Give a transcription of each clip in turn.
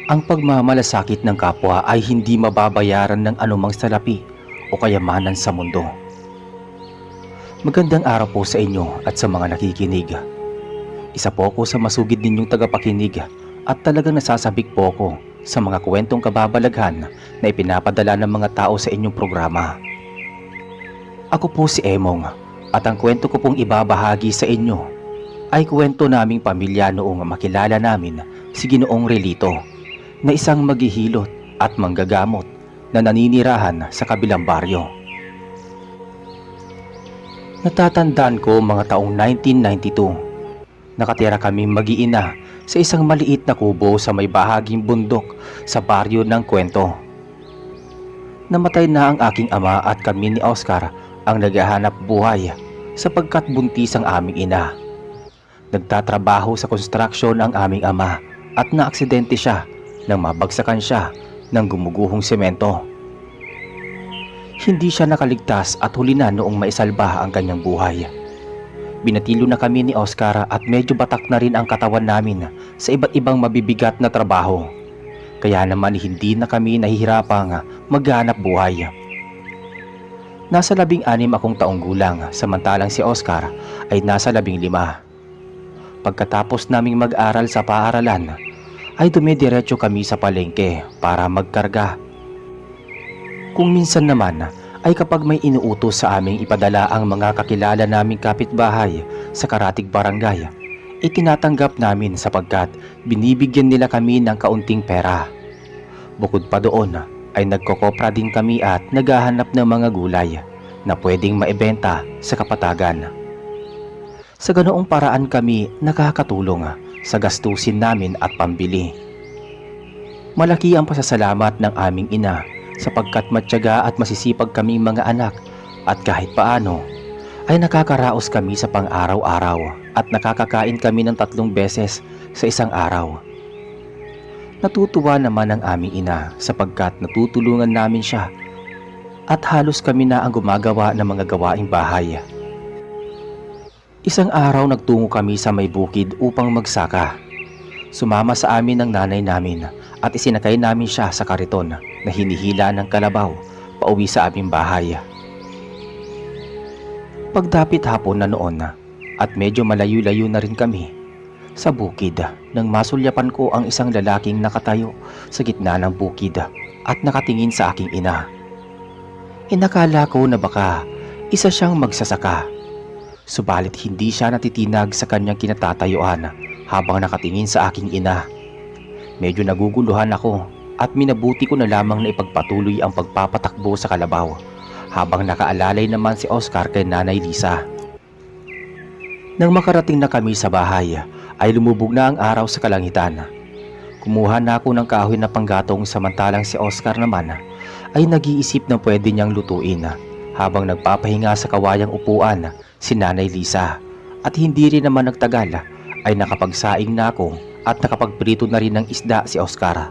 Ang pagmamalasakit ng kapwa ay hindi mababayaran ng anumang salapi o kayamanan sa mundo. Magandang araw po sa inyo at sa mga nakikinig. Isa po ako sa masugid ninyong tagapakinig at talagang nasasabik po ako sa mga kwentong kababalaghan na ipinapadala ng mga tao sa inyong programa. Ako po si Emong at ang kwento ko pong ibabahagi sa inyo ay kwento naming pamilya noong makilala namin si Ginoong Relito na isang maghihilot at manggagamot na naninirahan sa kabilang baryo. Natatandaan ko mga taong 1992. Nakatira kaming mag-iina sa isang maliit na kubo sa may bahaging bundok sa baryo ng Kwento. Namatay na ang aking ama at kami ni Oscar ang naghahanap buhay sapagkat buntis ang aming ina. Nagtatrabaho sa construction ang aming ama at naaksidente siya nang mabagsakan siya ng gumuguhong semento. Hindi siya nakaligtas at huli na noong maisalba ang kanyang buhay. Binatilo na kami ni Oscar at medyo batak na rin ang katawan namin sa iba't ibang mabibigat na trabaho. Kaya naman hindi na kami nahihirapang maghanap buhay. Nasa 16 akong taong gulang samantalang si Oscar ay nasa 15. Pagkatapos naming mag-aral sa paaralan ay dumidiretso kami sa palengke para magkarga. Kung minsan naman ay kapag may inuutos sa aming ipadala ang mga kakilala naming kapitbahay sa karatig barangay, itinatanggap namin sapagkat binibigyan nila kami ng kaunting pera. Bukod pa doon ay nagkokopra din kami at naghahanap ng mga gulay na pwedeng maibenta sa kapatagan. Sa ganoong paraan kami nakakatulong sa gastusin namin at pambili. Malaki ang pasasalamat ng aming ina sapagkat matyaga at masisipag kaming mga anak at kahit paano ay nakakaraos kami sa pang-araw-araw at nakakakain kami ng 3 beses sa isang araw. Natutuwa naman ang aming ina sapagkat natutulungan namin siya at halos kami na ang gumagawa ng mga gawaing bahay. Isang araw nagtungo kami sa may bukid upang magsaka. Sumama sa amin ang nanay namin at isinakay namin siya sa kariton na hinihila ng kalabaw pauwi sa aming bahay. Pagdapit hapon na noon at medyo malayo-layo na rin kami sa bukid nang masulyapan ko ang isang lalaking nakatayo sa gitna ng bukid at nakatingin sa aking ina. Inakala ko na baka isa siyang magsasaka. Subalit hindi siya natitinag sa kanyang kinatatayuan habang nakatingin sa aking ina. Medyo naguguluhan ako at minabuti ko na lamang na ipagpatuloy ang pagpapatakbo sa kalabaw habang nakaalalay naman si Oscar kay Nanay Lisa. Nang makarating na kami sa bahay ay lumubog na ang araw sa kalangitan. Kumuha na ako ng kahoy na panggatong samantalang si Oscar naman ay nag-iisip na pwede niyang lutuin habang nagpapahinga sa kawayang upuan si Nanay Lisa at hindi rin naman nagtagal ay nakapagsaing na ako at nakapagprito na rin ng isda si Oscar.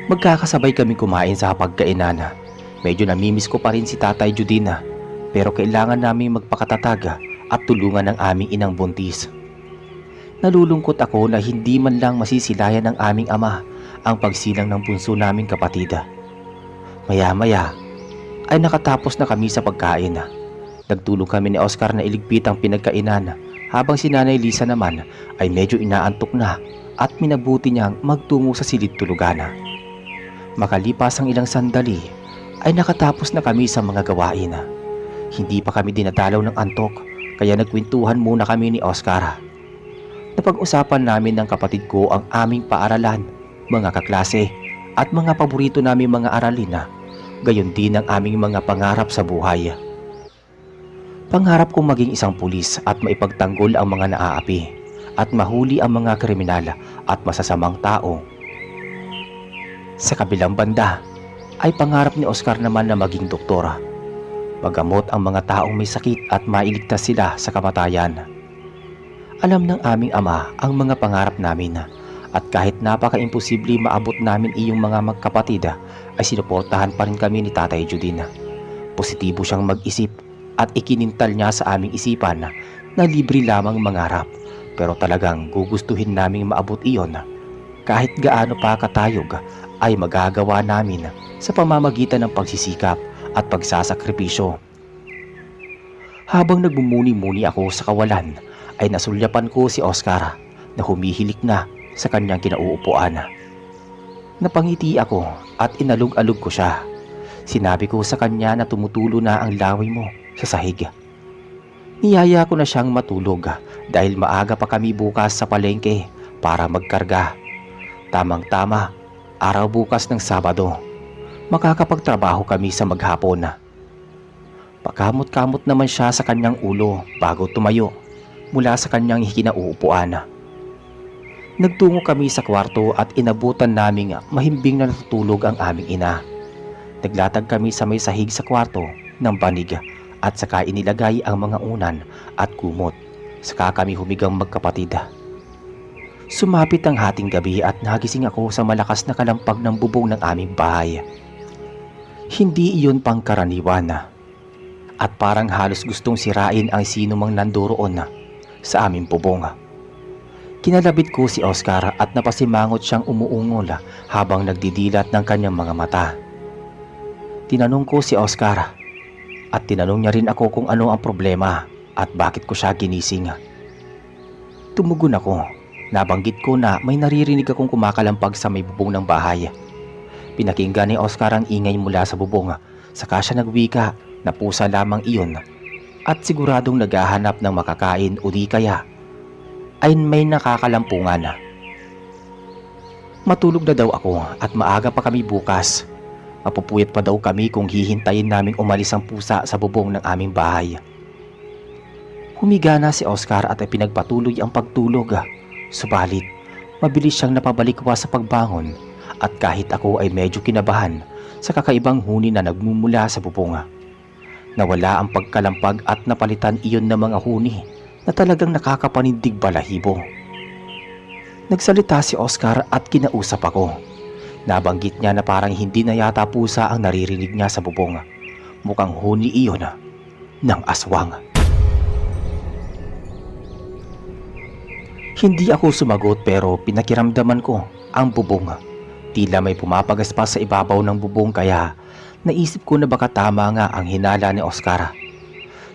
Magkakasabay kami kumain sa hapagkainan. Medyo namimiss ko pa rin si Tatay Judina pero kailangan namin magpakatatag at tulungan ng aming inang buntis. Nalulungkot ako na hindi man lang masisilayan ng aming ama ang pagsilang ng bunso naming kapatid. Maya-maya ay nakatapos na kami sa pagkain. Nagtulong kami ni Oscar na iligpit ang pinagkainan habang si Nanay Lisa naman ay medyo inaantok na at minabuti niyang magtungo sa silid tulugan. Makalipas ang ilang sandali ay nakatapos na kami sa mga gawain. Hindi pa kami dinadalaw ng antok kaya nagkwentuhan muna kami ni Oscar. Napag-usapan namin ng kapatid ko ang aming paaralan, mga kaklase at mga paborito namin mga aralin, gayon din ang aming mga pangarap sa buhay. Pangarap kong maging isang pulis at maipagtanggol ang mga naaapi at mahuli ang mga kriminal at masasamang tao. Sa kabilang banda ay pangarap ni Oscar naman na maging doktor, magamot ang mga taong may sakit at mailigtas sila sa kamatayan. Alam ng aming ama ang mga pangarap namin at kahit napaka-imposible maabot namin iyong mga magkapatid ay sinuportahan pa rin kami ni Tatay Judina. Positibo siyang mag-isip at ikinintal niya sa aming isipan na libre lamang mangarap pero talagang gugustuhin naming maabot iyon kahit gaano pa katayog ay magagawa namin sa pamamagitan ng pagsisikap at pagsasakripisyo. Habang nagmumuni-muni ako sa kawalan ay nasulyapan ko si Oscar na humihilik na sa kanyang kinauupuan. Napangiti ako at inalog-alog ko siya. Sinabi ko sa kanya na tumutulo na ang laway mo sa sahig. Niyaya ko na siyang matulog dahil maaga pa kami bukas sa palengke para magkarga. Tamang-tama, araw bukas ng Sabado. Makakapagtrabaho kami sa maghapon. Pakamot-kamot naman siya sa kanyang ulo bago tumayo mula sa kanyang kinauupuan. Nagtungo kami sa kwarto at inabutan naming mahimbing na natutulog ang aming ina. Naglatag kami sa may sahig sa kwarto ng banig at saka inilagay ang mga unan at kumot. Saka kami humigang magkapatid. Sumapit ang hating gabi at nagising ako sa malakas na kalampag ng bubong ng aming bahay. Hindi iyon pangkaraniwan at parang halos gustong sirain ang sino mang nandoroon sa aming bubong. Kinalabit ko si Oscar at napasimangot siyang umuungol habang nagdidilat ng kanyang mga mata. Tinanong ko si Oscar at tinanong niya rin ako kung ano ang problema at bakit ko siya ginising. Tumugon ako. Nabanggit ko na may naririnig akong kumakalampag sa may bubong ng bahay. Pinakinggan ni Oscar ang ingay mula sa bubong, saka siya nagwika na pusa lamang iyon at siguradong naghahanap ng makakain o di kaya ay may nakakalampungan. Matulog na daw ako at maaga pa kami bukas. Mapupuyat pa daw kami kung hihintayin naming umalis ang pusa sa bubong ng aming bahay. Humiga na si Oscar at pinagpatuloy ang pagtulog. Subalit, mabilis siyang napabalikwa sa pagbangon at kahit ako ay medyo kinabahan sa kakaibang huni na nagmumula sa bubong. Nawala ang pagkalampag at napalitan iyon ng mga huni na talagang nakakapanindig balahibo. Nagsalita si Oscar at kinausap ako. Nabanggit niya na parang hindi na yata pusa ang naririnig niya sa bubong. Mukhang huni iyon ng aswang. Hindi ako sumagot pero pinakiramdaman ko ang bubong. Tila may pumapagaspas sa ibabaw ng bubong kaya naisip ko na baka tama nga ang hinala ni Oscar.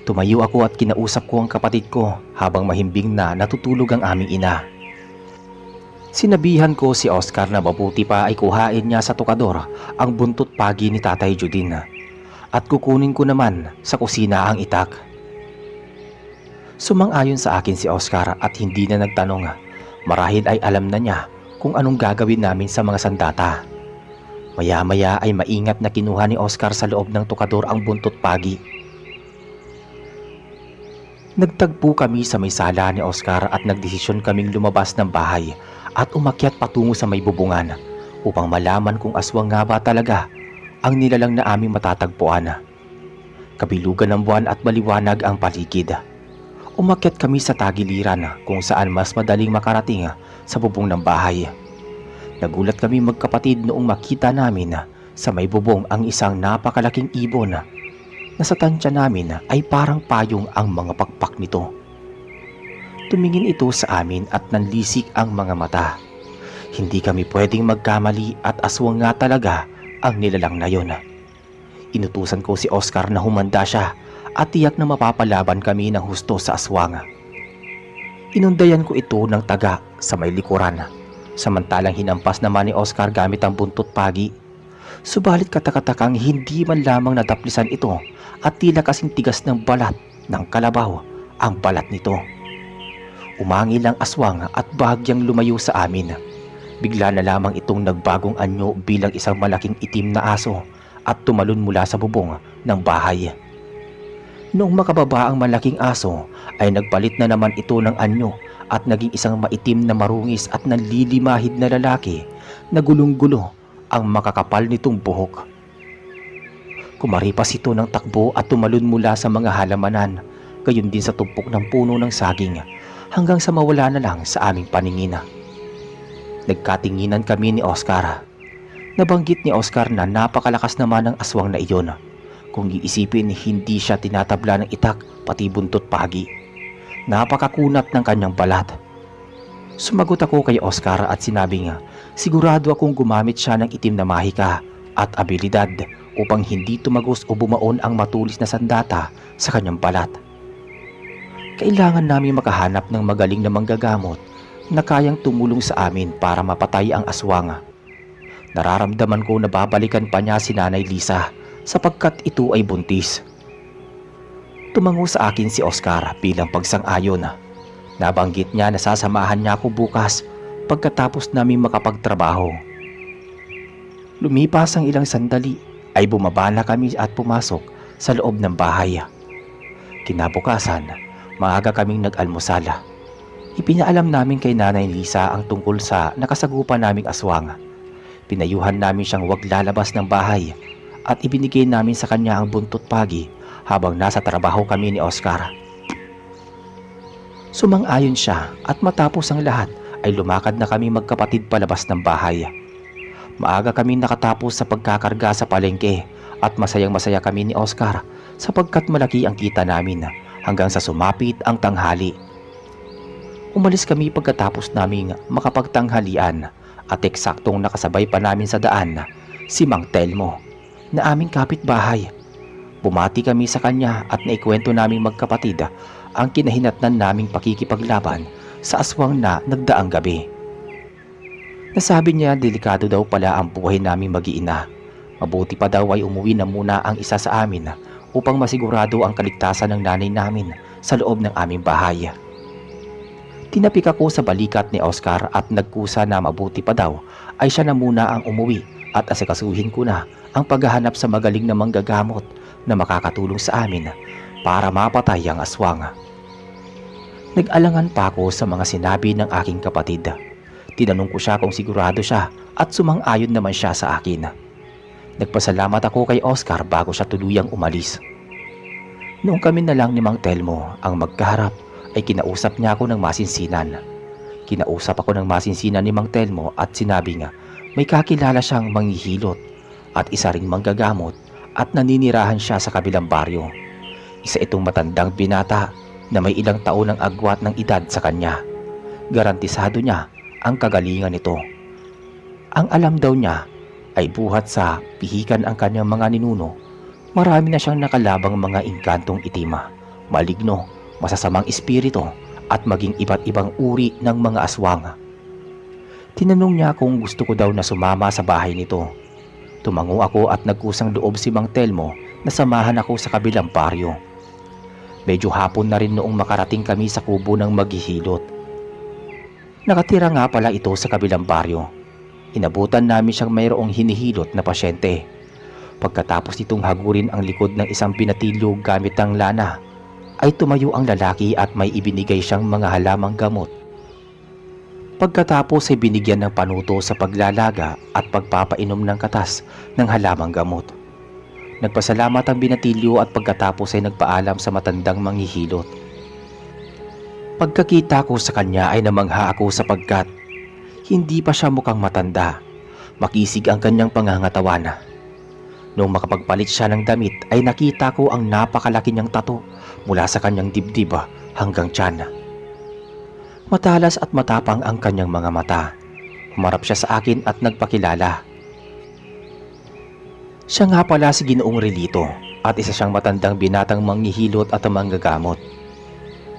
Tumayo ako at kinausap ko ang kapatid ko habang mahimbing na natutulog ang aming ina. Sinabihan ko si Oscar na mabuti pa ay kuhain niya sa tukador ang buntot pagi ni Tatay Judin at kukunin ko naman sa kusina ang itak. Sumang-ayon sa akin si Oscar at hindi na nagtanong. Marahil ay alam na niya kung anong gagawin namin sa mga sandata. Maya-maya ay maingat na kinuha ni Oscar sa loob ng tukador ang buntot pagi. Nagtagpo kami sa may sala ni Oscar at nagdesisyon kaming lumabas ng bahay at umakyat patungo sa may bubungan upang malaman kung aswang nga ba talaga ang nilalang na aming matatagpuan. Kabilugan ng buwan at maliwanag ang paligid. Umakyat kami sa tagiliran kung saan mas madaling makarating sa bubong ng bahay. Nagulat kami magkapatid noong makita namin sa may bubong ang isang napakalaking ibon na sa tansya namin ay parang payong ang mga pakpak nito. Tumingin ito sa amin at nanlisik ang mga mata. Hindi kami pwedeng magkamali at aswang nga talaga ang nilalang na yon. Inutusan ko si Oscar na humanda siya at tiyak na mapapalaban kami ng husto sa aswang. Inundayan ko ito ng taga sa may likuran, samantalang hinampas naman ni Oscar gamit ang buntot pagi. Subalit katakatakang hindi man lamang nadaplisan ito at tila kasing tigas ng balat ng kalabaw ang balat nito. Umangil ang aswang at bahagyang lumayo sa amin. Bigla na lamang itong nagbagong anyo bilang isang malaking itim na aso at tumalon mula sa bubong ng bahay. Noong makababa ang malaking aso ay nagpalit na naman ito ng anyo at naging isang maitim na marungis at nanlilimahid na lalaki na gulong-gulo ang makakapal nitong buhok. Kumaripas ito ng takbo at tumalon mula sa mga halamanan, gayon din sa tumpok ng puno ng saging hanggang sa mawala na lang sa aming paningin. Nagkatinginan kami ni Oscar. Nabanggit ni Oscar na napakalakas naman ng aswang na iyon. Kung iisipin, hindi siya tinatabla ng itak pati buntot pagi. Napakakunat ng kanyang balat. Sumagot ako kay Oscar at sinabi nga, sigurado akong gumamit siya ng itim na mahika at abilidad upang hindi tumagos o bumaon ang matulis na sandata sa kanyang balat. Kailangan namin makahanap ng magaling na manggagamot na kayang tumulong sa amin para mapatay ang aswang. Nararamdaman ko na babalikan pa niya si Nanay Lisa sapagkat ito ay buntis. Tumango sa akin si Oscar bilang pagsang-ayon. Nabanggit niya na sasamahan niya ako bukas pagkatapos namin makapagtrabaho. Lumipas ang ilang sandali ay bumaba na kami at pumasok sa loob ng bahay. Kinabukasan, maaga kaming nag-almusal. Ipinaalam namin kay Nanay Lisa ang tungkol sa nakasagupa naming aswang. Pinayuhan namin siyang huwag lalabas ng bahay at ibinigay namin sa kanya ang buntot pagi habang nasa trabaho kami ni Oscar. Sumang-ayon siya at matapos ang lahat ay lumakad na kami magkapatid palabas ng bahay. Maaga kami nakatapos sa pagkakarga sa palengke at masayang-masaya kami ni Oscar sapagkat malaki ang kita namin hanggang sa sumapit ang tanghali. Umalis kami pagkatapos naming makapagtanghalian at eksaktong nakasabay pa namin sa daan si Mang Telmo na aming kapitbahay. Bumati kami sa kanya at naikwento naming magkapatid ang kinahinatnan naming pakikipaglaban sa aswang na nagdaang gabi. Nasabi niya delikado daw pala ang buhay naming mag-iina. Mabuti pa daw ay umuwi na muna ang isa sa amin upang masigurado ang kaligtasan ng nanay namin sa loob ng aming bahay. Tinapik ako sa balikat ni Oscar at nagkusa na mabuti pa daw ay siya na muna ang umuwi at asikasuhin ko na ang paghahanap sa magaling na manggagamot na makakatulong sa amin para mapatay ang aswang. Nag-alangan pa ako sa mga sinabi ng aking kapatid. Tinanong ko siya kung sigurado siya at sumang-ayon naman siya sa akin. Nagpasalamat ako kay Oscar bago siya tuluyang umalis. Noong kami na lang ni Mang Telmo ang magkaharap ay kinausap niya ako ng masinsinan. Kinausap ako ng masinsinan ni Mang Telmo at sinabi nga may kakilala siyang manghihilot at isa ring manggagamot at naninirahan siya sa kabilang baryo. Isa itong matandang binata na may ilang taon ng agwat ng edad sa kanya. Garantisado niya ang kagalingan nito. Ang alam daw niya ay buhat sa pihikan ang kanyang mga ninuno. Marami na siyang nakalabang mga inkantong itima, maligno, masasamang espiritu at maging iba't ibang uri ng mga aswang. Tinanong niya kung gusto ko daw na sumama sa bahay nito. Tumango ako at nagkusang loob si Mang Telmo na samahan ako sa kabilang baryo. Medyo hapon na rin noong makarating kami sa kubo ng maghihilot. Nakatira nga pala ito sa kabilang baryo. Inabutan namin siyang mayroong hinihilot na pasyente. Pagkatapos nitong hagurin ang likod ng isang binatilyo gamit ang lana, ay tumayo ang lalaki at may ibinigay siyang mga halamang gamot. Pagkatapos ay binigyan ng panuto sa paglalaga at pagpapainom ng katas ng halamang gamot. Nagpasalamat ang binatilyo at pagkatapos ay nagpaalam sa matandang manghihilot. Pagkakita ko sa kanya ay namangha ako sapagkat hindi pa siya mukhang matanda. Makisig ang kanyang pangangatawan. Noong makapagpalit siya ng damit ay nakita ko ang napakalaki niyang tato mula sa kanyang dibdib hanggang tiyan. Matalas at matapang ang kanyang mga mata. Humarap siya sa akin at nagpakilala. Siya nga pala si Ginoong Relito at isa siyang matandang binatang manghihilot at manggagamot.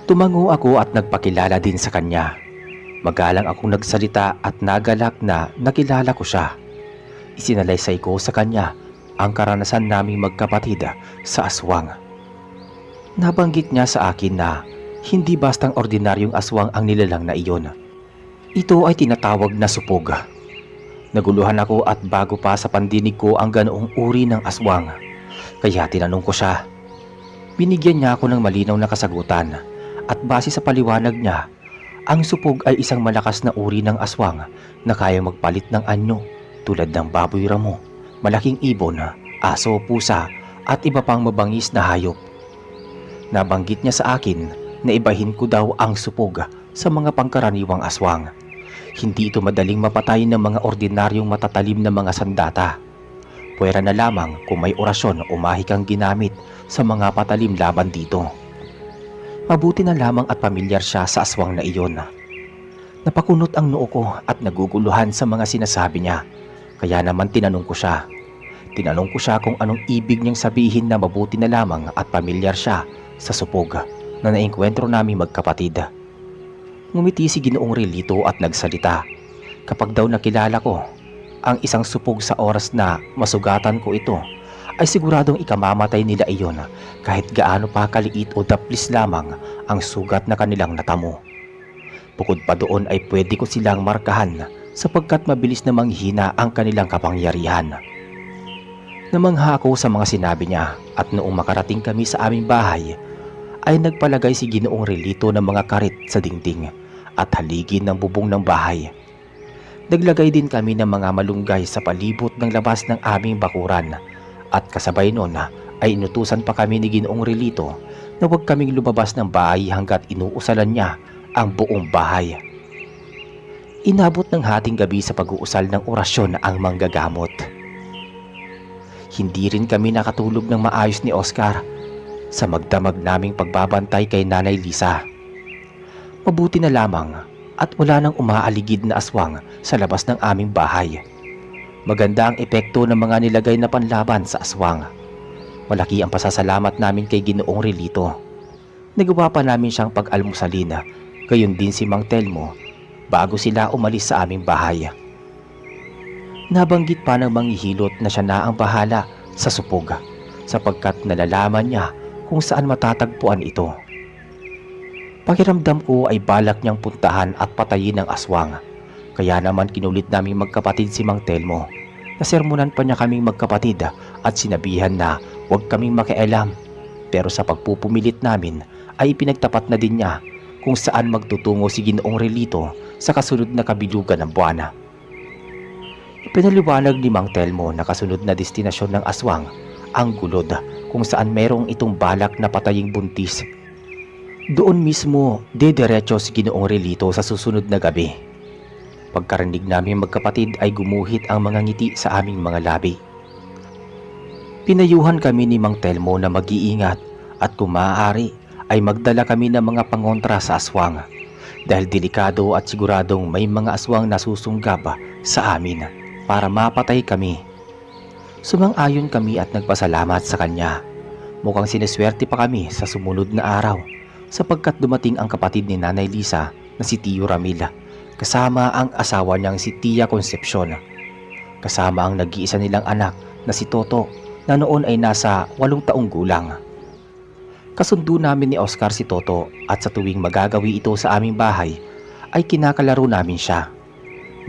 Tumango ako at nagpakilala din sa kanya. Magalang akong nagsalita at nagalak na nakilala ko siya. Isinalaysay ko sa kanya ang karanasan naming magkapatid sa aswang. Nabanggit niya sa akin na hindi bastang ordinaryong aswang ang nilalang na iyon. Ito ay tinatawag na supog. Naguluhan ako at bago pa sa pandinig ko ang ganoong uri ng aswang. Kaya tinanong ko siya. Binigyan niya ako ng malinaw na kasagutan at base sa paliwanag niya, ang supog ay isang malakas na uri ng aswang na kayang magpalit ng anyo tulad ng baboy ramo, malaking ibon, aso, pusa at iba pang mabangis na hayop. Nabanggit niya sa akin na ibahin ko daw ang supog sa mga pangkaraniwang aswang. Hindi ito madaling mapatay ng mga ordinaryong matatalim na mga sandata. Pwera na lamang kung may orasyon o mahikang ginamit sa mga patalim laban dito. Mabuti na lamang at pamilyar siya sa aswang na iyon. Napakunot ang noo ko at naguguluhan sa mga sinasabi niya. Kaya naman tinanong ko siya. Tinanong ko siya kung anong ibig niyang sabihin na mabuti na lamang at pamilyar siya sa supog na naengkwentro naming magkapatid. Ngumiti si Ginoong Relito at nagsalita. Kapag daw nakilala ko ang isang supog sa oras na masugatan ko ito, ay siguradong ikamamatay nila iyon kahit gaano pa kaliit o daplis lamang ang sugat na kanilang natamo. Bukod pa doon ay pwede ko silang markahan sapagkat mabilis na manghina ang kanilang kapangyarihan. Namangha ako sa mga sinabi niya at noong makarating kami sa aming bahay ay nagpalagay si Ginoong Relito ng mga karit sa dingding at haligi ng bubong ng bahay. Naglagay din kami ng mga malunggay sa palibot ng labas ng aming bakuran at kasabay noon ay inutusan pa kami ni Ginoong Relito na huwag kaming lumabas ng bahay hanggat inuusalan niya ang buong bahay. Inabot ng hating gabi sa pag-uusal ng orasyon ang manggagamot. Hindi rin kami nakatulog ng maayos ni Oscar sa magdamag naming pagbabantay kay Nanay Lisa. Mabuti na lamang at wala nang umaaligid na aswang sa labas ng aming bahay. Maganda ang epekto ng mga nilagay na panlaban sa aswang. Malaki ang pasasalamat namin kay Ginoong Relito. Nagawa pa namin siyang pag-almusalin, gayon din si Mang Telmo bago sila umalis sa aming bahay. Nabanggit pa ng manghihilot na siya na ang bahala sa supog sapagkat nalalaman niya kung saan matatagpuan ito. Pakiramdam ko ay balak niyang puntahan at patayin ang aswang. Kaya naman kinulit naming magkapatid si Mang Telmo. Nasermonan pa niya kaming magkapatid at sinabihan na huwag kaming makialam. Pero sa pagpupumilit namin ay pinagtapat na din niya kung saan magtutungo si Ginoong Relito sa kasunod na kabilugan ng buwan. Ipinaliwanag ni Mang Telmo na kasunod na destinasyon ng aswang ang Gulod kung saan mayroong itong balak na pataying buntis. Doon mismo dediretso si Ginoong Relito sa susunod na gabi. Pagkarinig namin magkapatid ay gumuhit ang mga ngiti sa aming mga labi. Pinayuhan kami ni Mang Telmo na mag-iingat at kung maaari ay magdala kami ng mga pangontra sa aswang dahil delikado at siguradong may mga aswang na susunggab sa amin para mapatay kami. Sumang-ayon kami at nagpasalamat sa kanya. Mukhang sineswerte pa kami sa sumunod na araw sapagkat dumating ang kapatid ni Nanay Lisa na si Tio Ramil kasama ang asawa niyang si Tia Concepcion, kasama ang nag-iisa nilang anak na si Toto na noon ay nasa 8 taong gulang. Kasundo namin ni Oscar si Toto at sa tuwing magagawi ito sa aming bahay ay kinakalaro namin siya.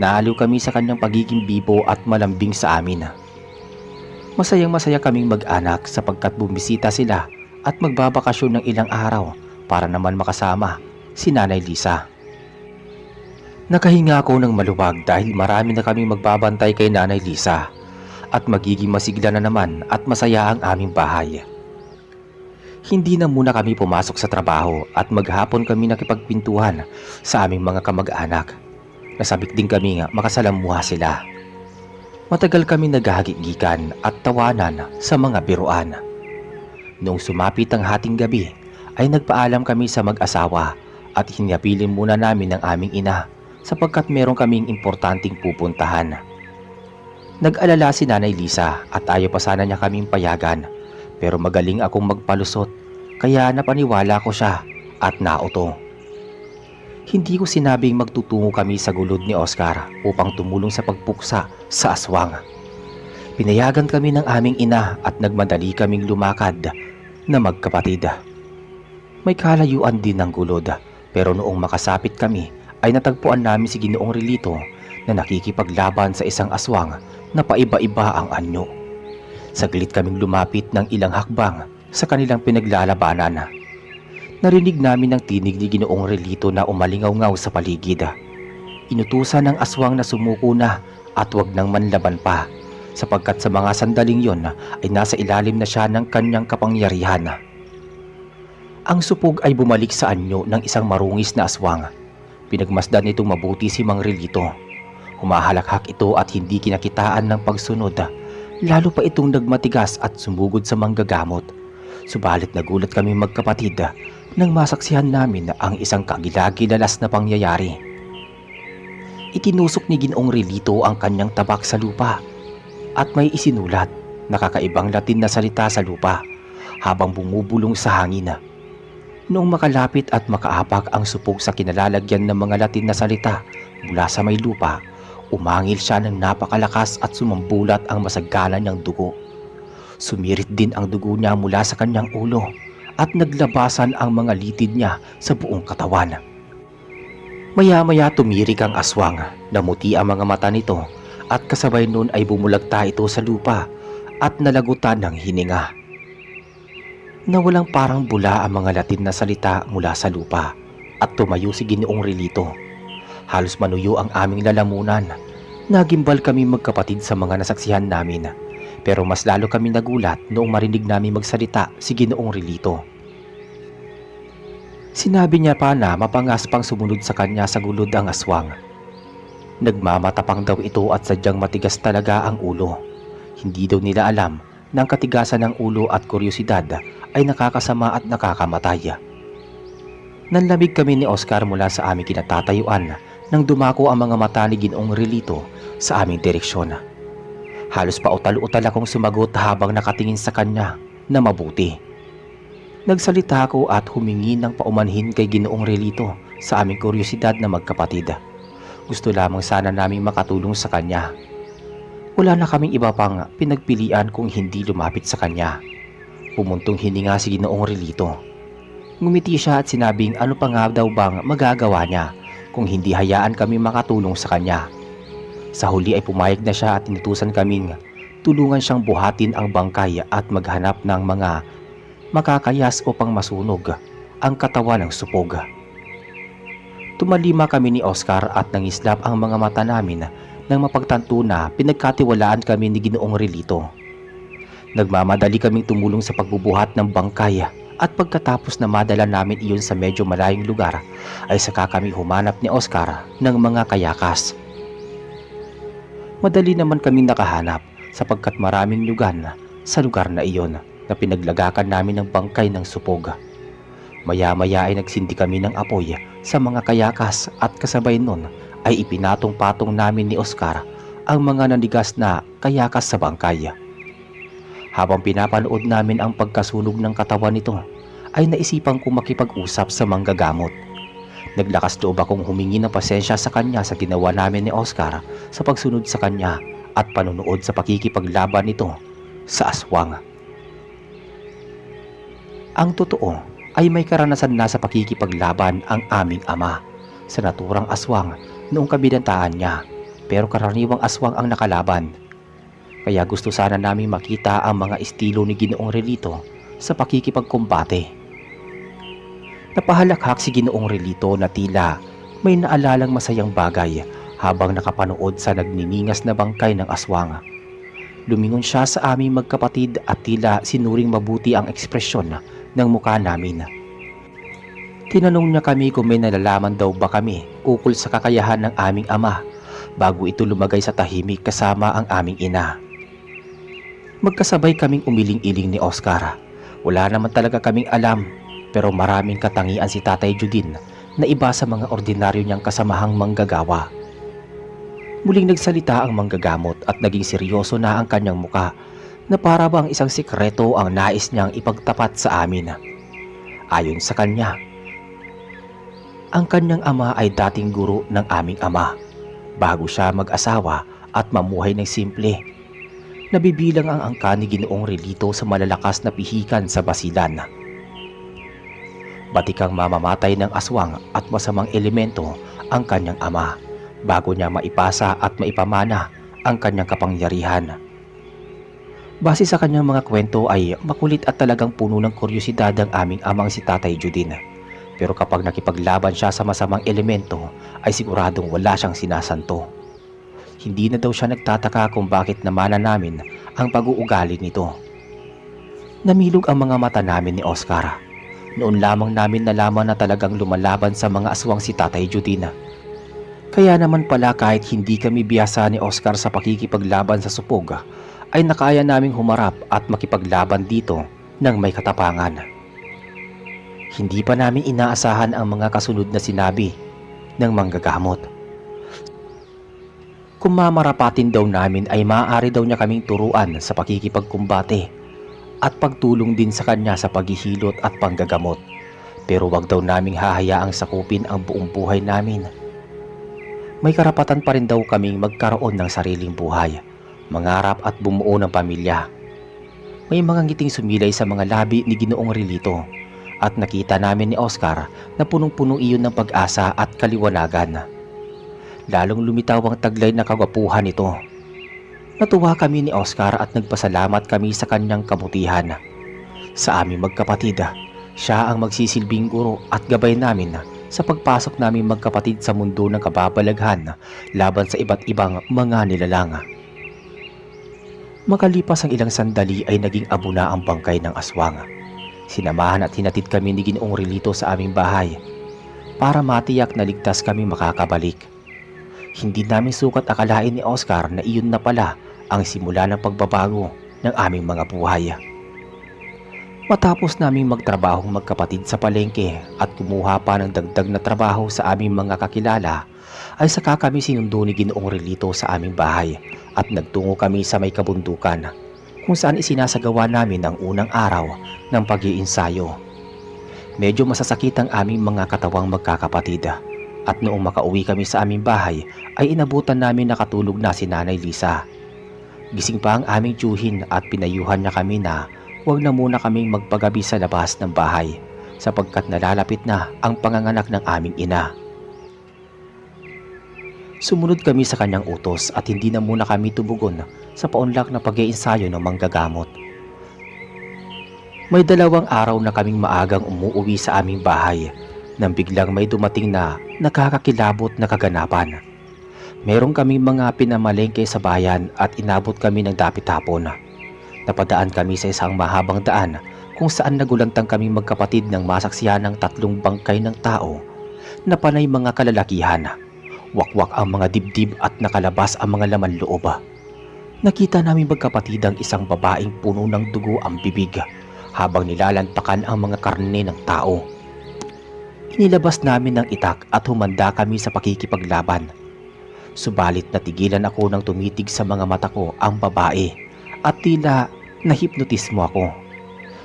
Naaliw kami sa kanyang pagiging bibo at malambing sa amin. Masayang-masaya kaming mag-anak sapagkat bumisita sila at magbabakasyon ng ilang araw para naman makasama si Nanay Lisa. Nakahinga ako ng maluwag dahil marami na kaming magbabantay kay Nanay Lisa at magiging masigla na naman at masaya ang aming bahay. Hindi na muna kami pumasok sa trabaho at maghapon kami nakipagpintuhan sa aming mga kamag-anak. Nasabik din kami nga makasalamuha sila. Matagal kami naghahagigikan at tawanan sa mga biruan. Noong sumapit ang hating gabi ay nagpaalam kami sa mag-asawa at hinapilin muna namin ang aming ina sapagkat meron kaming importanteng pupuntahan. Nag-alala si Nanay Lisa at ayaw pa sana niya kaming payagan pero magaling akong magpalusot kaya napaniwala ko siya at nauto. Hindi ko sinabing magtutungo kami sa gulod ni Oscar upang tumulong sa pagpuksa sa aswang. Pinayagan kami ng aming ina at nagmadali kaming lumakad na magkapatid. May kalayuan din ng gulod pero noong makasapit kami ay natagpuan namin si Ginoong Relito na nakikipaglaban sa isang aswang na paiba-iba ang anyo. Saglit kaming lumapit ng ilang hakbang sa kanilang pinaglalabanan. Narinig namin ang tinig ni Ginoong Relito na umalingaw-ngaw sa paligid. Inutusan ng aswang na sumuko na at wag nang manlaban pa sapagkat sa mga sandaling yon ay nasa ilalim na siya ng kanyang kapangyarihan. Ang supog ay bumalik sa anyo ng isang marungis na aswang. Pinagmasdan nitong mabuti si Mang Relito. Humahalakhak ito at hindi kinakitaan ng pagsunod. Lalo pa itong nagmatigas at sumugod sa manggagamot. Subalit nagulat kami magkapatid nang masaksihan namin ang isang kagilagilalas na pangyayari. Itinusok ni Ginoong Relito ang kanyang tabak sa lupa at may isinulat na kakaibang Latin na salita sa lupa habang bumubulong sa hangin. Noong makalapit at makaapak ang supog sa kinalalagyan ng mga Latin na salita mula sa may lupa, umangil siya ng napakalakas at sumambulat ang masagana niyang dugo. Sumirit din ang dugo niya mula sa kanyang ulo at naglabasan ang mga litid niya sa buong katawan. Maya-maya tumirik ang aswang, namuti ang mga mata nito at kasabay nun ay bumulagta ito sa lupa at nalagutan ng hininga. Nawalang parang bula ang mga Latin na salita mula sa lupa at tumayo si Ginoong Relito. Halos manuyo ang aming lalamunan. Nagimbal kami magkapatid sa mga nasaksihan namin, pero mas lalo kami nagulat noong marinig namin magsalita si Ginoong Relito. Sinabi niya pa na mapangaspang sumunod sa kanya sa gulod ang aswang. Nagmamatapang daw ito at sadyang matigas talaga ang ulo. Hindi daw nila alam na ang katigasan ng ulo at kuryosidad ay nakakasama at nakakamatay. Nanlamig kami ni Oscar mula sa aming kinatatayuan nang dumako ang mga mata ni Ginoong Relito sa aming direksyon. Halos pautal-utal akong sumagot habang nakatingin sa kanya na mabuti. Nagsalita ako at humingi ng paumanhin kay Ginoong Relito sa aming kuryosidad na magkapatid. Gusto lamang sana naming makatulong sa kanya. Wala na kaming iba pang pinagpilian kung hindi lumapit sa kanya. Pumuntong hininga si Ginoong Relito. Ngumiti siya at sinabing ano pa nga daw bang magagawa niya kung hindi hayaan kami makatulong sa kanya. Sa huli ay pumayag na siya at tinutusan kaming tulungan siyang buhatin ang bangkay at maghanap ng mga makakayas upang masunog ang katawan ng supog. Tumalima kami ni Oscar at nangislap ang mga mata namin nang mapagtanto na pinagkatiwalaan kami ni Ginoong Relito. Nagmamadali kaming tumulong sa pagbubuhat ng bangkay at pagkatapos na madala namin iyon sa medyo malayong lugar ay saka kami humanap ni Oscar ng mga kayakas. Madali naman kaming nakahanap sapagkat maraming lugan sa lugar na iyon na pinaglagakan namin ng bangkay ng supog. Maya-maya ay nagsindi kami ng apoy sa mga kayakas at kasabay nun ay ipinatong-patong namin ni Oscar ang mga nanigas na kayakas sa bangkay. Habang pinapanood namin ang pagkasunog ng katawan nito, ay naisipan kong makipag-usap sa manggagamot. Naglakas loob akong humingi ng pasensya sa kanya sa ginawa namin ni Oscar sa pagsunod sa kanya at panunood sa pakikipaglaban nito sa aswang. Ang totoo ay may karanasan na sa pakikipaglaban ang aming ama sa naturang aswang noong kabilantaan niya, pero karaniwang aswang ang nakalaban. Kaya gusto sana naming makita ang mga estilo ni Ginoong Relito sa pakikipagkumbate. Napahalakhak si Ginoong Relito na tila may naalalang masayang bagay habang nakapanood sa nagniningas na bangkay ng aswang. Lumingon siya sa aming magkapatid at tila sinuring mabuti ang ekspresyon ng mukha namin. Tinanong niya kami kung may nalalaman daw ba kami ukol sa kakayahan ng aming ama bago ito lumagay sa tahimik kasama ang aming ina. Magkasabay kaming umiling-iling ni Oscar. Wala naman talaga kaming alam, pero maraming katangian si Tatay Judin na iba sa mga ordinaryo niyang kasamahang manggagawa. Muling nagsalita ang manggagamot at naging seryoso na ang kanyang muka na para bang isang sikreto ang nais niyang ipagtapat sa amin. Ayon sa kanya, ang kanyang ama ay dating guro ng aming ama bago siya mag-asawa at mamuhay ng simple. Nabibilang ang angka ni Ginoong Relito sa malalakas na pihikan sa basilan. Batikang mamamatay ng aswang at masamang elemento ang kanyang ama bago niya maipasa at maipamana ang kanyang kapangyarihan. Base sa kanyang mga kwento ay makulit at talagang puno ng kuryosidad ang aming amang si Tatay Judin. Pero kapag nakipaglaban siya sa masamang elemento ay siguradong wala siyang sinasanto. Hindi na daw siya nagtataka kung bakit namana namin ang pag-uugali nito. Namilog ang mga mata namin ni Oscar. Noon lamang namin nalaman na talagang lumalaban sa mga aswang si Tatay Judin. Kaya naman pala kahit hindi kami biyasa ni Oscar sa pakikipaglaban sa supog, ay nakaya naming humarap at makipaglaban dito ng may katapangan. Hindi pa namin inaasahan ang mga kasunod na sinabi ng manggagamot. Kung mamarapatin daw namin ay maaari daw niya kaming turuan sa pakikipagkumbate at pagtulong din sa kanya sa paghihilot at panggagamot. Pero wag daw naming hahayaang sakupin ang buong buhay namin. May karapatan pa rin daw kaming magkaroon ng sariling buhay, mangarap at bumuo ng pamilya. May mga ngiting sumilay sa mga labi ni Ginoong Relito at nakita namin ni Oscar na punong-puno iyon ng pag-asa at kaliwanagan. Lalong lumitaw ang taglay na kagwapuhan nito. Natuwa kami ni Oscar at nagpasalamat kami sa kanyang kabutihan. Sa aming magkapatid, siya ang magsisilbing guro at gabay namin sa pagpasok namin magkapatid sa mundo ng kababalaghan laban sa iba't ibang mga nilalang. Makalipas ang ilang sandali ay naging abo na ang bangkay ng aswang. Sinamahan at hinatid kami ni Ginoong Relito sa aming bahay para matiyak na ligtas kami makakabalik. Hindi namin sukat akalain ni Oscar na iyon na pala ang simula ng pagbabago ng aming mga buhay. Matapos naming magtrabahong magkapatid sa palengke at kumuha pa ng dagdag na trabaho sa aming mga kakilala, ay saka kami sinundo ni Ginoong Relito sa aming bahay at nagtungo kami sa may kabundukan kung saan isinasagawa namin ang unang araw ng pag-iinsayo. Medyo masasakit ang aming mga katawang magkakapatid at noong makauwi kami sa aming bahay ay inabutan namin nakatulog na si Nanay Lisa. Gising pa ang aming tiyuhin at pinayuhan niya kami na huwag na muna kaming magpagabi sa labas ng bahay sapagkat nalalapit na ang panganganak ng aming ina. Sumunod kami sa kanyang utos at hindi na muna kami tubugon sa paunlak na pag-iensayo ng manggagamot. May 2 araw na kaming maagang umuuwi sa aming bahay nang biglang may dumating na nakakakilabot na kaganapan. Meron kaming mga pinamalengke sa bayan at inabot kami ng dapit-hapon. Napadaan kami sa isang mahabang daan kung saan nagulantang kami magkapatid ng masaksihan ng 3 bangkay ng tao na panay mga kalalakihan. Wakwak ang mga dibdib at nakalabas ang mga laman loob. Nakita namin magkapatid ang isang babaeng puno ng dugo ang bibig habang nilalantakan ang mga karne ng tao. Inilabas namin ng itak at humanda kami sa pakikipaglaban. Subalit natigilan ako nang tumitig sa mga mata ko ang babae at tila nahipnotismo ako.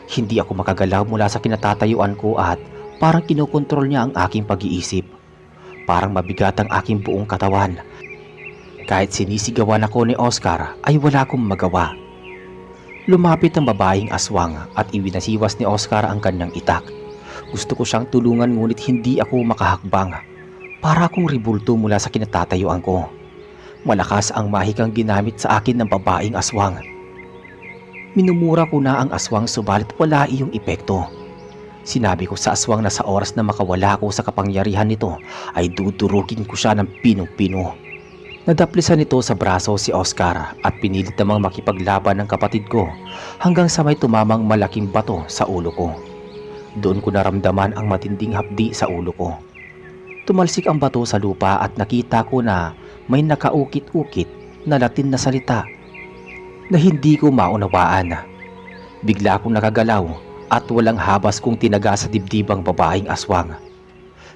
Hindi ako makagalaw mula sa kinatatayuan ko at parang kinokontrol niya ang aking pag-iisip. Parang mabigat ang aking buong katawan. Kahit sinisigawan ako ni Oscar ay wala akong magawa. Lumapit ang babaeng aswang at iwinasiwas ni Oscar ang kanyang itak. Gusto ko siyang tulungan ngunit hindi ako makahakbang. Para akong ribulto mula sa kinatatayuan ko. Malakas ang mahikang ginamit sa akin ng babaeng aswang. Minumura ko na ang aswang subalit wala iyong epekto. Sinabi ko sa aswang na sa oras na makawala ko sa kapangyarihan nito ay dudurugin ko siya ng pinong-pino. Nadaplisan nito sa braso si Oscar at pinilit namang makipaglaban ng kapatid ko hanggang sa may tumamang malaking bato sa ulo ko. Doon ko naramdaman ang matinding hapdi sa ulo ko. Tumalsik ang bato sa lupa at nakita ko na may nakaukit-ukit na Latin na salita na hindi ko maunawaan. Bigla akong nakagalaw at walang habas kong tinaga sa dibdibang babaeng aswang.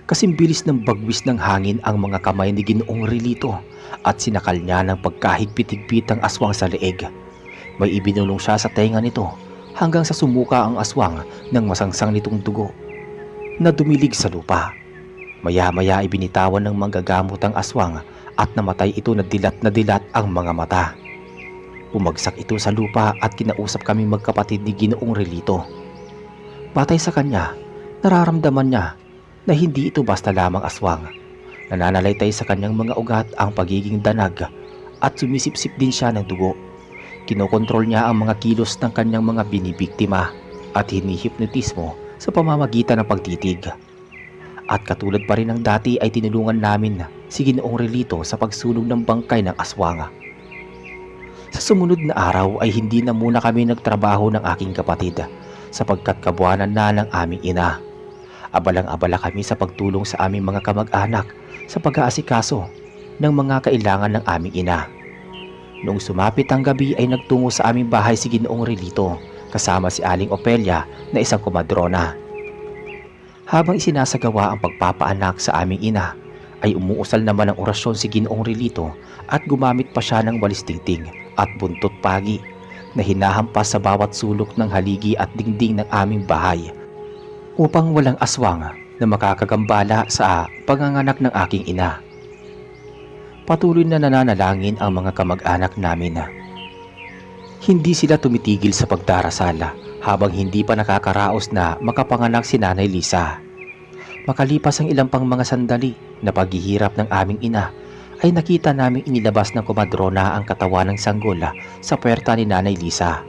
Kasing bilis ng bagwis ng hangin ang mga kamay ni Ginoong Relito at sinakal niya ng pagkahigpit-higpit ang aswang sa leeg. May ibinulong siya sa tenga nito hanggang sa sumuka ang aswang ng masangsang nitong dugo na dumilig sa lupa. Maya-maya ibinitawan ng manggagamot ang aswang at namatay ito na dilat ang mga mata. Bumagsak ito sa lupa at kinausap kami magkapatid ni Ginoong Relito. Batay sa kanya, nararamdaman niya na hindi ito basta lamang aswang. Nananalaytay sa kanyang mga ugat ang pagiging danag at sumisipsip din siya ng dugo. Kinokontrol niya ang mga kilos ng kanyang mga binibiktima at hinihipnotismo sa pamamagitan ng pagtitig. At katulad pa rin ng dati ay tinulungan namin si Ginoong Relito sa pagsunog ng bangkay ng aswang. Sa sumunod na araw ay hindi na muna kami nagtrabaho ng aking kapatid sapagkat kabuwanan na ng aming ina. Abalang-abala kami sa pagtulong sa aming mga kamag-anak sa pag-aasikaso ng mga kailangan ng aming ina. Noong sumapit ang gabi ay nagtungo sa aming bahay si Ginoong Relito kasama si Aling Opelia na isang komadrona. Habang isinasagawa ang pagpapaanak sa aming ina, ay umuusal naman ng orasyon si Ginoong Relito at gumamit pa siya ng walis tingting at buntot pagi na hinahampas sa bawat sulok ng haligi at dingding ng aming bahay upang walang aswang na makakagambala sa panganganak ng aking ina. Patuloy na nananalangin ang mga kamag-anak namin. Hindi sila tumitigil sa pagdarasal habang hindi pa nakakaraos na makapanganak si Nanay Lisa. Makalipas ang ilang pang mga sandali na paghihirap ng aming ina, ay nakita naming inilabas ng komadrona ang katawan ng sanggol sa puwerta ni Nanay Lisa.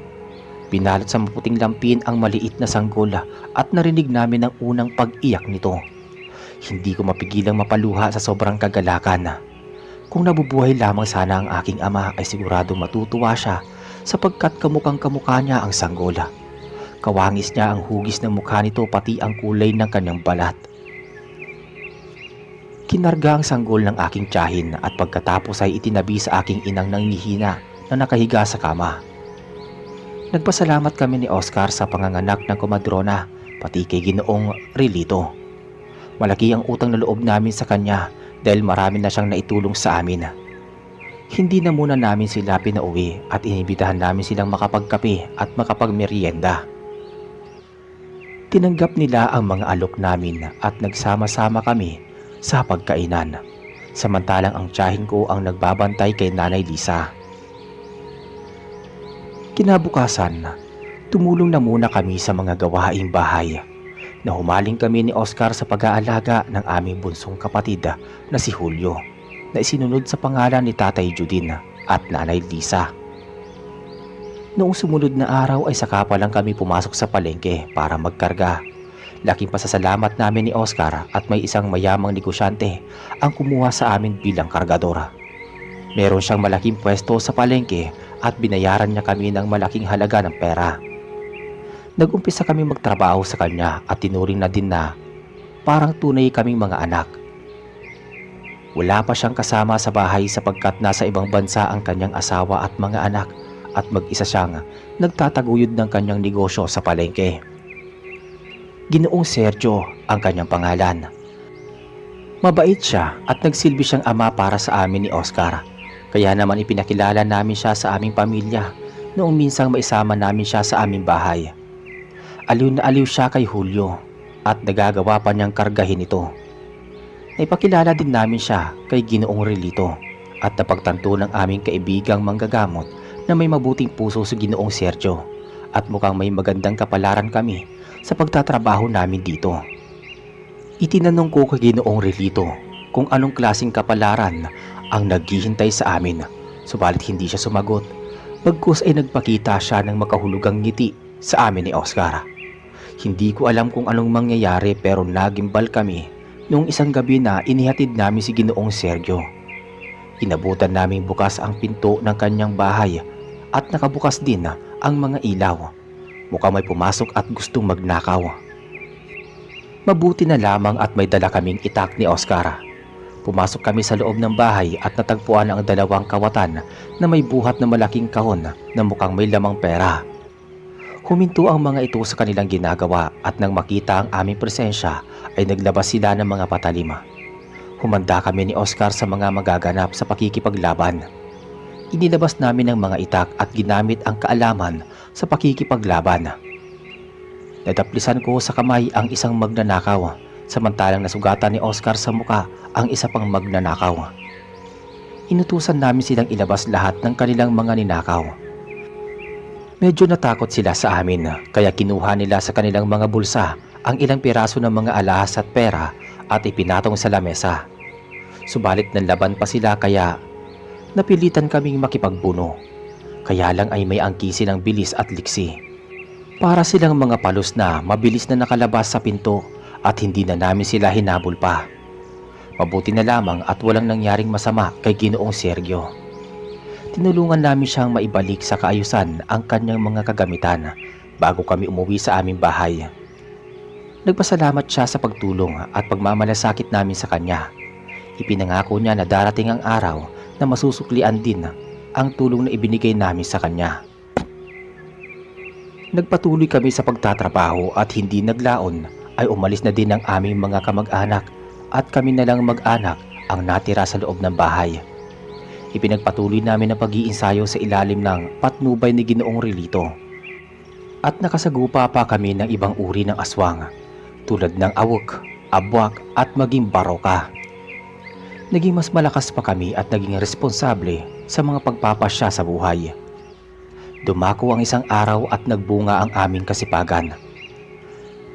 Pinalot sa maputing lampin ang maliit na sanggol at narinig namin ang unang pag-iyak nito. Hindi ko mapigilang mapaluha sa sobrang kagalakan. Kung nabubuhay lamang sana ang aking ama ay siguradong matutuwa siya sapagkat kamukhang-kamukha niya ang sanggol. Kawangis niya ang hugis ng mukha nito pati ang kulay ng kanyang balat. Kinarga ang sanggol ng aking tiyahin at pagkatapos ay itinabi sa aking inang nanghihina na nakahiga sa kama. Nagpasalamat kami ni Oscar sa panganganak ng komadrona pati kay Ginoong Relito. Malaki ang utang na loob namin sa kanya dahil marami na siyang naitulong sa amin. Hindi na muna namin sila pinauwi at inibitahan namin silang makapagkape at makapagmeryenda. Tinanggap nila ang mga alok namin at nagsama-sama kami sa pagkainan, samantalang ang tiyahin ko ang nagbabantay kay Nanay Lisa. Kinabukasan, tumulong na muna kami sa mga gawaing bahay. Nahumaling kami ni Oscar sa pag-aalaga ng aming bunsong kapatid na si Julio, na isinunod sa pangalan ni Tatay Judin at Nanay Lisa. Noong sumunod na araw ay saka pa lang kami pumasok sa palengke para magkarga. Laking pasasalamat namin ni Oscar at may isang mayamang negosyante ang kumuha sa amin bilang kargadora. Meron siyang malaking pwesto sa palengke at binayaran niya kami ng malaking halaga ng pera. Nag-umpisa kami magtrabaho sa kanya at tinuring na din na parang tunay kaming mga anak. Wala pa siyang kasama sa bahay sapagkat nasa ibang bansa ang kanyang asawa at mga anak at mag-isa siyang nagtataguyod ng kanyang negosyo sa palengke. Ginoong Sergio ang kanyang pangalan. Mabait siya at nagsilbi siyang ama para sa amin ni Oscar. Kaya naman ipinakilala namin siya sa aming pamilya noong minsang maisama namin siya sa aming bahay. Aliw na aliw siya kay Julio at nagagawa pa niyang kargahin ito. Naipakilala din namin siya kay Ginoong Relito at napagtanto ng aming kaibigang manggagamot na may mabuting puso si Ginoong Sergio at mukhang may magandang kapalaran kami sa pagtatrabaho namin dito. Itinanong ko kay Ginoong Relito kung anong klaseng kapalaran ang naghihintay sa amin, subalit hindi siya sumagot. Bagkus ay nagpakita siya ng makahulugang ngiti sa amin ni Oscar. Hindi ko alam kung anong mangyayari pero nagimbal kami noong isang gabi na inihatid namin si Ginoong Sergio. Inabutan naming bukas ang pinto ng kanyang bahay at nakabukas din ang mga ilaw. Mukhang may pumasok at gustong magnakaw. Mabuti na lamang at may dala kaming itak ni Oscar. Pumasok kami sa loob ng bahay at natagpuan ang dalawang kawatan na may buhat na malaking kahon na mukhang may lamang pera. Huminto ang mga ito sa kanilang ginagawa at nang makita ang aming presensya ay naglabas sila ng mga patalima. Humanda kami ni Oscar sa mga magaganap sa pakikipaglaban. Inilabas namin ang mga itak at ginamit ang kaalaman sa pakikipaglaban. Nadaplisan ko sa kamay ang isang magnanakaw, samantalang nasugatan ni Oscar sa muka ang isa pang magnanakaw. Inutusan namin silang ilabas lahat ng kanilang mga ninakaw. Medyo natakot sila sa amin kaya kinuha nila sa kanilang mga bulsa ang ilang piraso ng mga alahas at pera at ipinatong sa lamesa. Subalit nanlaban pa sila kaya napilitan kaming makipagbuno. Kaya lang ay may angkisi ng bilis at liksi. Para silang mga palos na mabilis na nakalabas sa pinto at hindi na namin sila hinabol pa. Mabuti na lamang at walang nangyaring masama kay Ginoong Sergio. Tinulungan namin siyang maibalik sa kaayusan ang kanyang mga kagamitan bago kami umuwi sa aming bahay. Nagpasalamat siya sa pagtulong at pagmamalasakit namin sa kanya. Ipinangako niya na darating ang araw na masusuklian din ang tulong na ibinigay namin sa kanya. Nagpatuloy kami sa pagtatrabaho at hindi naglaon ay umalis na din ang aming mga kamag-anak at kami na lang mag-anak ang natira sa loob ng bahay. Ipinagpatuloy namin ang pag-iinsayo sa ilalim ng patnubay ni Ginoong Relito. At nakasagupa pa kami ng ibang uri ng aswang tulad ng awok, abwak at maging baroka. Naging mas malakas pa kami at naging responsable sa mga pagpapasya sa buhay. Dumako ang isang araw at nagbunga ang aming kasipagan.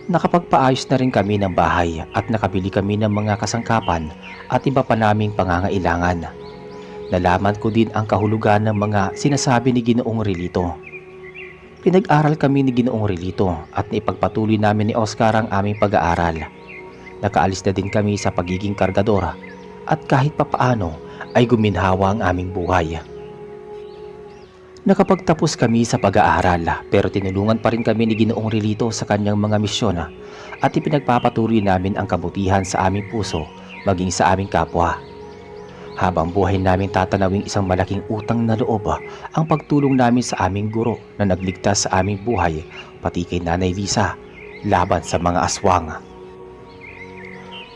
Nakapagpaayos na rin kami ng bahay at nakabili kami ng mga kasangkapan at iba pa naming pangangailangan. Nalaman ko din ang kahulugan ng mga sinasabi ni Ginoong Relito. Pinag-aral kami ni Ginoong Relito at naipagpatuloy namin ni Oscar ang aming pag-aaral. Nakaalis na din kami sa pagiging kargador at kahit papaano ay guminhawa ang aming buhay. Nakapagtapos kami sa pag-aaral pero tinulungan pa rin kami ni Ginoong Relito sa kanyang mga misyon at ipinagpapatuloy namin ang kabutihan sa aming puso maging sa aming kapwa. Habang buhay namin tatanawing isang malaking utang na loob ang pagtulong namin sa aming guro na nagligtas sa aming buhay pati kay Nanay Lisa laban sa mga aswang.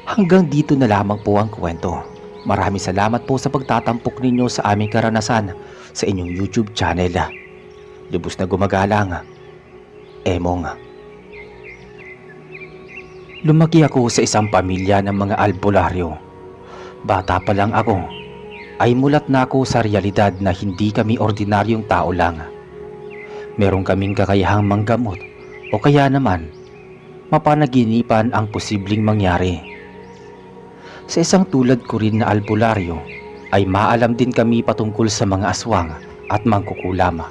Hanggang dito na lamang po ang kwento. Maraming salamat po sa pagtatampok ninyo sa aming karanasan sa inyong YouTube channel. Lubos na gumagalang, Emong. Lumaki ako sa isang pamilya ng mga albularyo. Bata pa lang ako, ay mulat na ako sa realidad na hindi kami ordinaryong tao lang. Meron kaming kakayahang manggamot o kaya naman mapanaginipan ang posibleng mangyari. Sa isang tulad ko rin na albularyo ay maalam din kami patungkol sa mga aswang at mangkukulam.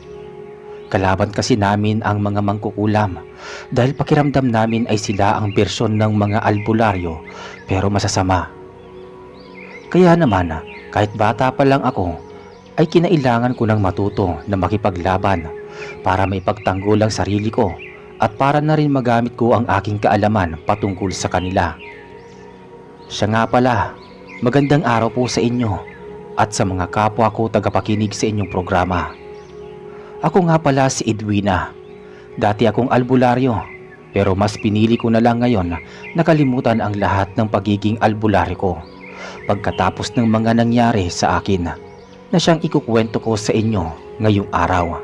Kalaban kasi namin ang mga mangkukulam dahil pakiramdam namin ay sila ang bersyon ng mga albularyo pero masasama. Kaya naman kahit bata pa lang ako ay kinailangan ko ng matuto na makipaglaban para maipagtanggol ang sarili ko at para na rin magamit ko ang aking kaalaman patungkol sa kanila. Siya nga pala, magandang araw po sa inyo at sa mga kapwa ko tagapakinig sa inyong programa. Ako nga pala si Edwina. Dati akong albularyo pero mas pinili ko na lang ngayon na nakalimutan ang lahat ng pagiging albularyo ko pagkatapos ng mga nangyari sa akin na siyang ikukwento ko sa inyo ngayong araw.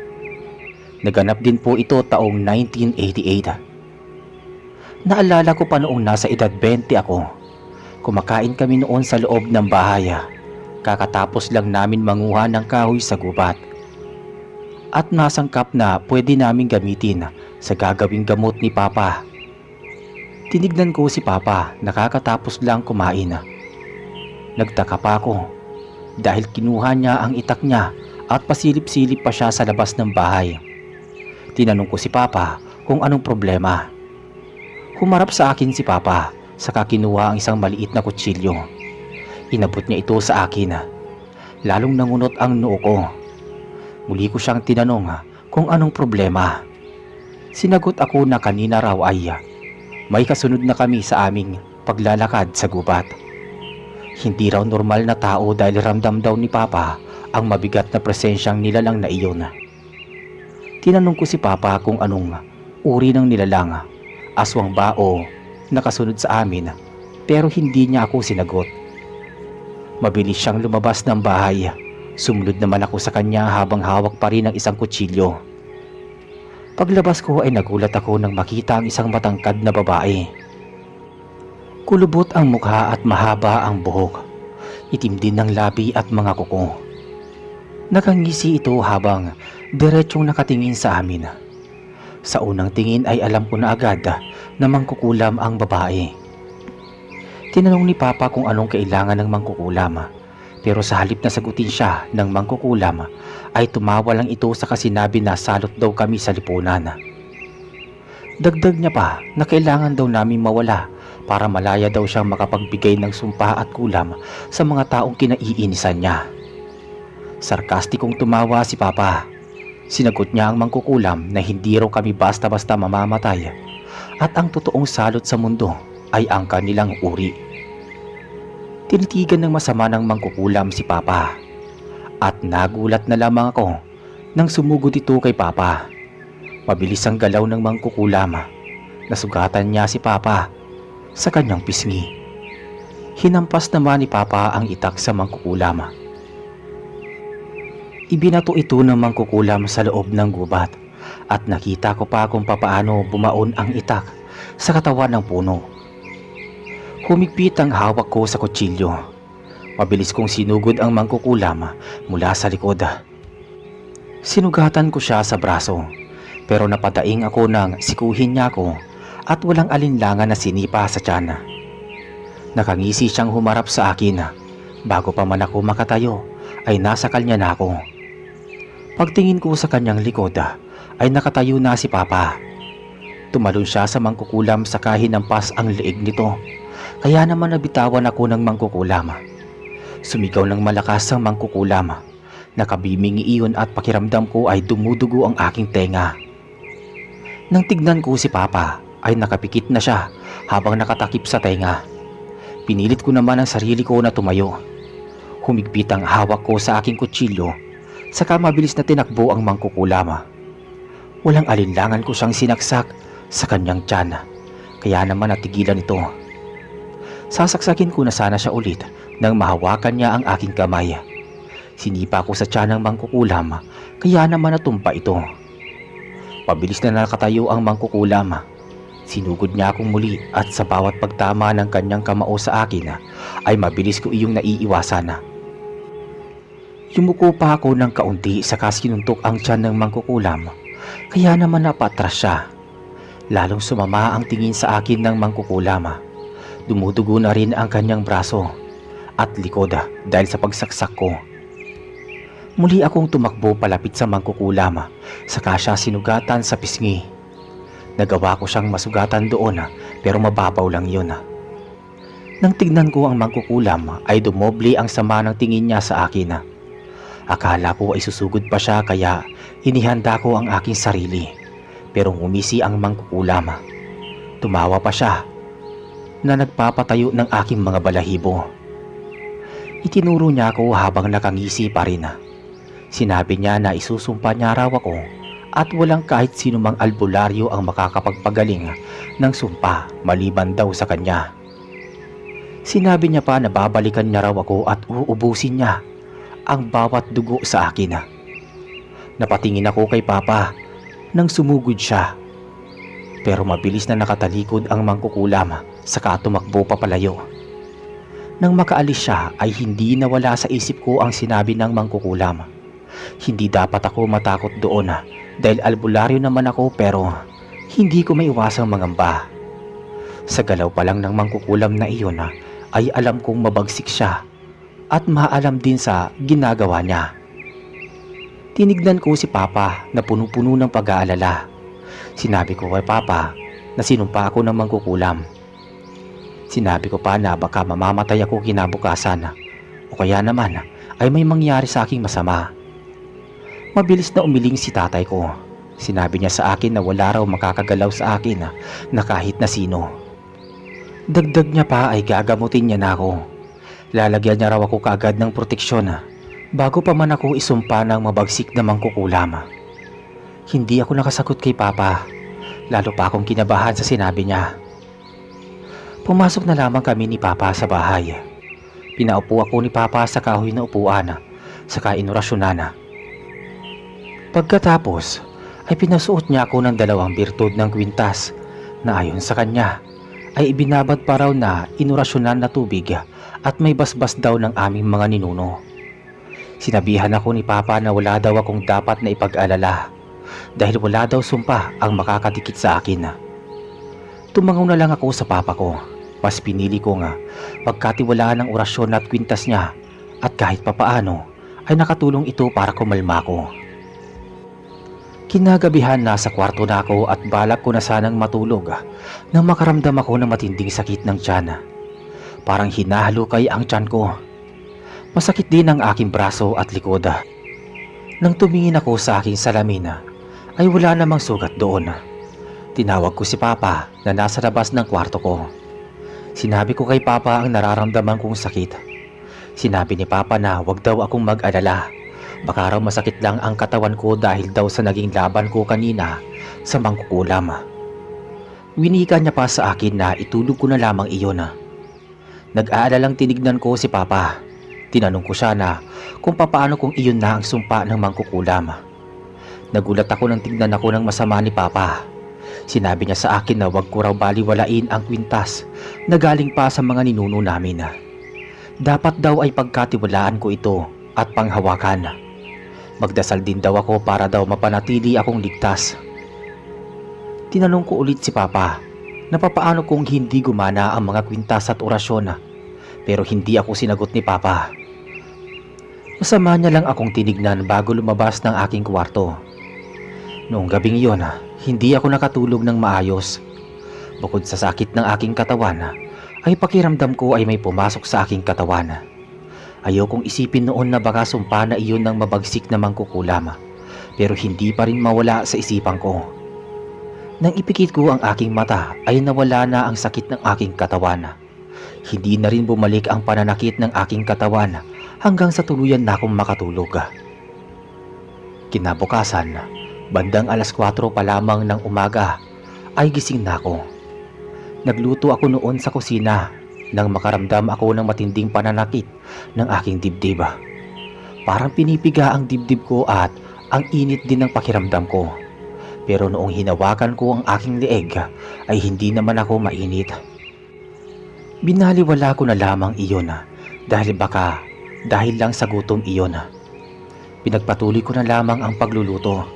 Naganap din po ito taong 1988. Naalala ko pa noong nasa edad 20 ako. Kumakain kami noon sa loob ng bahay. Kakatapos lang namin manguha ng kahoy sa gubat. At nasangkap na pwede namin gamitin sa gagawing gamot ni Papa. Tinignan ko si Papa nakakatapos lang kumain. Nagtaka pa ako dahil kinuha niya ang itak niya at pasilip-silip pa siya sa labas ng bahay. Tinanong ko si Papa kung anong problema. Humarap sa akin si Papa saka kinuha ang isang maliit na kutsilyo. Inabot niya ito sa akin. Lalong nangunot ang noo ko. Muli ko siyang tinanong kung anong problema. Sinagot ako na kanina raw ay may kasunod na kami sa aming paglalakad sa gubat. Hindi raw normal na tao dahil ramdam daw ni Papa ang mabigat na presensyang nilalang na iyon. Tinanong ko si Papa kung anong uri ng nilalang, aswang ba o nakasunod sa amin, pero hindi niya ako sinagot. Mabilis siyang lumabas ng bahay. Sumunod naman ako sa kanya habang hawak pa rin ang isang kutsilyo. Paglabas ko ay nagulat ako nang makita ang isang matangkad na babae. Kulubot ang mukha at mahaba ang buhok. Itim din ng labi at mga kuko. Nakangisi ito habang diretsong nakatingin sa amin. Sa unang tingin ay alam ko na agad na mangkukulam ang babae. Tinanong ni Papa kung anong kailangan ng mangkukulam. Pero sa halip na sagutin siya ng mangkukulam ay tumawa lang ito sa kasinabi na salot daw kami sa lipunan. Dagdag niya pa na kailangan daw namin mawala para malaya daw siyang makapagbigay ng sumpa at kulam sa mga taong kinaiinisan niya. Sarkastikong tumawa si Papa. Sinagot niya ang mangkukulam na hindi raw kami basta-basta mamamatay at ang totoong salot sa mundo ay ang kanilang uri. Tinitigan ng masama ng mangkukulam si Papa at nagulat na lamang ako nang sumugod ito kay Papa. Mabilis ang galaw ng mangkukulam. Nasugatan niya si Papa sa kanyang pisngi. Hinampas naman ni Papa ang itak sa mangkukulam. Ibinato ito ng mangkukulam sa loob ng gubat at nakita ko pa kung papaano bumaon ang itak sa katawan ng puno. Humigpit ang hawak ko sa kutsilyo. Mabilis kong sinugod ang mangkukulam mula sa likod. Sinugatan ko siya sa braso, pero napadaing ako nang sikuhin niya ako at walang alinlangan na sinipa sa tiyan. Nakangisi siyang humarap sa akin. Bago pa man ako makatayo ay nasa kanya na ako. Pagtingin ko sa kanyang likod ay nakatayo na si Papa. Tumalon siya sa mangkukulam saka hinampas ang leeg nito. Kaya naman nabitawan ako ng mangkukulam. Sumigaw ng malakas ang mangkukulam. Nakabiming iyon at pakiramdam ko ay dumudugo ang aking tenga. Nang tignan ko si Papa ay nakapikit na siya habang nakatakip sa tenga. Pinilit ko naman ang sarili ko na tumayo. Humigpit ang hawak ko sa aking kutsilyo, saka mabilis na tinakbo ang mangkukulam. Walang alinlangan ko siyang sinaksak sa kanyang tiyan, kaya naman natigilan ito. Sasaksakin ko na sana siya ulit nang mahawakan niya ang aking kamay. Sinipa ko sa tiyan ng mangkukulam, kaya naman natumpa ito. Pabilis na nakatayo ang mangkukulam. Sinugod niya akong muli at sa bawat pagtama ng kanyang kamao sa akin ay mabilis ko iyong naiiwasan. Yumuko pa ako ng kaunti saka sinuntok ang tiyan ng mangkukulam, kaya naman napatras siya. Lalong sumama ang tingin sa akin ng mangkukulam. Dumudugo na rin ang kanyang braso at likod dahil sa pagsaksak ko. Muli akong tumakbo palapit sa mangkukulam, saka siya sinugatan sa pisngi. Nagawa ko siyang masugatan doon pero mababaw lang yun. Nang tignan ko ang mangkukulam ay dumoble ang sama ng tingin niya sa akin. Akala ko ay susugod pa siya kaya inihanda ko ang aking sarili. Pero ngumisi ang mangkukulam. Tumawa pa siya na nagpapatayo ng aking mga balahibo. Itinuro niya ako habang nakangisi pa rin. Sinabi niya na isusumpa niya raw ako at walang kahit sino mang albularyo ang makakapagpagaling ng sumpa maliban daw sa kanya. Sinabi niya pa na babalikan niya raw ako at uubusin niya ang bawat dugo sa akin. Napatingin ako kay Papa nang sumugod siya. Pero mabilis na nakatalikod ang mangkukulam saka tumakbo papalayo. Nang makaalis siya ay hindi nawala sa isip ko ang sinabi ng mangkukulam. Hindi dapat ako matakot doon dahil albularyo naman ako pero hindi ko maiwasang mangamba. Sa galaw pa lang ng mangkukulam na iyon ay alam kong mabagsik siya at maalam din sa ginagawa niya. Tinignan ko si Papa na puno-puno ng pag-aalala. Sinabi ko kay Papa na sinumpa ako ng mangkukulam. Sinabi ko pa na baka mamamatay ako kinabukasan o kaya naman ay may mangyari sa aking masama. Mabilis na umiling si tatay ko. Sinabi niya sa akin na wala raw makakagalaw sa akin na kahit na sino. Dagdag niya pa ay gagamutin niya na ako. Lalagyan niya raw ako kaagad ng proteksyon bago pa man ako isumpa ng mabagsik na mangkukulam. Hindi ako nakasagot kay Papa. Lalo pa akong kinabahan sa sinabi niya. Pumasok na lamang kami ni Papa sa bahay. Pinaupo ako ni Papa sa kahoy na upuan saka inorasyonan. Pagkatapos ay pinasuot niya ako ng 2 birtud ng kwintas na ayon sa kanya ay ibinabad pa raw na inorasyonan na tubig at may basbas daw ng aming mga ninuno. Sinabihan ako ni Papa na wala daw akong dapat na ipag-alala dahil wala daw sumpa ang makakadikit sa akin. Tumangaw na lang ako sa Papa ko. Mas pinili ko nga pagkatiwalaan ng orasyon at kwintas niya at kahit papaano ay nakatulong ito para kumalma ko. Kinagabihan nasa kwarto na ako at balak ko na sanang matulog nang makaramdam ako ng matinding sakit ng tiyan. Parang hinahalukay ang tiyan ko. Masakit din ang aking braso at likod. Nang tumingin ako sa aking salamin ay wala namang sugat doon. Tinawag ko si Papa na nasa labas ng kwarto ko. Sinabi ko kay Papa ang nararamdaman kong sakit. Sinabi ni Papa na wag daw akong mag-alala. Baka raw masakit lang ang katawan ko dahil daw sa naging laban ko kanina sa mangkukulam. Winika niya pa sa akin na itulog ko na lamang iyon. Nag-aalalang tinignan ko si Papa. Tinanong ko siya na kung papaano kung iyon na ang sumpa ng mangkukulam. Nagulat ako nang tignan ako ng masama ni Papa. Sinabi niya sa akin na wag ko raw baliwalain ang kwintas na galing pa sa mga ninuno namin. Dapat daw ay pagkatiwalaan ko ito at panghawakan. Magdasal din daw ako para daw mapanatili akong ligtas. Tinanong ko ulit si Papa na papaano kung hindi gumana ang mga kwintas at orasyon, pero hindi ako sinagot ni Papa. Masama niya lang akong tinignan bago lumabas ng aking kwarto. Noong gabing iyon, hindi ako nakatulog ng maayos. Bukod sa sakit ng aking katawan, ay pakiramdam ko ay may pumasok sa aking katawan. Ayokong isipin noon na baka sumpa na iyon ng mabagsik na mangkukulam, pero hindi pa rin mawala sa isipan ko. Nang ipikit ko ang aking mata ay nawala na ang sakit ng aking katawan. Hindi na rin bumalik ang pananakit ng aking katawan hanggang sa tuluyan na akong makatulog. Kinabukasan, bandang alas 4 pa lamang ng umaga ay gising na ako. Nagluto ako noon sa kusina nang makaramdam ako ng matinding pananakit ng aking dibdib. Parang pinipiga ang dibdib ko at ang init din ng pakiramdam ko. Pero noong hinawakan ko ang aking leeg ay hindi naman ako mainit. Binaliwala ko na lamang iyon dahil lang sa gutom iyon. Pinagpatuloy ko na lamang ang pagluluto.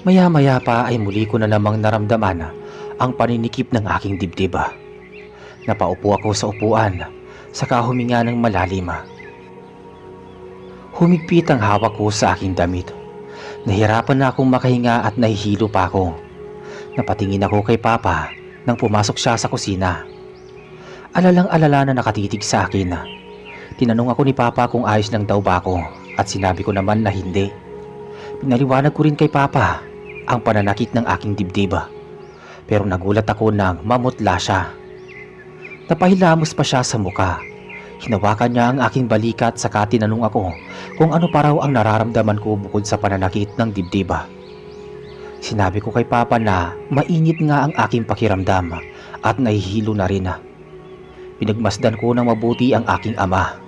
Maya-maya pa ay muli ko na lamang naramdaman ang paninikip ng aking dibdib. Napaupo ako sa upuan, saka huminga ng malalim. Humigpit ang hawak ko sa aking damit. Nahirapan na akong makahinga at nahihilo pa ako. Napatingin ako kay Papa nang pumasok siya sa kusina. Alalang-alala na nakatitig sa akin. Tinanong ako ni Papa kung ayos lang daw ba ako at sinabi ko naman na hindi. Pinaliwanag ko rin kay Papa ang pananakit ng aking dibdib. Pero nagulat ako nang mamutla siya. Napahilamos pa siya sa muka. Hinawakan niya ang aking balikat saka tinanong ako kung ano pa raw ang nararamdaman ko bukod sa pananakit ng dibdib. Sinabi ko kay Papa na mainit nga ang aking pakiramdam at nahihilo na rin. Pinagmasdan ko ng mabuti ang aking ama.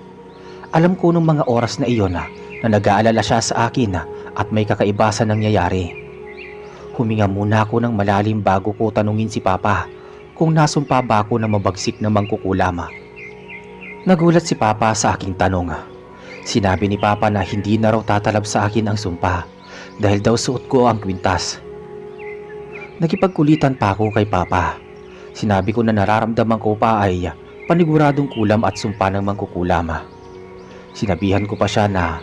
Alam ko nung mga oras na iyon na nag-aalala siya sa akin at may kakaiba sa nangyayari. Huminga muna ako ng malalim bago ko tanungin si Papa kung nasumpa ba ako ng mabagsik na mangkukulam. Nagulat si Papa sa aking tanong. Sinabi ni Papa na hindi na raw tatalab sa akin ang sumpa dahil daw suot ko ang kwintas. Nakipagkulitan pa ako kay Papa. Sinabi ko na nararamdaman ko pa ay paniguradong kulam at sumpa ng mangkukulam. Sinabihan ko pa siya na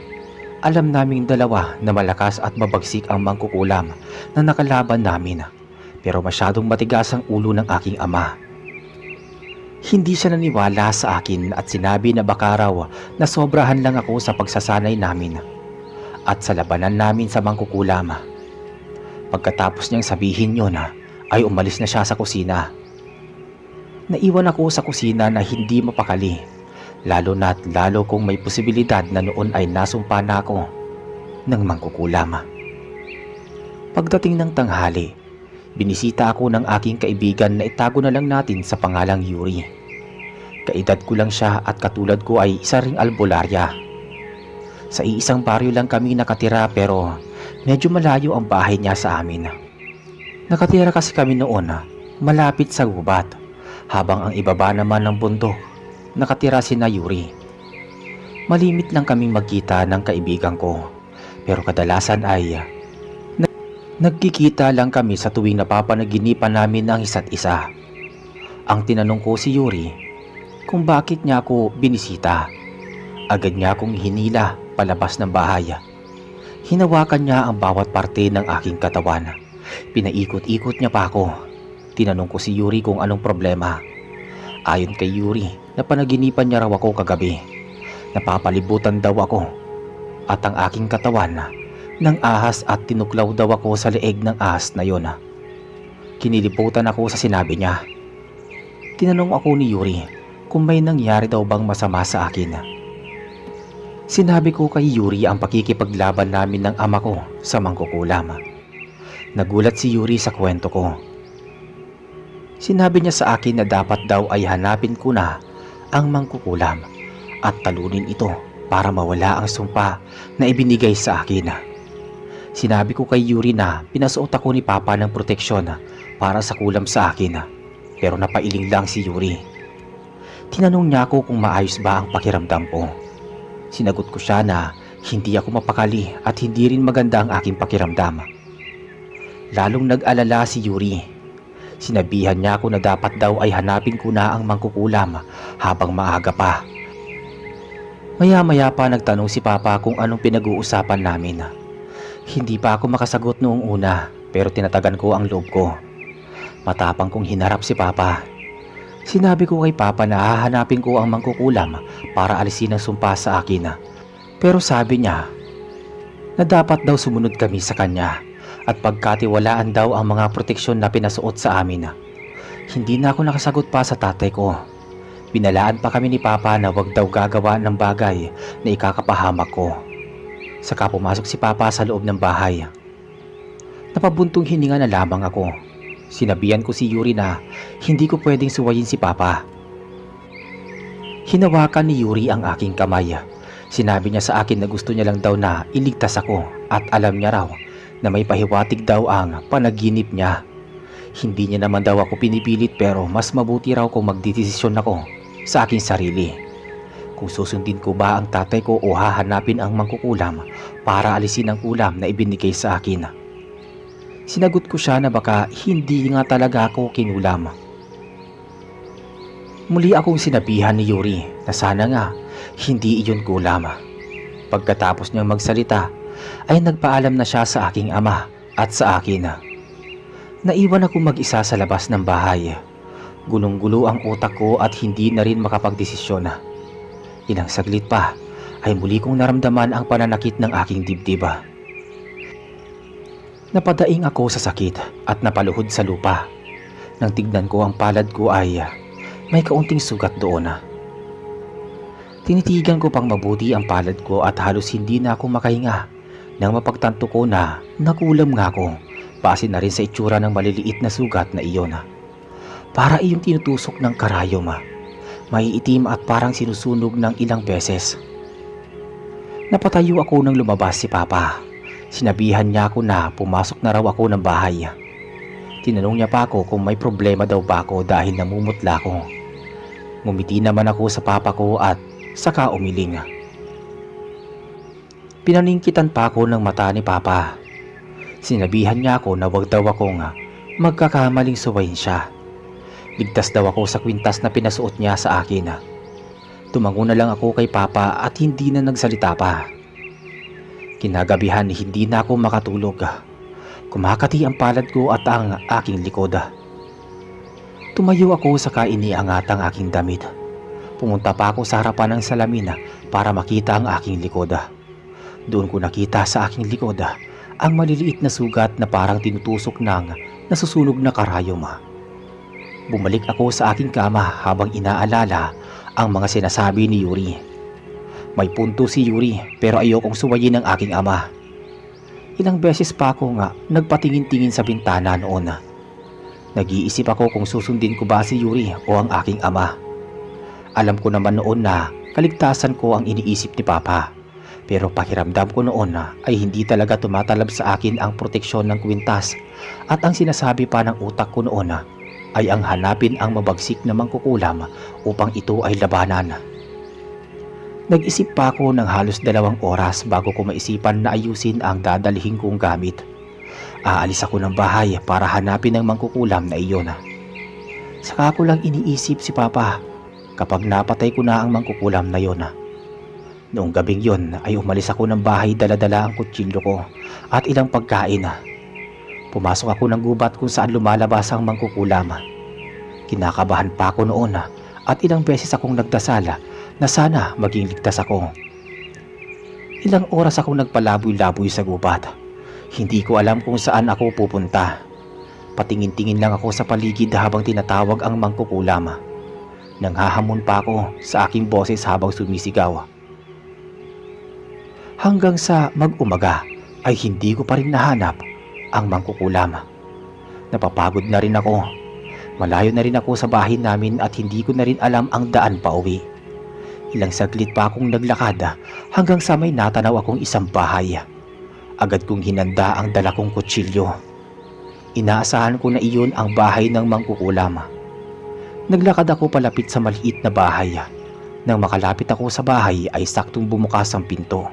alam naming dalawa na malakas at mabagsik ang mangkukulam na nakalaban namin, pero masyadong matigas ang ulo ng aking ama. Hindi siya naniwala sa akin at sinabi na baka raw nasobrahan lang ako sa pagsasanay namin at sa labanan namin sa mangkukulam. Pagkatapos niyang sabihin yun ay umalis na siya sa kusina. Naiwan ako sa kusina na hindi mapakali, lalo na't lalo kung may posibilidad na noon ay nasumpa na ako ng mangkukulam. Pagdating ng tanghali, binisita ako ng aking kaibigan na itago na lang natin sa pangalang Yuri. Kaedad ko lang siya at katulad ko ay isa ring albularya. Sa iisang baryo lang kami nakatira pero medyo malayo ang bahay niya sa amin. Nakatira kasi kami noon malapit sa gubat, habang ang ibaba naman ng bundok nakatira sina Yuri. Malimit lang kaming magkita ng kaibigan ko, pero kadalasan ay nagkikita lang kami sa tuwing napapanaginipan namin ang isa't isa. Ang tinanong ko si Yuri kung bakit niya ako binisita. Agad niya akong hinila palabas ng bahay. Hinawakan niya ang bawat parte ng aking katawan. Pinaikot-ikot niya pa ako. Tinanong ko si Yuri kung anong problema. Ayon kay Yuri, napanaginipan niya raw ako kagabi. Napapalibutan daw ako at ang aking katawan ng ahas at tinuklaw daw ako sa leeg ng ahas na yon. Kiniliputan ako sa sinabi niya. Tinanong ako ni Yuri kung may nangyari daw bang masama sa akin. Sinabi ko kay Yuri ang pakikipaglaban namin ng ama ko sa mangkukulam. Nagulat si Yuri sa kwento ko. Sinabi niya sa akin na dapat daw ay hanapin ko na ang mangkukulam at talunin ito para mawala ang sumpa na ibinigay sa akin. Sinabi ko kay Yuri na pinasuot ako ni Papa ng proteksyon para sa kulam sa akin, pero napailing lang si Yuri. Tinanong niya ako kung maayos ba ang pakiramdam ko. Sinagot ko siya na hindi ako mapakali at hindi rin maganda ang aking pakiramdam. Lalong nag-alala si Yuri. Sinabihan niya ako na dapat daw ay hanapin ko na ang mangkukulam habang maaga pa. Maya-maya pa nagtanong si Papa kung anong pinag-uusapan namin. Hindi pa ako makasagot noong una, pero tinatagan ko ang loob ko. Matapang kong hinarap si Papa. Sinabi ko kay Papa na hahanapin ko ang mangkukulam para alisin ang sumpa sa akin. Pero sabi niya na dapat daw sumunod kami sa kanya at pagkatiwalaan daw ang mga proteksyon na pinasuot sa amin. Hindi na ako nakasagot pa sa tatay ko. Binalaan pa kami ni Papa na wag daw gagawa ng bagay na ikakapahamak ko. Saka pumasok si Papa sa loob ng bahay. Napabuntong hininga na lamang ako. Sinabihan ko si Yuri na hindi ko pwedeng suwayin si Papa. Hinawakan ni Yuri ang aking kamay. Sinabi niya sa akin na gusto niya lang daw na iligtas ako at alam niya raw na may pahiwatig daw ang panaginip niya. Hindi niya naman daw ako pinipilit pero mas mabuti raw kung magdidesisyon ako sa aking sarili. Kung susundin ko ba ang tatay ko o hahanapin ang mangkukulam para alisin ang kulam na ibinigay sa akin. Sinagot ko siya na baka hindi nga talaga ako kinulam. Muli akong sinabihan ni Yuri na sana nga hindi iyon kulam. Pagkatapos niyang magsalita ay nagpaalam na siya sa aking ama at sa akin. Naiwan ako mag-isa sa labas ng bahay. Gulong-gulo ang utak ko at hindi na rin makapagdesisyon. Ilang saglit pa ay muli kong naramdaman ang pananakit ng aking dibdib. Napadaing ako sa sakit at napaluhod sa lupa. Nang tignan ko ang palad ko ay may kaunting sugat doon. Tinitigan ko pang mabuti ang palad ko at halos hindi na ako makahinga nang mapagtanto ko na nakulam nga ako base na rin sa itsura ng maliliit na sugat na iyon. Para iyong tinutusok ng karayom. Maiitim at parang sinusunog ng ilang beses. Napatayo ako nang lumabas si Papa. Sinabihan niya ako na pumasok na raw ako ng bahay. Tinanong niya pa ako kung may problema daw ba ako dahil namumutla ako. Ngumiti naman ako sa Papa ko at saka umiling. Pinaningkitan pa ako ng mata ni Papa. Sinabihan niya ako na wag daw akong magkakamaling suwayin siya. Ligtas daw ako sa kwintas na pinasuot niya sa akin. Tumango na lang ako kay Papa at hindi na nagsalita pa. Kinagabihan hindi na ako makatulog. Kumakati ang palad ko at ang aking likod. Tumayo ako saka iniangat ang aking damit. Pumunta pa ako sa harapan ng salamin para makita ang aking likod. Doon ko nakita sa aking likod ang maliliit na sugat na parang tinutusok ng nasusunog na karayom. Bumalik ako sa aking kama habang inaalala ang mga sinasabi ni Yuri. May punto si Yuri pero ayokong suwayin ng aking ama. Ilang beses pa ako nagpatingin-tingin sa bintana noon. Nag-iisip ako kung susundin ko ba si Yuri o ang aking ama. Alam ko naman noon na kaligtasan ko ang iniisip ni Papa. Pero pakiramdam ko noon ay hindi talaga tumatalab sa akin ang proteksyon ng kwintas at ang sinasabi pa ng utak ko noon ay ang hanapin ang mabagsik na mangkukulam upang ito ay labanan. Nag-isip pa ako ng halos 2 oras bago ko maisipan na ayusin ang dadalhin kong gamit. Aalis ako ng bahay para hanapin ang mangkukulam na iyon. Saka ko lang iniisip si Papa kapag napatay ko na ang mangkukulam na iyon. Noong gabing yon ay umalis ako ng bahay dala-dala ang kutsilyo ko at ilang pagkain. Pumasok ako ng gubat kung saan lumalabas ang mangkukulam. Kinakabahan pa ako noon at ilang beses akong nagdasal na sana maging ligtas ako. Ilang oras akong nagpalaboy-laboy sa gubat. Hindi ko alam kung saan ako pupunta. Patingin-tingin lang ako sa paligid habang tinatawag ang mangkukulam. Nanghahamon pa ako sa aking boses habang sumisigaw. Hanggang sa mag-umaga ay hindi ko pa rin nahanap ang mangkukulam. Napapagod na rin ako. Malayo na rin ako sa bahay namin at hindi ko na rin alam ang daan pa uwi. Ilang saglit pa akong naglakad hanggang sa may natanaw akong isang bahay. Agad kong hinanda ang dala kong kutsilyo. Inaasahan ko na iyon ang bahay ng mangkukulam. Naglakad ako palapit sa maliit na bahay. Nang makalapit ako sa bahay ay saktong bumukas ang pinto.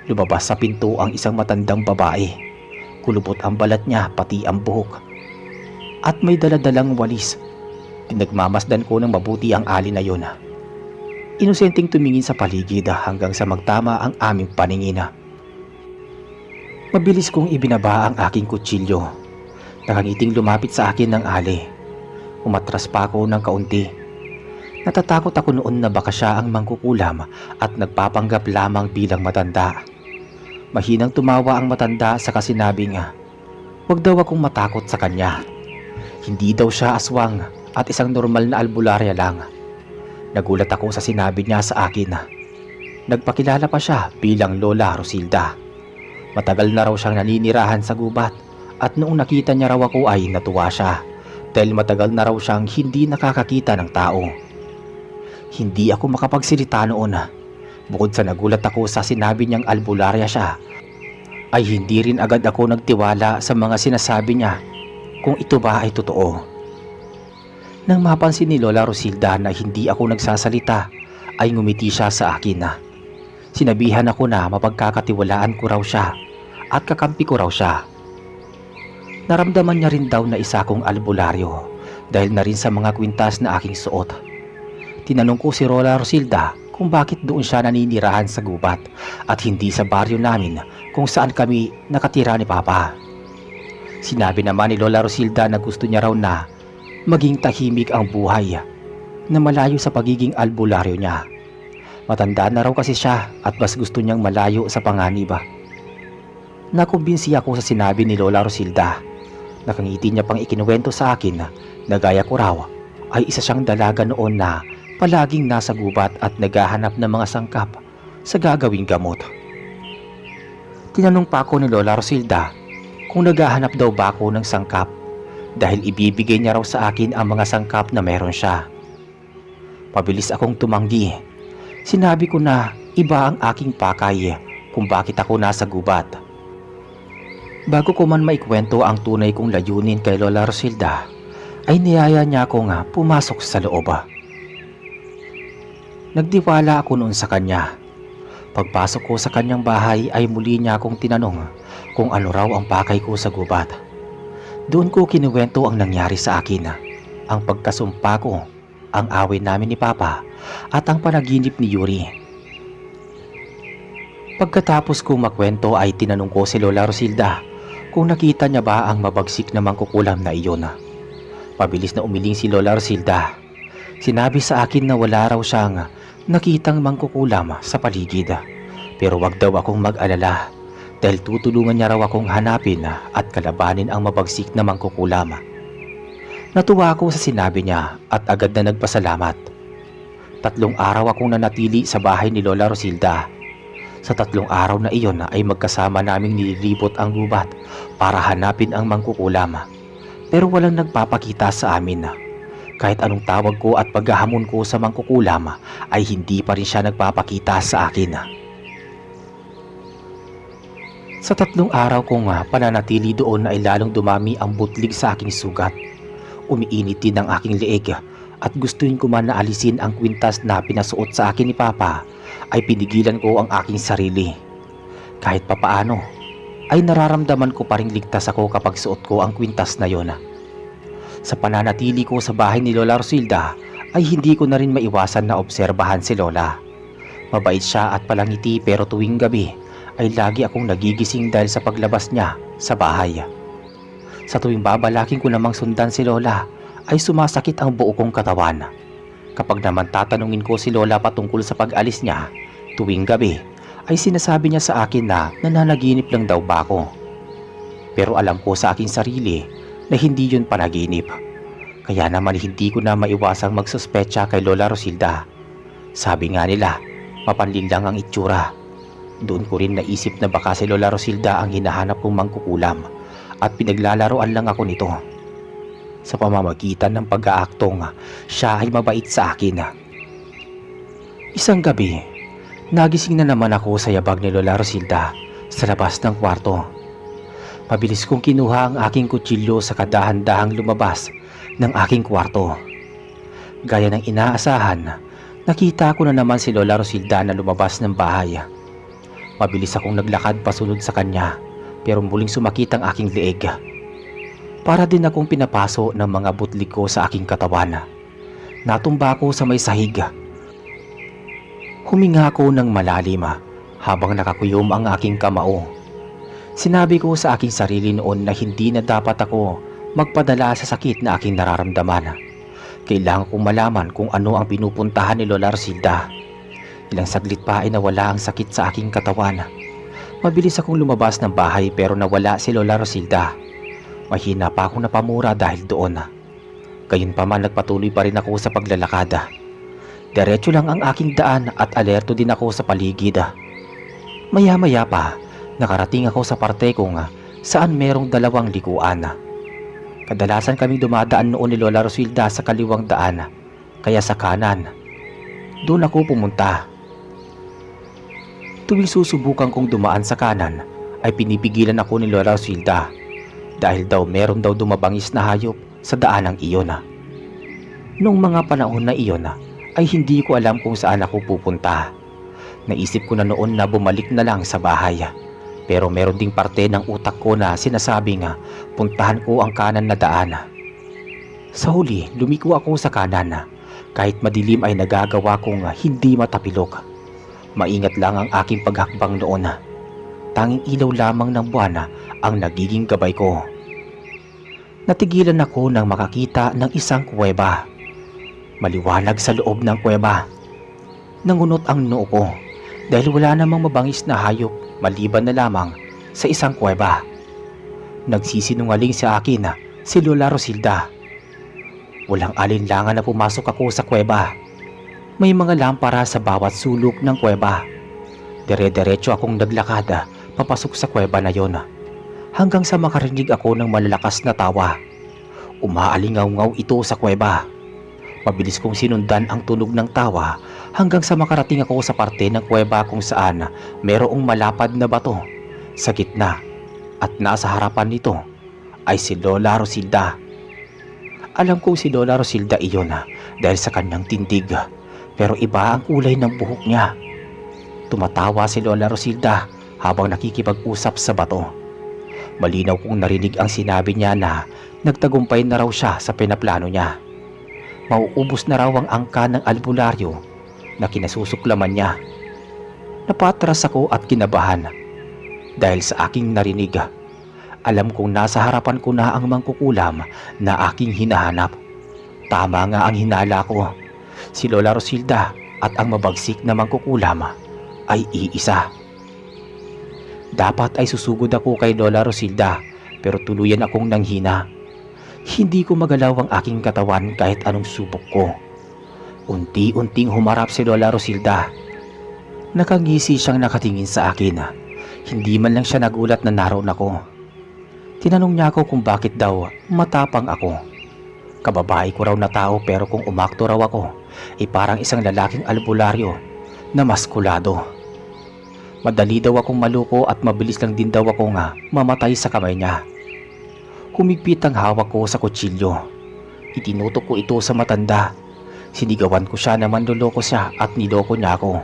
Lumabas sa pinto ang isang matandang babae. Kulubot ang balat niya pati ang buhok. At may daladalang walis. Pinagmamasdan ko ng mabuti ang alin na yun. Inosenteng tumingin sa paligid hanggang sa magtama ang aming paningin. Mabilis kong ibinaba ang aking kutsilyo. Nakangiting lumapit sa akin ng ali. Umatras pa ako ng kaunti. Natatakot ako noon na baka siya ang mangkukulam at nagpapanggap lamang bilang matanda. Mahinang tumawa ang matanda sa kasinabing, "Huwag daw akong matakot sa kanya. Hindi daw siya aswang at isang normal na albularya lang." Nagulat ako sa sinabi niya sa akin. Nagpakilala pa siya bilang Lola Rosilda. Matagal na raw siyang naninirahan sa gubat at noong nakita niya raw ako ay natuwa siya dahil matagal na raw siyang hindi nakakakita ng tao. Hindi ako makapagsalita noon. Bukod sa nagulat ako sa sinabi niyang albularya siya, ay hindi rin agad ako nagtiwala sa mga sinasabi niya kung ito ba ay totoo. Nang mapansin ni Lola Rosilda na hindi ako nagsasalita, ay ngumiti siya sa akin. Sinabihan ako na mapagkakatiwalaan ko raw siya at kakampi ko raw siya. Naramdaman niya rin daw na isa akong albularyo dahil na rin sa mga kwintas na aking suot. Tinanong ko si Lola Rosilda kung bakit doon siya naninirahan sa gubat at hindi sa baryo namin kung saan kami nakatira ni Papa. Sinabi naman ni Lola Rosilda na gusto niya raw na maging tahimik ang buhay, na malayo sa pagiging albularyo niya. Matanda na raw kasi siya at mas gusto niyang malayo sa panganib. Nakumbinsi ako sa sinabi ni Lola Rosilda. Nakangiti niya pang ikinuwento sa akin na gaya ko raw ay isa siyang dalaga noon na palaging nasa gubat at naghahanap ng mga sangkap sa gagawing gamot. Tinanong pa ako ni Lola Rosilda kung naghahanap daw ba ako ng sangkap dahil ibibigay niya raw sa akin ang mga sangkap na meron siya. Pabilis akong tumanggi. Sinabi ko na iba ang aking pakay kung bakit ako nasa gubat. Bago ko man maikwento ang tunay kong layunin kay Lola Rosilda, ay niyaya niya akong pumasok sa loob. Nagtiwala ako noon sa kanya. Pagpasok ko sa kanyang bahay ay muli niya akong tinanong kung ano raw ang pakay ko sa gubat. Doon ko kinuwento ang nangyari sa akin, ang pagkasumpa ko, ang away namin ni Papa, at ang panaginip ni Yuri. Pagkatapos kong makwento ay tinanong ko si Lola Rosilda kung nakita niya ba ang mabagsik na mangkukulam na iyon. Pabilis na umiling si Lola Rosilda. Sinabi sa akin na wala raw siyang nakitang mangkukulam sa paligid, pero wag daw akong mag-alala dahil tutulungan niya raw akong hanapin at kalabanin ang mabagsik na mangkukulam. Natuwa ako sa sinabi niya at agad na nagpasalamat. 3 araw akong nanatili sa bahay ni Lola Rosilda. Sa 3 araw na iyon ay magkasama naming nililibot ang gubat para hanapin ang mangkukulam. Pero walang nagpapakita sa amin. Kahit anong tawag ko at paghahamon ko sa mangkukulam ay hindi pa rin siya nagpapakita sa akin. Sa 3 araw kong pananatili doon ay lalong dumami ang butlig sa aking sugat. Umiinit din ang aking leeg at gustuin ko man na alisin ang kwintas na pinasuot sa akin ni Papa ay pinigilan ko ang aking sarili. Kahit papaano ay nararamdaman ko pa ring ligtas ako kapag suot ko ang kwintas na yon. Sa pananatili ko sa bahay ni Lola Rosilda ay hindi ko na rin maiwasan na obserbahan si Lola. Mabait siya at palangiti pero tuwing gabi ay lagi akong nagigising dahil sa paglabas niya sa bahay. Sa tuwing babalaking ko namang sundan si Lola ay sumasakit ang buo kong katawan. Kapag naman tatanungin ko si Lola patungkol sa pag-alis niya tuwing gabi ay sinasabi niya sa akin na nananaginip lang daw ba ako. Pero alam ko sa aking sarili na hindi yun panaginip. Kaya naman hindi ko na maiwasang magsuspecha kay Lola Rosilda. Sabi nga nila, mapanlin lang ang itsura. Doon ko rin naisip na baka si Lola Rosilda ang hinahanap kong mangkukulam at pinaglalaroan lang ako nito. sa pamamagitan ng pag-aaktong siya ay mabait sa akin. Isang gabi, nagising na naman ako sa yabag ni Lola Rosilda sa labas ng kwarto. Mabilis kong kinuha ang aking kutsilyo sa kadahan-dahang lumabas ng aking kwarto. Gaya ng inaasahan, nakita ko na naman si Lola Rosilda na lumabas ng bahay. Mabilis akong naglakad pasunod sa kanya pero muling sumakit ang aking leeg. Para din akong pinapaso ng mga butlik ko sa aking katawan. Natumba ako sa may sahig. Huminga ako ng malalim habang nakakuyom ang aking kamao. Sinabi ko sa aking sarili noon na hindi na dapat ako magpadala sa sakit na aking nararamdaman. Kailangan kong malaman kung ano ang pinupuntahan ni Lola Rosilda. Ilang saglit pa ay nawala ang sakit sa aking katawan. Mabilis akong lumabas ng bahay pero nawala si Lola Rosilda. Mahina pa akong napamura dahil doon. Gayunpaman nagpatuloy pa rin ako sa paglalakad. Diretso lang ang aking daan at alerto din ako sa paligid. Maya-maya pa, nakarating ako sa parte kung saan merong dalawang likuan. Kadalasan kaming dumadaan noon ni Lola Rosilda sa kaliwang daan, kaya sa kanan. Doon ako pumunta. Tuwing susubukan kong dumaan sa kanan, ay pinipigilan ako ni Lola Rosilda dahil daw meron daw dumabangis na hayop sa daanang iyon. Noong mga panahon na iyon ay hindi ko alam kung saan ako pupunta. Naisip ko na noon na bumalik na lang sa bahay. Pero meron ding parte ng utak ko na sinasabing puntahan ko ang kanan na daan. Sa huli, lumiko ako sa kanan. Kahit madilim ay nagagawa kong hindi matapilok. Maingat lang ang aking paghakbang noon. Tanging ilaw lamang ng buwan ang nagiging gabay ko. Natigilan ako nang makakita ng isang kuweba. Maliwanag sa loob ng kuweba. Nangunot ang noo ko dahil wala namang mabangis na hayop maliban na lamang sa isang kuweba. Nagsisinungaling sa akin si Lola Rosilda. Walang alinlangan na pumasok ako sa kuweba. May mga lampara sa bawat sulok ng kuweba. Dire-diretso akong naglakad papasok sa kuweba na yon. Hanggang sa makarinig ako ng malalakas na tawa. Umaalingaw-ngaw ito sa kuweba. Mabilis kong sinundan ang tunog ng tawa hanggang sa makarating ako sa parte ng kuweba kung saan merong malapad na bato sa gitna at nasa harapan nito ay si Lola Rosilda. Alam kong si Lola Rosilda iyon dahil sa kanyang tindig, pero iba ang kulay ng buhok niya. Tumatawa si Lola Rosilda habang nakikipag-usap sa bato. Malinaw kong narinig ang sinabi niya na nagtagumpay na raw siya sa pinaplano niya. Mauubos na raw ang angka ng albularyo na kinasusuklaman niya. Napatras ako at kinabahan dahil sa aking narinig. Alam kong nasa harapan ko na ang mangkukulam na aking hinahanap. Tama nga ang hinala ko. Si Lola Rosilda at ang mabagsik na mangkukulam ay iisa. Dapat ay susugod ako kay Lola Rosilda pero tuluyan akong nanghina. Hindi ko magalaw ang aking katawan kahit anong subok ko. Unti-unting humarap si Lola Rosilda. Nakangisi siyang nakatingin sa akin. Hindi man lang siya nagulat na naroon ako. Tinanong niya ako kung bakit daw matapang ako. Kababae ko raw na tao pero kung umakto raw ako ay parang isang lalaking albularyo na maskulado. Madali daw akong maluko at mabilis lang din daw ako mamatay sa kamay niya. Humigpit ang hawak ko sa kutsilyo. Itinutok ko ito sa matanda. Sinigawan ko siya na manloloko siya at niloko niya ako.